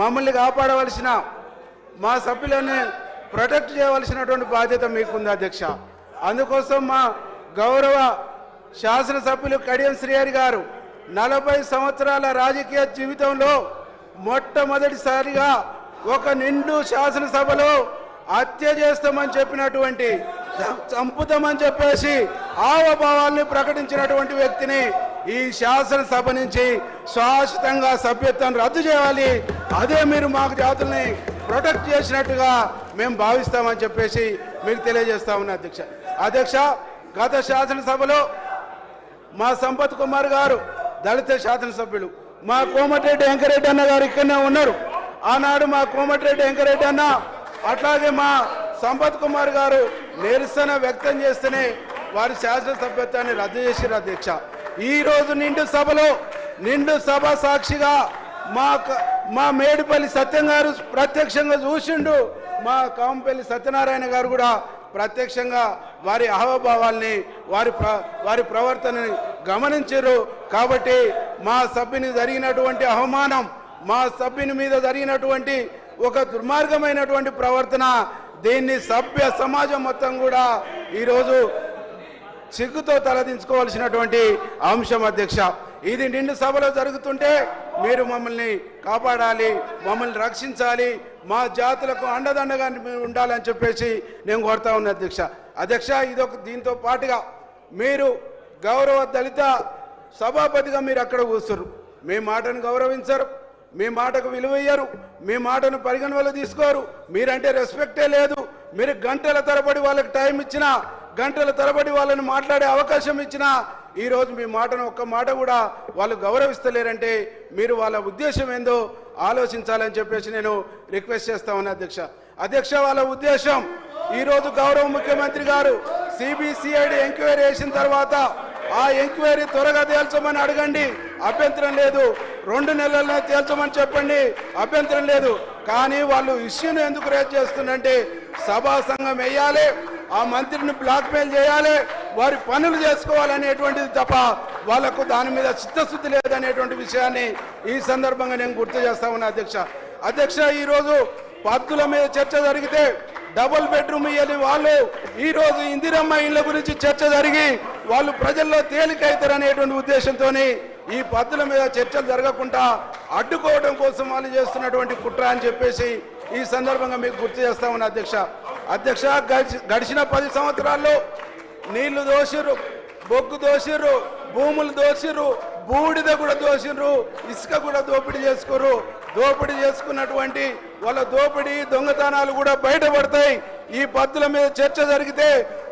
మమ్మల్ని కాపాడవలసిన, మా సభ్యులని ప్రొటెక్ట్ చేయవలసినటువంటి బాధ్యత మీకుంది అధ్యక్ష. అందుకోసం మా గౌరవ శాసనసభ్యులు కడియం శ్రీహరి గారు 40 సంవత్సరాల రాజకీయ జీవితంలో మొట్టమొదటిసారిగా ఒక నిండు శాసనసభలో హత్య చేస్తామని చెప్పినటువంటి, చంపుతామని చెప్పేసి హావభావాల్ని ప్రకటించినటువంటి వ్యక్తిని ఈ శాసనసభ నుంచి శాశ్వతంగా సభ్యత్వం రద్దు చేయాలి. అదే మీరు మాకు జాతుల్ని ప్రొటెక్ట్ చేసినట్టుగా మేము భావిస్తామని చెప్పేసి మీకు తెలియజేస్తా ఉన్నా అధ్యక్ష. అధ్యక్ష, గత శాసనసభలో మా సంపత్ కుమార్ గారు దళిత శాసనసభ్యులు, మా కోమటిరెడ్డి వెంకరెడ్డి అన్న గారు ఇక్కడనే ఉన్నారు. ఆనాడు మా కోమటిరెడ్డి వెంకరెడ్డి అన్న అట్లాగే మా సంపత్ కుమార్ గారు నిరసన వ్యక్తం చేస్తేనే వారి శాసనసభ్యత్వాన్ని రద్దు చేశారు అధ్యక్ష. ఈరోజు నిండు సభ సాక్షిగా మా మేడిపల్లి సత్యం గారు ప్రత్యక్షంగా చూసిండు, మా కాంపల్లి సత్యనారాయణ గారు కూడా ప్రత్యక్షంగా వారి అహోభావాల్ని వారి ప్రవర్తనని గమనించారు. కాబట్టి మా సభ్యుని జరిగినటువంటి అవమానం, మా సభ్యుని మీద జరిగినటువంటి ఒక దుర్మార్గమైనటువంటి ప్రవర్తన, దీన్ని సభ్య సమాజం మొత్తం కూడా ఈరోజు సిగ్గుతో తలదించుకోవాల్సినటువంటి అంశం అధ్యక్ష. ఇది నిండు సభలో జరుగుతుంటే మీరు మమ్మల్ని కాపాడాలి, మమ్మల్ని రక్షించాలి, మా జాతులకు అండదండగా ఉండాలని చెప్పేసి నేను కోరుతా ఉన్నా అధ్యక్ష. అధ్యక్ష, దీంతో పాటుగా మీరు గౌరవ దళిత సభాపతిగా మీరు అక్కడ కూర్చున్నారు. మీ మాటను గౌరవించరు, మీ మాటకు విలువయ్యారు, మీ మాటను పరిగణనలో తీసుకోరు. మీరంటే రెస్పెక్టే లేదు. మీరు గంటల తరబడి వాళ్ళకి టైం ఇచ్చినా, గంటల తరబడి వాళ్ళని మాట్లాడే అవకాశం ఇచ్చినా ఈరోజు మీ మాటను ఒక్క మాట కూడా వాళ్ళు గౌరవిస్తలేరంటే మీరు వాళ్ళ ఉద్దేశం ఏందో ఆలోచించాలని చెప్పేసి నేను రిక్వెస్ట్ చేస్తా ఉన్నా అధ్యక్ష. వాళ్ళ ఉద్దేశం ఈరోజు గౌరవ ముఖ్యమంత్రి గారు సిబిసిఐడి ఎంక్వైరీ చేసిన తర్వాత ఆ ఎంక్వైరీ త్వరగా తేల్చమని అడగండి, అభ్యంతరం లేదు. 2 నెలల్లో తేల్చమని చెప్పండి, అభ్యంతరం లేదు. కానీ వాళ్ళు ఇష్యూని ఎందుకు రేజ్ చేస్తుందంటే సభా సంఘం వేయాలి, ఆ మంత్రిని బ్లాక్మెయిల్ చేయాలి, వారి పనులు చేసుకోవాలనేటువంటిది తప్ప వాళ్లకు దాని మీద చిత్తశుద్ధి లేదనేటువంటి విషయాన్ని ఈ సందర్భంగా నేను గుర్తు చేస్తా ఉన్నా అధ్యక్ష. ఈరోజు పద్దుల మీద చర్చ జరిగితే డబుల్ బెడ్రూమ్ ఇయ్యని వాళ్ళు ఈరోజు ఇందిరమ్మ ఇళ్ల గురించి చర్చ జరిగి వాళ్ళు ప్రజల్లో తేలికైతారనేటువంటి ఉద్దేశంతో ఈ పద్దుల మీద చర్చలు జరగకుండా అడ్డుకోవడం కోసం వాళ్ళు చేస్తున్నటువంటి కుట్ర అని చెప్పేసి ఈ సందర్భంగా మీకు గుర్తు చేస్తా ఉన్నా అధ్యక్ష. గడిచిన 10 సంవత్సరాల్లో నీళ్లు దోషిర్రు, బొగ్గు దోషిర్రు, భూములు దోషిర్రు, బూడిద కూడా దోషిర్రు, ఇసుక కూడా దోపిడీ చేసుకోరు. దోపిడీ చేసుకున్నటువంటి వాళ్ళ దోపిడీ దొంగతనాలు కూడా బయటపడతాయి. ఈ పద్దుల మీద చర్చ జరిగితే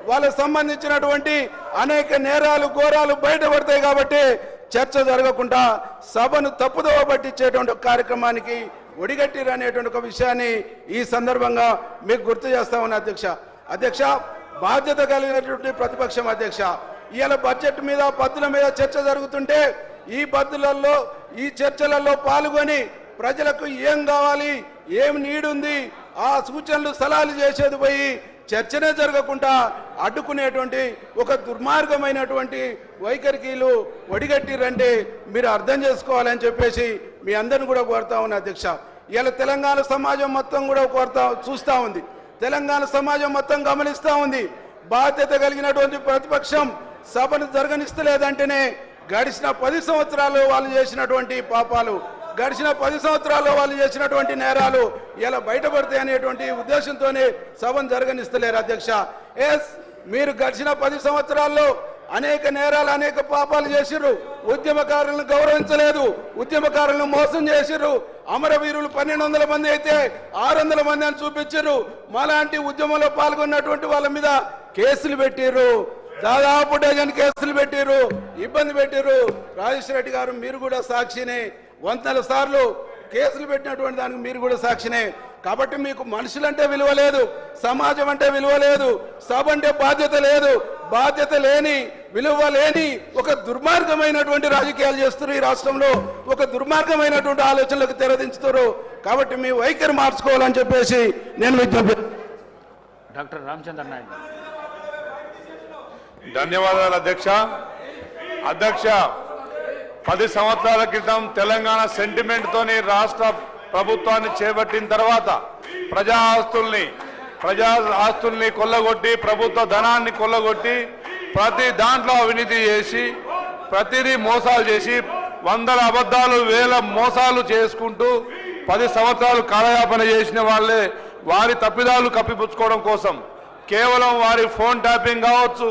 వాళ్ళకు సంబంధించినటువంటి అనేక నేరాలు ఘోరాలు బయటపడతాయి. కాబట్టి చర్చ జరగకుండా సభను తప్పుదోవ పట్టించేటువంటి కార్యక్రమానికి ఒడిగట్టిరు అనేటువంటి ఒక విషయాన్ని ఈ సందర్భంగా మీకు గుర్తు చేస్తా ఉన్నా అధ్యక్ష. బాధ్యత కలిగినటువంటి ప్రతిపక్షం అధ్యక్ష. ఇవాళ బడ్జెట్ మీద పద్దుల మీద చర్చ జరుగుతుంటే ఈ చర్చలలో పాల్గొని ప్రజలకు ఏం కావాలి, ఏం నీడుంది, ఆ సూచనలు సలహాలు చేసేది పోయి చర్చనే జరగకుండా అడ్డుకునేటువంటి ఒక దుర్మార్గమైనటువంటి వైఖరికీలు ఒడిగట్టిరంటే మీరు అర్థం చేసుకోవాలని చెప్పేసి మీ అందరిని కూడా కోరుతా ఉన్నా అధ్యక్ష. ఇలా తెలంగాణ సమాజం మొత్తం కూడా చూస్తూ ఉంది, తెలంగాణ సమాజం మొత్తం గమనిస్తూ ఉంది. బాధ్యత కలిగినటువంటి ప్రతిపక్షం సభను జరగనిస్తలేదంటేనే గడిచిన 10 సంవత్సరాలు వాళ్ళు చేసినటువంటి పాపాలు, గడిచిన 10 సంవత్సరాల్లో వాళ్ళు చేసినటువంటి నేరాలు ఇలా బయటపడతాయి అనేటువంటి ఉద్దేశంతోనే సభను జరగనిస్తలేరు అధ్యక్ష. మీరు గడిచిన 10 సంవత్సరాల్లో అనేక నేరాలు అనేక పాపాలు చేసిర్రు, ఉద్యమకారులను గౌరవించలేదు, ఉద్యమకారులను మోసం చేసిర్రు. అమరవీరులు 1200 మంది అయితే 600 మంది అని చూపించారు. మాలాంటి ఉద్యమంలో పాల్గొన్నటువంటి వాళ్ళ మీద కేసులు పెట్టిర్రు, దాదాపు 10 కేసులు పెట్టిర్రు, ఇబ్బంది పెట్టిర్రు. రాజేశ్వర రెడ్డి గారు మీరు కూడా సాక్షినే, 100 సార్లు కేసులు పెట్టినటువంటి దానికి మీరు కూడా సాక్షినే. కాబట్టి మీకు మనుషులంటే విలువ లేదు, సమాజం అంటే విలువ లేదు, సభ అంటే బాధ్యత లేదు. బాధ్యత లేని, విలువ లేని ఒక దుర్మార్గమైనటువంటి రాజకీయాలు చేస్తున్నారు. ఈ రాష్ట్రంలో ఒక దుర్మార్గమైనటువంటి ఆలోచనలకు తెరదించుతారు. కాబట్టి మీ వైఖరి మార్చుకోవాలని చెప్పేసి నేను విజ్ఞప్తి. డాక్టర్ రామచంద్ర నాయుడు. ధన్యవాదాలు అధ్యక్ష. 10 సంవత్సరాల క్రితం తెలంగాణ సెంటిమెంట్ తోని రాష్ట్ర ప్రభుత్వాన్ని చేపట్టిన తర్వాత ప్రజా ఆస్తుల్ని కొల్లగొట్టి, ప్రభుత్వ ధనాన్ని కొల్లగొట్టి, ప్రతి దాంట్లో అవినీతి చేసి, ప్రతిదీ మోసాలు చేసి, 100 అబద్ధాలు 1000 మోసాలు చేసుకుంటూ 10 సంవత్సరాలు కాలయాపన చేసిన వాళ్ళే వారి తప్పిదాలు కప్పిపుచ్చుకోవడం కోసం కేవలం వారి ఫోన్ ట్యాపింగ్ కావచ్చు,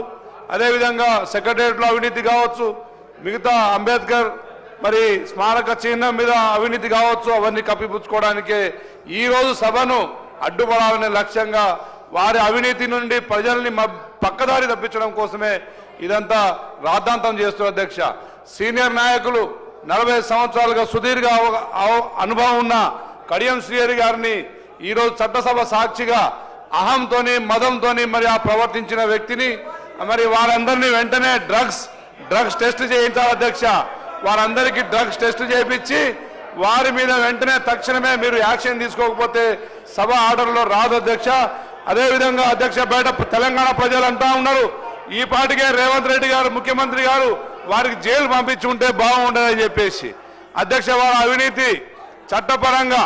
అదేవిధంగా సెక్రటేరియట్లో అవినీతి కావచ్చు, మిగతా అంబేద్కర్ స్మారక చిహ్నం మీద అవినీతి కావచ్చు, అవన్నీ కప్పిపుచ్చుకోవడానికే ఈరోజు సభను అడ్డుపడాలనే లక్ష్యంగా వారి అవినీతి నుండి ప్రజల్ని పక్కదారి తప్పించడం కోసమే ఇదంతా రాద్ధాంతం చేస్తున్నారు అధ్యక్ష. సీనియర్ నాయకులు 40 సంవత్సరాలుగా సుదీర్ఘ అనుభవం ఉన్న కడియం శ్రీహరి గారిని ఈరోజు చట్టసభ సాక్షిగా అహంతోని మదంతోని మరి ఆ ప్రవర్తించిన వ్యక్తిని మరి వారందరినీ వెంటనే డ్రగ్స్ టెస్ట్ చేయించాలి అధ్యక్ష. వారందరికీ డ్రగ్స్ టెస్ట్ చేయించి వారి మీద వెంటనే తక్షణమే మీరు యాక్షన్ తీసుకోకపోతే సభ ఆర్డర్లో రాదు అధ్యక్ష. అదేవిధంగా అధ్యక్ష, బయట తెలంగాణ ప్రజలు అంటా ఉన్నారు, ఈ పాటికే రేవంత్ రెడ్డి గారు ముఖ్యమంత్రి గారు వారికి జైలు పంపించి ఉంటే బాగుండదని చెప్పేసి. అధ్యక్ష, వారి అవినీతి చట్టపరంగా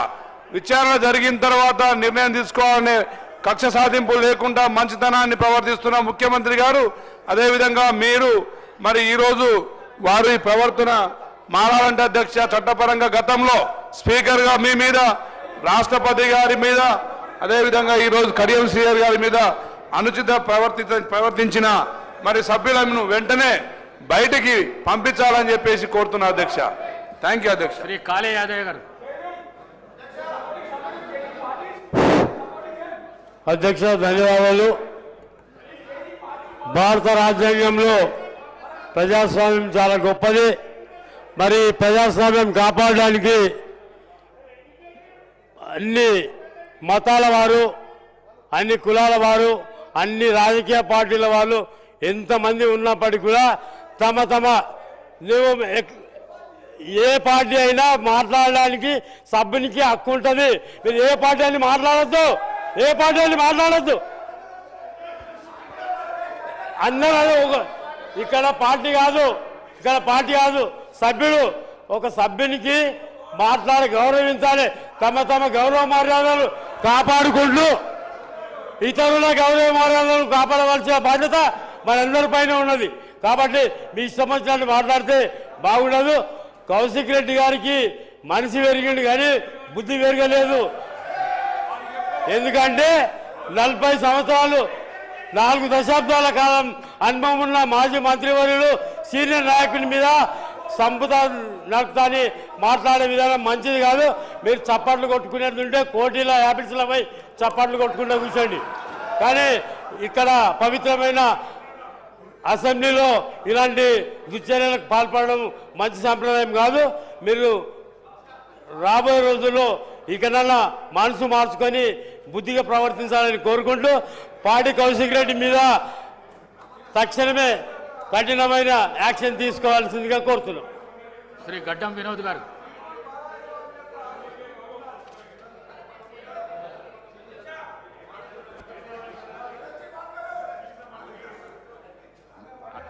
విచారణ జరిగిన తర్వాత నిర్ణయం తీసుకోవాలనే కక్ష సాధింపు లేకుండా మంచితనాన్ని ప్రవర్తిస్తున్న ముఖ్యమంత్రి గారు, అదేవిధంగా మీరు మరి ఈరోజు వారి ప్రవర్తన మారాలంటే అధ్యక్ష, చట్టపరంగా గతంలో స్పీకర్గా మీ మీద, రాష్ట్రపతి గారి మీద, అదేవిధంగా ఈరోజు కడియం శ్రీహరి గారి మీద అనుచిత ప్రవర్తించిన మరి సభ్యులను వెంటనే బయటికి పంపించాలని చెప్పేసి కోరుతున్నా అధ్యక్ష. థ్యాంక్ యూ అధ్యక్ష. శ్రీ కాళే యాదవ్ గారు. అధ్యక్ష ధన్యవాదాలు. భారత రాజ్యాంగంలో ప్రజాస్వామ్యం చాలా గొప్పది. మరి ప్రజాస్వామ్యం కాపాడడానికి అన్ని మతాల వారు, అన్ని కులాల వారు, అన్ని రాజకీయ పార్టీల వాళ్ళు ఎంతమంది ఉన్నప్పటికీ కూడా నువ్వు ఏ పార్టీ అయినా మాట్లాడడానికి సభ్యునికి హక్కు ఉంటుంది. మీరు ఏ పార్టీ అని మాట్లాడద్దు, అందరూ ఇక్కడ పార్టీ కాదు, సభ్యుడు ఒక సభ్యునికి గౌరవించాలి. తమ గౌరవ మర్యాదలు కాపాడుకుంటూ ఇతరుల గౌరవ మర్యాదలను కాపాడవలసిన బాధ్యత మనందరిపైన ఉన్నది. కాబట్టి మీ ఇష్టం వచ్చినట్టు మాట్లాడితే బాగుండదు. కౌశిక్ రెడ్డి గారికి మనిషి పెరిగిండు కానీ బుద్ధి పెరగలేదు. ఎందుకంటే 40 సంవత్సరాలు 4 దశాబ్దాల కాలం అనుభవం ఉన్న మాజీ మంత్రివర్యులు సీనియర్ నాయకుని మీద సంపద నడుపుతాని మాట్లాడే విధానం మంచిది కాదు. మీరు చప్పట్లు కొట్టుకునేది ఉంటే కోటీల యాపిల్స్లపై చప్పట్లు కొట్టుకుంటూ కూర్చోండి. కానీ ఇక్కడ పవిత్రమైన అసెంబ్లీలో ఇలాంటి దుశ్చర్యలకు పాల్పడడం మంచి సంప్రదాయం కాదు. మీరు రాబోయే రోజుల్లో ఇకనన్నా మనసు మార్చుకొని బుద్ధిగా ప్రవర్తించాలని కోరుకుంటూ పాడి కౌశిక్ రెడ్డి మీద తక్షణమే కఠినమైన యాక్షన్ తీసుకోవాల్సిందిగా కోరుతున్నాం. శ్రీ గడ్డం వినోద్ గారు.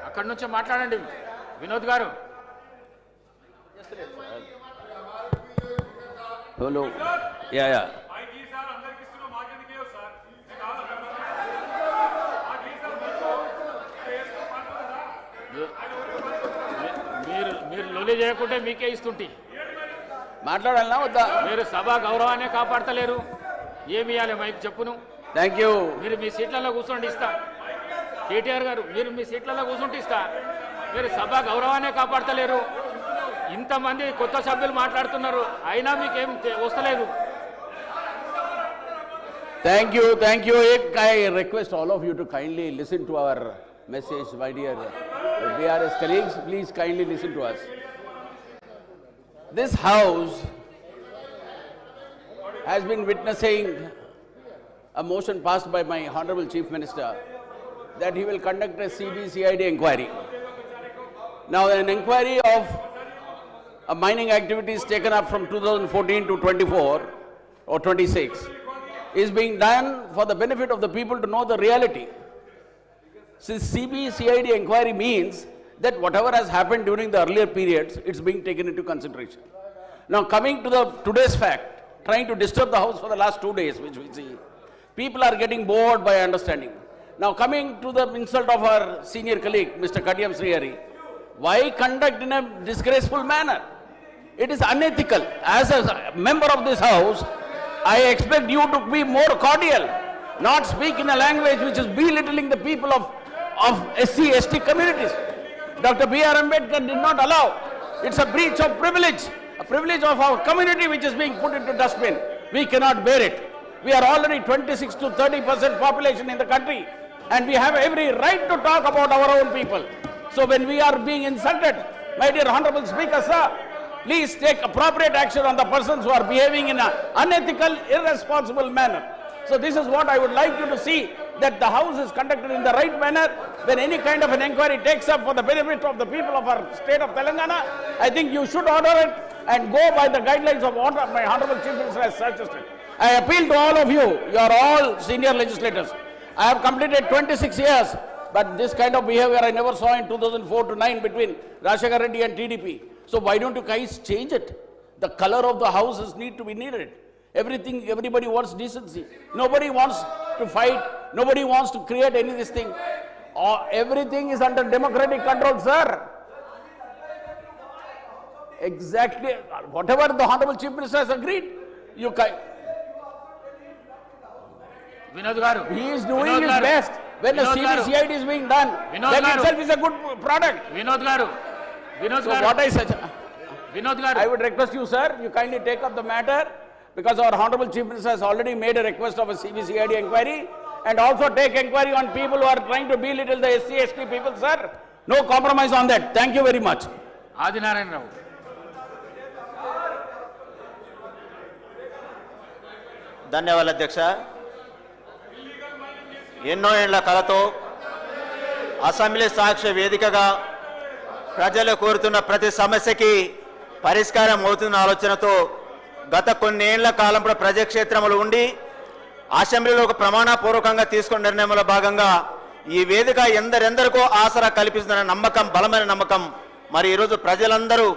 అక్కడి నుంచే మాట్లాడండి వినోద్ గారు. హలో యా మీరు లొలి చేయకుంటే మీకే ఇస్తుంటే మాట్లాడాలన్నా వద్దా? మీరు సభ గౌరవాన్ని కాపాడతలేరు. ఏమి ఇవ్వాలి మైక్ చెప్పును. Thank you. మీరు మీ సీట్లలో కూర్చోండి ఇస్తా. కేటీఆర్ గారు మీరు మీ సీట్లలో కూర్చుంటే ఇస్తా. మీరు సభ గౌరవాన్ని కాపాడతలేరు. ఇంతమంది కొత్త సభ్యులు మాట్లాడుతున్నారు, అయినా మీకేం వస్తలేదు. Thank you. I request all of you to kindly listen to our message, my dear BRS colleagues. Please kindly listen to us. This House has been witnessing a motion passed by my Honorable Chief Minister that he will conduct a CBCID inquiry. Now, an inquiry of mining activities taken up from 2014 to 24 or 26 is being done for the benefit of the people to know the reality. Since CBCID inquiry means that whatever has happened during the earlier periods, it's being taken into consideration. Now, coming to today's fact, trying to disturb the House for the last 2 days, which we see, people are getting bored by understanding. Now, coming to the insult of our senior colleague, Mr. Kadiyam Srihari, why conduct in a disgraceful manner? It is unethical. As a member of this House, I expect you to be more cordial, not speak in a language which is belittling the people of SC, ST communities. Dr. B.R. Ambedkar did not allow. It's a breach of privilege, a privilege of our community which is being put into dustbin. We cannot bear it. We are already 26 to 30% population in the country, and we have every right to talk about our own people. So when we are being insulted, my dear Honorable Speaker, sir, please take appropriate action on the persons who are behaving in an unethical, irresponsible manner. So this is what I would like you to see, that the House is conducted in the right manner. When any kind of an inquiry takes up for the benefit of the people of our state of Telangana, I think you should order it and go by the guidelines of what my Honorable Chief Minister has suggested. I appeal to all of you. You are all senior legislators. I have completed 26 years, but this kind of behavior I never saw in 2004 to 9 between Rajshekar Reddy and TDP. So why don't you guys change it? The color of the houses need to be needed. Everybody wants decency. Nobody wants to fight. Nobody wants to create any this thing. Everything is under democratic control, sir. Exactly. Whatever the Honorable Chief Minister has agreed, you can. Vinod Garu. He is doing his best. When the CBCID is being done, that itself is a good product. Vinod Garu. So what I suggest, Vinod Garu. I would request you, sir, you kindly take up the matter, because our Honorable Chief Minister has already made a request of a CBCID inquiry, and also take inquiry on people who are trying to belittle the SC/ST people, sir. No compromise on that. Thank you very much. Adinarayan Rao. ధన్యవాదాలు అధ్యక్ష. ఎన్నో ఏళ్ల కలతో assembly సాక్ష్య వేదికగా ప్రజలు కోరుతున్న ప్రతి సమస్యకి పరిష్కారం అవుతున్న ఆలోచనతో గత కొన్ని ఏళ్ల కాలం ప్రజాక్షేత్రంలో ఉండి అసెంబ్లీలో ఒక ప్రమాణపూర్వకంగా తీసుకున్న నిర్ణయంలో భాగంగా ఈ వేదిక ఎందరెందరికో ఆసరా కల్పిస్తున్న నమ్మకం, బలమైన నమ్మకం మరి ఈరోజు ప్రజలందరూ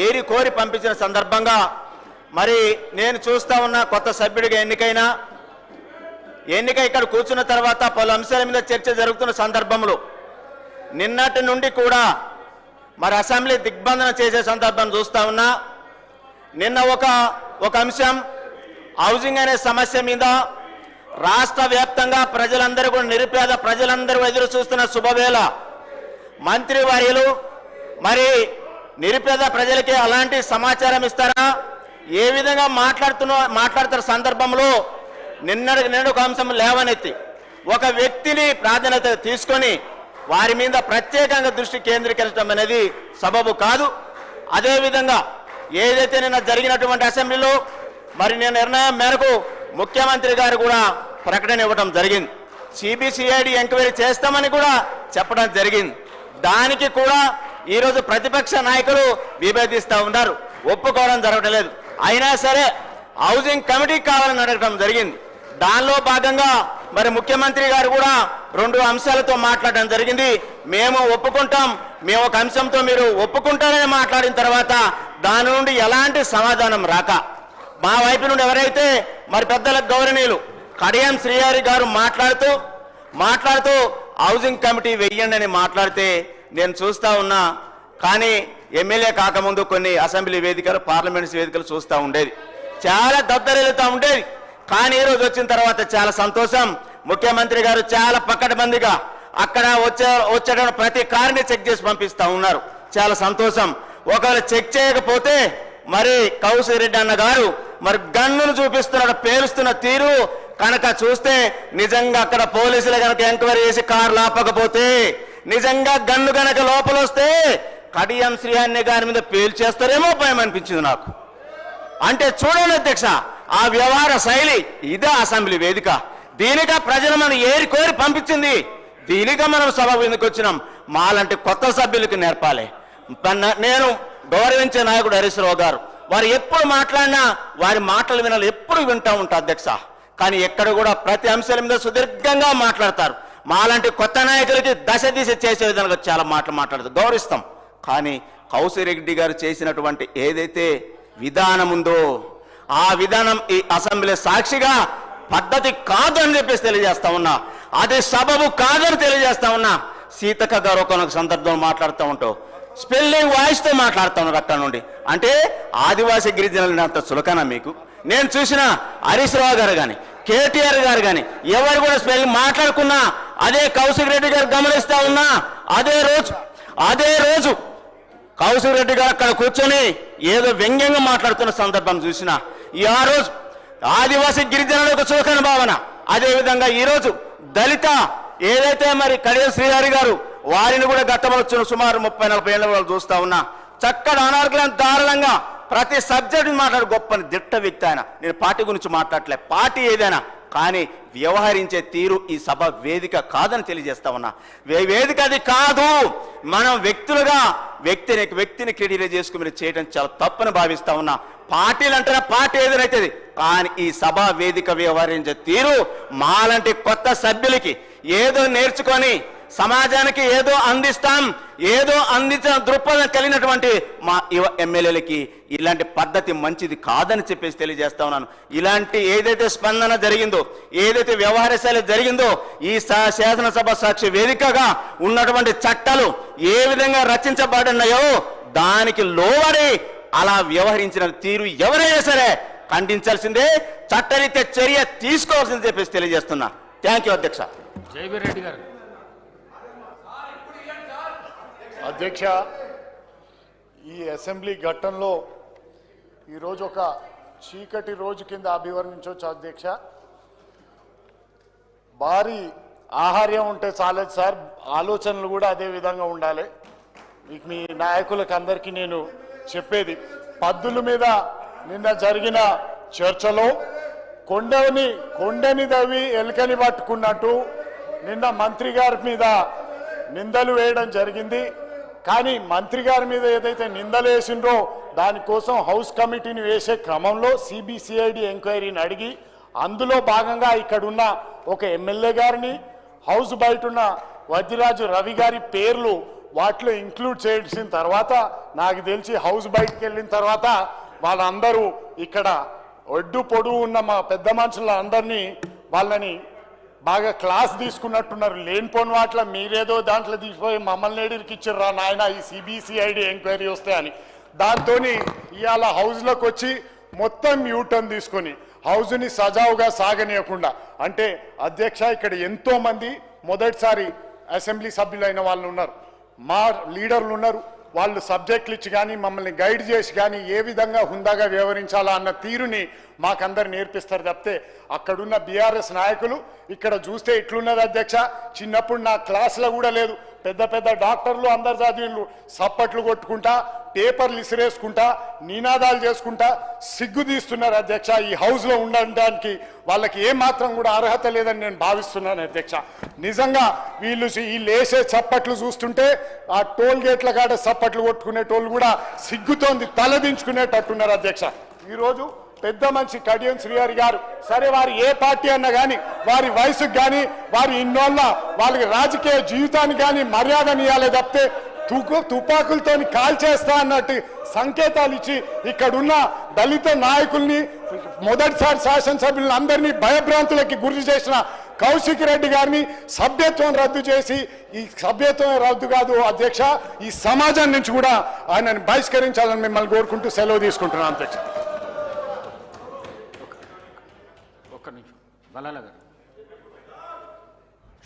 ఏరి కోరి పంపించిన సందర్భంగా మరి నేను చూస్తా ఉన్న కొత్త సభ్యుడిగా ఎన్నిక ఇక్కడ కూర్చున్న తర్వాత పలు అంశాల మీద చర్చ జరుగుతున్న సందర్భంలో నిన్నటి నుండి కూడా మరి అసెంబ్లీ దిగ్బంధన చేసే సందర్భం చూస్తా ఉన్నా. నిన్న ఒక అంశం హౌసింగ్ అనే సమస్య మీద రాష్ట్ర వ్యాప్తంగా ప్రజలందరూ కూడా నిరుపేద ప్రజలందరూ ఎదురు చూస్తున్న శుభవేళ మంత్రివర్యులు మరి నిరుపేద ప్రజలకి అలాంటి సమాచారం ఇస్తారా, ఏ విధంగా మాట్లాడుతున్న సందర్భంలో నిన్న ఒక అంశం లేవనెత్తి ఒక వ్యక్తిని ప్రాధాన్యత తీసుకొని వారి మీద ప్రత్యేకంగా దృష్టి కేంద్రీకరించడం అనేది సబబు కాదు. అదేవిధంగా ఏదైతే నిన్న జరిగినటువంటి అసెంబ్లీలో మరి నేను నిర్ణయం మేరకు ముఖ్యమంత్రి గారు కూడా ప్రకటన ఇవ్వడం జరిగింది. సిబిసిఐడి ఎంక్వైరీ చేస్తామని కూడా చెప్పడం జరిగింది. దానికి కూడా ఈరోజు ప్రతిపక్ష నాయకులు విభేదిస్తూ ఉన్నారు, ఒప్పుకోవడం జరగట్లేదు. అయినా సరే హౌసింగ్ కమిటీ కావాలని అడగడం జరిగింది. దానిలో భాగంగా మరి ముఖ్యమంత్రి గారు కూడా 2 అంశాలతో మాట్లాడడం జరిగింది. మేము ఒప్పుకుంటాం, మేము ఒక అంశంతో మీరు ఒప్పుకుంటారని మాట్లాడిన తర్వాత దాని నుండి ఎలాంటి సమాధానం రాక మా వైపు నుండి ఎవరైతే మరి పెద్దలకు గౌరవనీయులు కడియం శ్రీహరి గారు మాట్లాడుతూ హౌసింగ్ కమిటీ వెయ్యండి అని మాట్లాడితే నేను చూస్తా ఉన్నా. కానీ ఎమ్మెల్యే కాకముందు కొన్ని అసెంబ్లీ వేదికలు, పార్లమెంట్స్ వేదికలు చూస్తూ ఉండేది, చాలా దద్దరిల్లుతూ ఉండేది. కానీ ఈరోజు వచ్చిన తర్వాత చాలా సంతోషం. ముఖ్యమంత్రి గారు చాలా పకడ్బందీగా అక్కడ వచ్చేటప్పుడు ప్రతి కారుని చెక్ చేసి పంపిస్తూ ఉన్నారు, చాలా సంతోషం. ఒకవేళ చెక్ చేయకపోతే మరి కౌశిరెడ్డి అన్న గారు మరి గన్నును చూపిస్తున్నాడు, పేలుస్తున్న తీరు కనుక చూస్తే నిజంగా అక్కడ పోలీసులు కనుక ఎంక్వైరీ చేసి కారు లాపకపోతే, నిజంగా గన్ను కనుక లోపల వస్తే కడియం శ్రీహరి గారి మీద పేల్చేస్తారేమో భయం అనిపించింది నాకు. అంటే చూడండి అధ్యక్ష, ఆ వ్యవహార శైలి ఇదే అసెంబ్లీ వేదిక. దీనిగా ప్రజలు మనం ఏరి కోరి పంపించింది, దీనిగా మనం సభ ఎందుకు వచ్చినాం. మాలాంటి కొత్త సభ్యులకు నేర్పాలి. నేను గౌరవించే నాయకుడు హరీష్ రావు గారు, వారు ఎప్పుడు మాట్లాడినా వారి మాటలు వినాలి, ఎప్పుడు వింటూ ఉంటా అధ్యక్ష. కానీ ఎక్కడ కూడా ప్రతి అంశాల మీద సుదీర్ఘంగా మాట్లాడతారు. మాలాంటి కొత్త నాయకులకి దశ దిశ చేసే విధంగా చాలా మాట్లాడతారు, గౌరవిస్తాం. కానీ కౌశిరెడ్డి గారు చేసినటువంటి ఏదైతే విధానం ఉందో ఆ విధానం ఈ అసెంబ్లీ సాక్షిగా పద్ధతి కాదు అని చెప్పేసి తెలియజేస్తా ఉన్నా, అది సబబు కాదని తెలియజేస్తా ఉన్నా. సీతక్క గారు ఒక సందర్భంలో మాట్లాడుతూ ఉంటావు, స్పెల్లింగ్ వాయిస్తో మాట్లాడుతూ ఉన్నారు అక్కడ నుండి. అంటే ఆదివాసీ గిరిజనులు అంత చులకనా మీకు? నేను చూసిన హరీష్ రావు గారు కానీ కేటీఆర్ గారు కానీ ఎవరు కూడా స్పెల్లింగ్ మాట్లాడుకున్నా అదే కౌశిరెడ్డి గారు గమనిస్తా ఉన్నా. అదే రోజు కౌశిరెడ్డి గారు అక్కడ కూర్చొని ఏదో వ్యంగ్యంగా మాట్లాడుతున్న సందర్భం చూసిన. ఆ రోజు ఆదివాసీ గిరిజనులకు చులకన భావన. అదేవిధంగా ఈరోజు దళిత ఏదైతే మరి కడియం శ్రీహరి గారు వారిని కూడా గతంలో సుమారు 30-40 ఏళ్ళ వాళ్ళు చూస్తా ఉన్నా చక్కటి అనార్గులను దారుణంగా ప్రతి సబ్జెక్ట్ మాట్లాడు గొప్పని దిట్ట వ్యక్తి ఆయన. నేను పార్టీ గురించి మాట్లాడలే, పార్టీ ఏదైనా కానీ వ్యవహరించే తీరు ఈ సభ వేదిక కాదని తెలియజేస్తా ఉన్నా. వేదిక అది కాదు. మనం వ్యక్తులుగా వ్యక్తిని క్రిటిసైజ్ చేసుకుని చేయడం చాలా తప్పని భావిస్తా ఉన్నా. పార్టీలు అంటారా పార్టీ ఏదైతుంది, కానీ ఈ సభ వేదిక వ్యవహరించే తీరు మాలాంటి కొత్త సభ్యులకి ఏదో నేర్చుకొని సమాజానికి ఏదో అందిస్తాం, ఏదో అందించిన దృక్పథం కలిగినటువంటి మా యువ ఎమ్మెల్యేలకి ఇలాంటి పద్ధతి మంచిది కాదని చెప్పేసి తెలియజేస్తా ఉన్నాను. ఇలాంటి ఏదైతే స్పందన జరిగిందో, ఏదైతే వ్యవహార శైలి జరిగిందో, ఈ శాసనసభ సాక్షి వేదికగా ఉన్నటువంటి చట్టాలు ఏ విధంగా రచించబడినాయో దానికి లోబడి అలా వ్యవహరించిన తీరు ఎవరైనా సరే ఖండించాల్సిందే, చట్టరీత్యా చర్య తీసుకోవాల్సింది చెప్పేసి తెలియజేస్తున్నా. థ్యాంక్ యూ అధ్యక్ష. జైవీర్ రెడ్డి గారు. అధ్యక్ష, ఈ అసెంబ్లీ ఘట్టంలో ఈరోజు ఒక చీకటి రోజు కింద అభివర్ణించవచ్చు అధ్యక్ష. భారీ ఆహార్యం ఉంటే చాలేదు సార్, ఆలోచనలు కూడా అదే విధంగా ఉండాలి. మీకు మీ నాయకులకు అందరికీ నేను చెప్పేది, పద్దుల మీద నిన్న జరిగిన చర్చలో కొండని దవ్వి ఎలుకని పట్టుకున్నట్టు నిన్న మంత్రి గారి మీద నిందలు వేయడం జరిగింది. కానీ మంత్రి గారి మీద ఏదైతే నిందలు వేసిండ్రో దానికోసం హౌస్ కమిటీని వేసే క్రమంలో సిబిసిఐడి ఎంక్వైరీని అడిగి అందులో భాగంగా ఇక్కడున్న ఒక ఎమ్మెల్యే గారిని, హౌస్ బయట ఉన్న వజ్రాజు రవి గారి పేర్లు వాటిలో ఇంక్లూడ్ చేసిన తర్వాత నాకు తెలిసి హౌస్ బయటకు వెళ్ళిన తర్వాత వాళ్ళందరూ ఇక్కడ ఒడ్డు పొడువు ఉన్న మా పెద్ద మనుషుల అందరినీ వాళ్ళని బాగా క్లాస్ తీసుకున్నట్టున్నారు. లేనిపోని వాటిలో మీరేదో దాంట్లో తీసిపోయి మమ్మల్ని ఎడిరికి ఇచ్చారు నాయన ఈ సిబిసిఐడి ఎంక్వైరీ వస్తే అని. దాంతో ఇవాళ హౌస్లోకి వచ్చి మొత్తం యూటర్న్ తీసుకొని హౌస్ని సజావుగా సాగనీయకుండా, అంటే అధ్యక్ష ఇక్కడ ఎంతో మంది మొదటిసారి అసెంబ్లీ సభ్యులైన వాళ్ళు ఉన్నారు, మా లీడర్లు ఉన్నారు. వాళ్ళు సబ్జెక్టులు ఇచ్చి కానీ మమ్మల్ని గైడ్ చేసి కానీ ఏ విధంగా హుందాగా వ్యవహరించాలా అన్న తీరుని మాకందరు నేర్పిస్తారు తప్పితే అక్కడున్న బీఆర్ఎస్ నాయకులు ఇక్కడ చూస్తే ఇట్లున్నది అధ్యక్ష. చిన్నప్పుడు నా క్లాసులో కూడా లేదు, పెద్ద పెద్ద డాక్టర్లు అందరు చదివిండ్రు, సప్పట్లు కొట్టుకుంటా పేపర్లు ఇసిరేసుకుంటా నినాదాలు చేసుకుంటా సిగ్గు తీస్తున్నారు అధ్యక్ష. ఈ హౌస్లో ఉండడానికి వాళ్ళకి ఏమాత్రం కూడా అర్హత లేదని నేను భావిస్తున్నాను అధ్యక్ష. నిజంగా వీళ్ళు వేసే చప్పట్లు చూస్తుంటే ఆ టోల్ గేట్ల కాడ చప్పట్లు కొట్టుకునేటోళ్ళు కూడా సిగ్గుతోంది తలదించుకునేటట్టున్నారు అధ్యక్ష. ఈరోజు పెద్ద మనిషి కడియం శ్రీహరి గారు, సరే వారు ఏ పార్టీ అన్నా కానీ వారి వయసుకు కానీ వారి ఇన్నోళ్ళ వాళ్ళకి రాజకీయ జీవితానికి కానీ మర్యాదనియాలే తప్పితే తుపాకులతో కాల్చేస్తా అన్నట్టు సంకేతాలు ఇచ్చి ఇక్కడున్న దళిత నాయకుల్ని, మొదటిసారి శాసనసభ్యులను అందరినీ భయభ్రాంతులకి గురి చేసిన కౌశిక్ రెడ్డి గారిని సభ్యత్వం రద్దు చేసి, ఈ సభ్యత్వం రద్దు కాదు అధ్యక్ష, ఈ సమాజం నుంచి కూడా ఆయనను బహిష్కరించాలని మిమ్మల్ని కోరుకుంటూ సెలవు తీసుకుంటున్నాను అధ్యక్ష.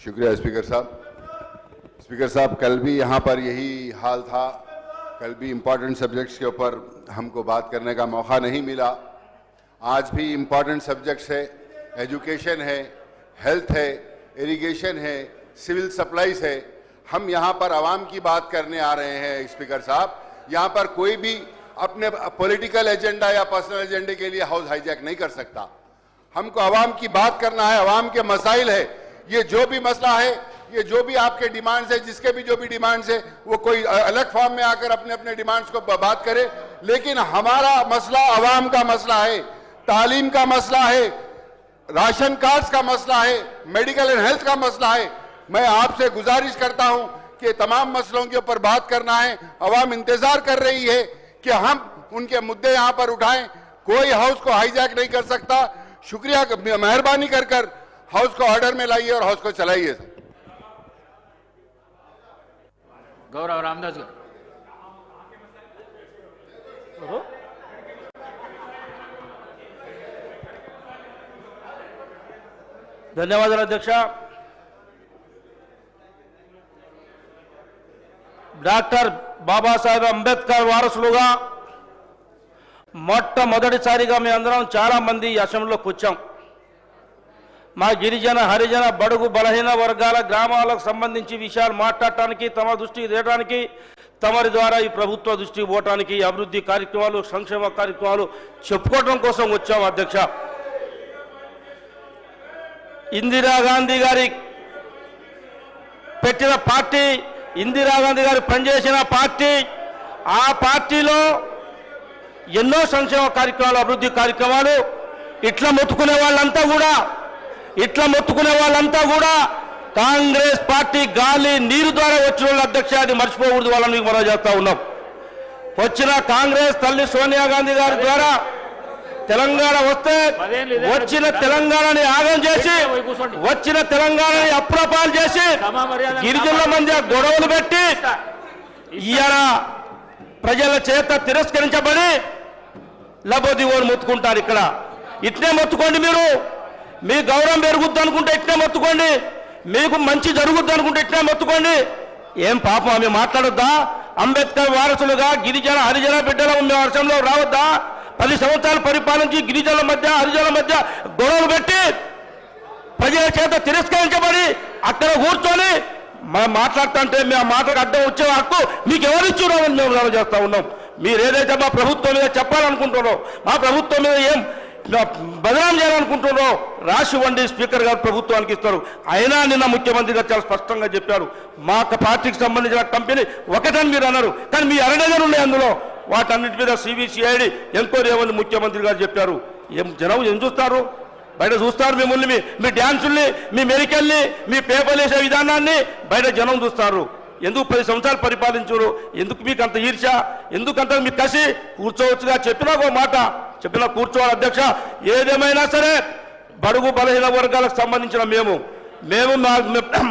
शुक्रिया स्पीकर साहब. स्पीकर साहब, कल भी यहाँ पर यही हाल था. कल भी इम्पोर्टेंट सब्जेक्ट्स के ऊपर हमको बात करने का मौका नहीं मिला. आज भी इम्पोर्टेंट सब्जेक्ट्स है, एजुकेशन है, हेल्थ है, इरिगेशन है, सिविल सप्लाईज है. हम यहाँ पर आवाम की बात करने आ रहे हैं स्पीकर साहब. यहाँ पर कोई भी अपने पॉलिटिकल एजेंडा या पर्सनल एजेंडे के लिए हाउस हाईजैक नहीं कर सकता. हमको आवाम की बात करना है, आवाम के मसाइल है. ये जो भी मसला है, ये जो भी आपके डिमांड्स है, जिसके भी जो भी डिमांड्स है, वो कोई अलग फॉर्म में आकर अपने अपने डिमांड्स को बात करे. लेकिन हमारा मसला आवाम का मसला है, तालीम का मसला है, राशन कार्ड्स का मसला है, मेडिकल एंड हेल्थ का मसला है. मैं आपसे गुजारिश करता हूं कि तमाम मसलों के ऊपर बात करना है. आवाम इंतजार कर रही है कि हम उनके मुद्दे यहाँ पर उठाएं. कोई हाउस को हाईजैक नहीं कर सकता. शुक्रिया, मेहरबानी कर हाउस को ऑर्डर में लाइए और हाउस को चलाइए. गौरव रामदास गाరు. ధన్యవాదాలు అధ్యక్ష. డాక్టర్ బాబాసాహెబ్ అంబేద్కర్ వారసులుగా మొట్టమొదటిసారిగా మేము అందరం చాలామంది ఈ అసెంబ్లీలోకి వచ్చాం. మా గిరిజన హరిజన బడుగు బలహీన వర్గాల గ్రామాలకు సంబంధించి విషయాలు మాట్లాడటానికి, తమ దృష్టికి తేయడానికి, తమరి ద్వారా ఈ ప్రభుత్వ దృష్టికి పోవటానికి, అభివృద్ధి కార్యక్రమాలు, సంక్షేమ కార్యక్రమాలు చెప్పుకోవడం కోసం వచ్చాం. అధ్యక్ష, ఇందిరాగాంధీ గారి పెట్టిన పార్టీ, ఇందిరాగాంధీ గారు పనిచేసిన పార్టీ, ఆ పార్టీలో ఎన్నో సంక్షేమ కార్యక్రమాలు, అభివృద్ధి కార్యక్రమాలు ఇట్లా మొత్తుకునే వాళ్ళంతా కూడా కాంగ్రెస్ పార్టీ గాలి నీరు ద్వారా వచ్చిన వాళ్ళు. అధ్యక్ష, అది మర్చిపోకూడదు, వాళ్ళని మీకు మనం చేస్తా ఉన్నాం. వచ్చిన కాంగ్రెస్ తల్లి సోనియా గాంధీ గారి ద్వారా తెలంగాణ వస్తే వచ్చిన తెలంగాణని ఆగం చేసి, వచ్చిన తెలంగాణని అప్రపాలు చేసి, గిరిజనుల మధ్య గొడవలు పెట్టి ఇవాళ ప్రజల చేత తిరస్కరించబడి లబోదివోని మొత్తుకుంటారు. ఇక్కడ ఇట్నే మొత్తుకోండి, మీరు మీ గౌరవం పెరుగుద్ది అనుకుంటే ఇట్నే మొత్తుకోండి, మీకు మంచి జరుగుద్ది అనుకుంటే ఇట్నే మొత్తుకోండి. ఏం పాపం ఆమె మాట్లాడొద్దా? అంబేద్కర్ వారసులుగా గిరిజన హరిజన బిడ్డల వర్షంలో రావద్దా? 10 సంవత్సరాలు పరిపాలించి గిరిజనుల మధ్య హరిజనుల మధ్య గొడవలు పెట్టి ప్రజల చేత తిరస్కరించబడి అక్కడ కూర్చొని మనం మాట్లాడుతుంటే మేము మాటకు అడ్డం వచ్చే హక్కు మీకు ఎవరిచ్చున్నామని మేము మనం చేస్తూ ఉన్నాం. మీరు ఏదైతే మా ప్రభుత్వం మీద చెప్పాలనుకుంటున్నారో, మా ప్రభుత్వం మీద ఏం బదనాం చేయాలనుకుంటున్నారో రాసి వండి స్పీకర్ గారు ప్రభుత్వానికి ఇస్తారు. అయినా నిన్న ముఖ్యమంత్రి గారు చాలా స్పష్టంగా చెప్పారు, మా పార్టీకి సంబంధించిన కంపెనీ ఒకటని మీరు అన్నారు, కానీ మీ 2 ఉన్నాయి అందులో. వాటన్నిటి మీద సిబిసిఐడి ఎంక్వైరీ ఏమని ముఖ్యమంత్రి గారు చెప్పారు. జనం ఏం చూస్తారు? బయట చూస్తారు మిమ్మల్ని, మీ డ్యాన్సుల్ని, మీ మెరికల్ని, మీ పేపర్లు వేసే విధానాన్ని బయట జనం చూస్తారు. ఎందుకు 10 సంవత్సరాలు పరిపాలించారు? ఎందుకు మీకు అంత ఈర్ష? ఎందుకంత మీకు కసి? కూర్చోవచ్చుగా, చెప్పినా ఒక మాట చెప్పినా కూర్చోవాలి. అధ్యక్ష, ఏదేమైనా సరే బడుగు బలహీన వర్గాలకు సంబంధించిన మేము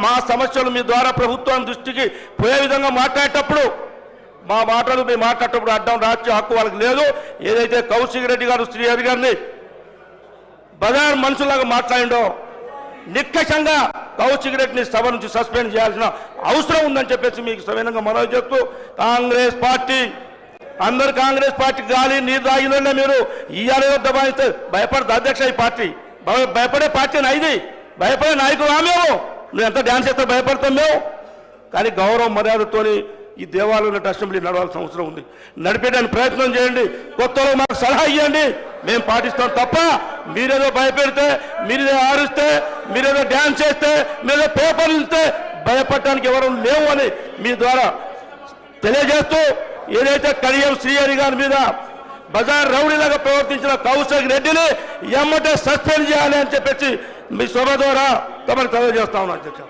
మా సమస్యలు మీ ద్వారా ప్రభుత్వం దృష్టికి పోయే విధంగా మాట్లాడేటప్పుడు, మా మాటలు మేము మాట్లాడేటప్పుడు అడ్డం రాజ్య హక్కు వాళ్ళకి లేదు. ఏదైతే కౌశిక్ రెడ్డి గారు శ్రీహరి గారిని బజార్ మనుషులాగా మాట్లాడిండో, నిక్కషంగా కౌశిక్ రెడ్డిని సభ నుంచి సస్పెండ్ చేయాల్సిన అవసరం ఉందని చెప్పేసి మీకు సవినంగా మనవి చేస్తూ, కాంగ్రెస్ పార్టీ అందరు కాంగ్రెస్ పార్టీ గాలి నీరు తాగినంటే మీరు ఇయ్యాలేదో దబాయిస్తే భయపడదు. అధ్యక్ష, ఈ పార్టీ భయపడే పార్టీ ఇది, భయపడే నాయకులు మేము. నువ్వు ఎంత డ్యాన్స్ చేస్తే భయపడతాం మేము. కానీ గౌరవ మర్యాదతోని ఈ దేవాలయం అసెంబ్లీ నడవాల్సిన అవసరం ఉంది. నడిపేయడానికి ప్రయత్నం చేయండి, కొత్తలో మాకు సలహా ఇవ్వండి, మేము పాటిస్తాం తప్ప మీరేదో భయపెడితే, మీరేదో ఆరుస్తే, మీరేదో డ్యాన్స్ చేస్తే, మీరేదో పేపర్లు ఇస్తే భయపడటానికి ఎవరు లేవు అని మీ ద్వారా తెలియజేస్తూ, ఏదైతే కడియం శ్రీహరి గారి మీద బజార్ రౌడీలాగా ప్రవర్తించిన కౌశిక్ రెడ్డిని ఎమ్మటే సస్పెండ్ చేయాలి అని చెప్పేసి మీ సభ ద్వారా తమను తెలియజేస్తా ఉన్నాను. అధ్యక్ష.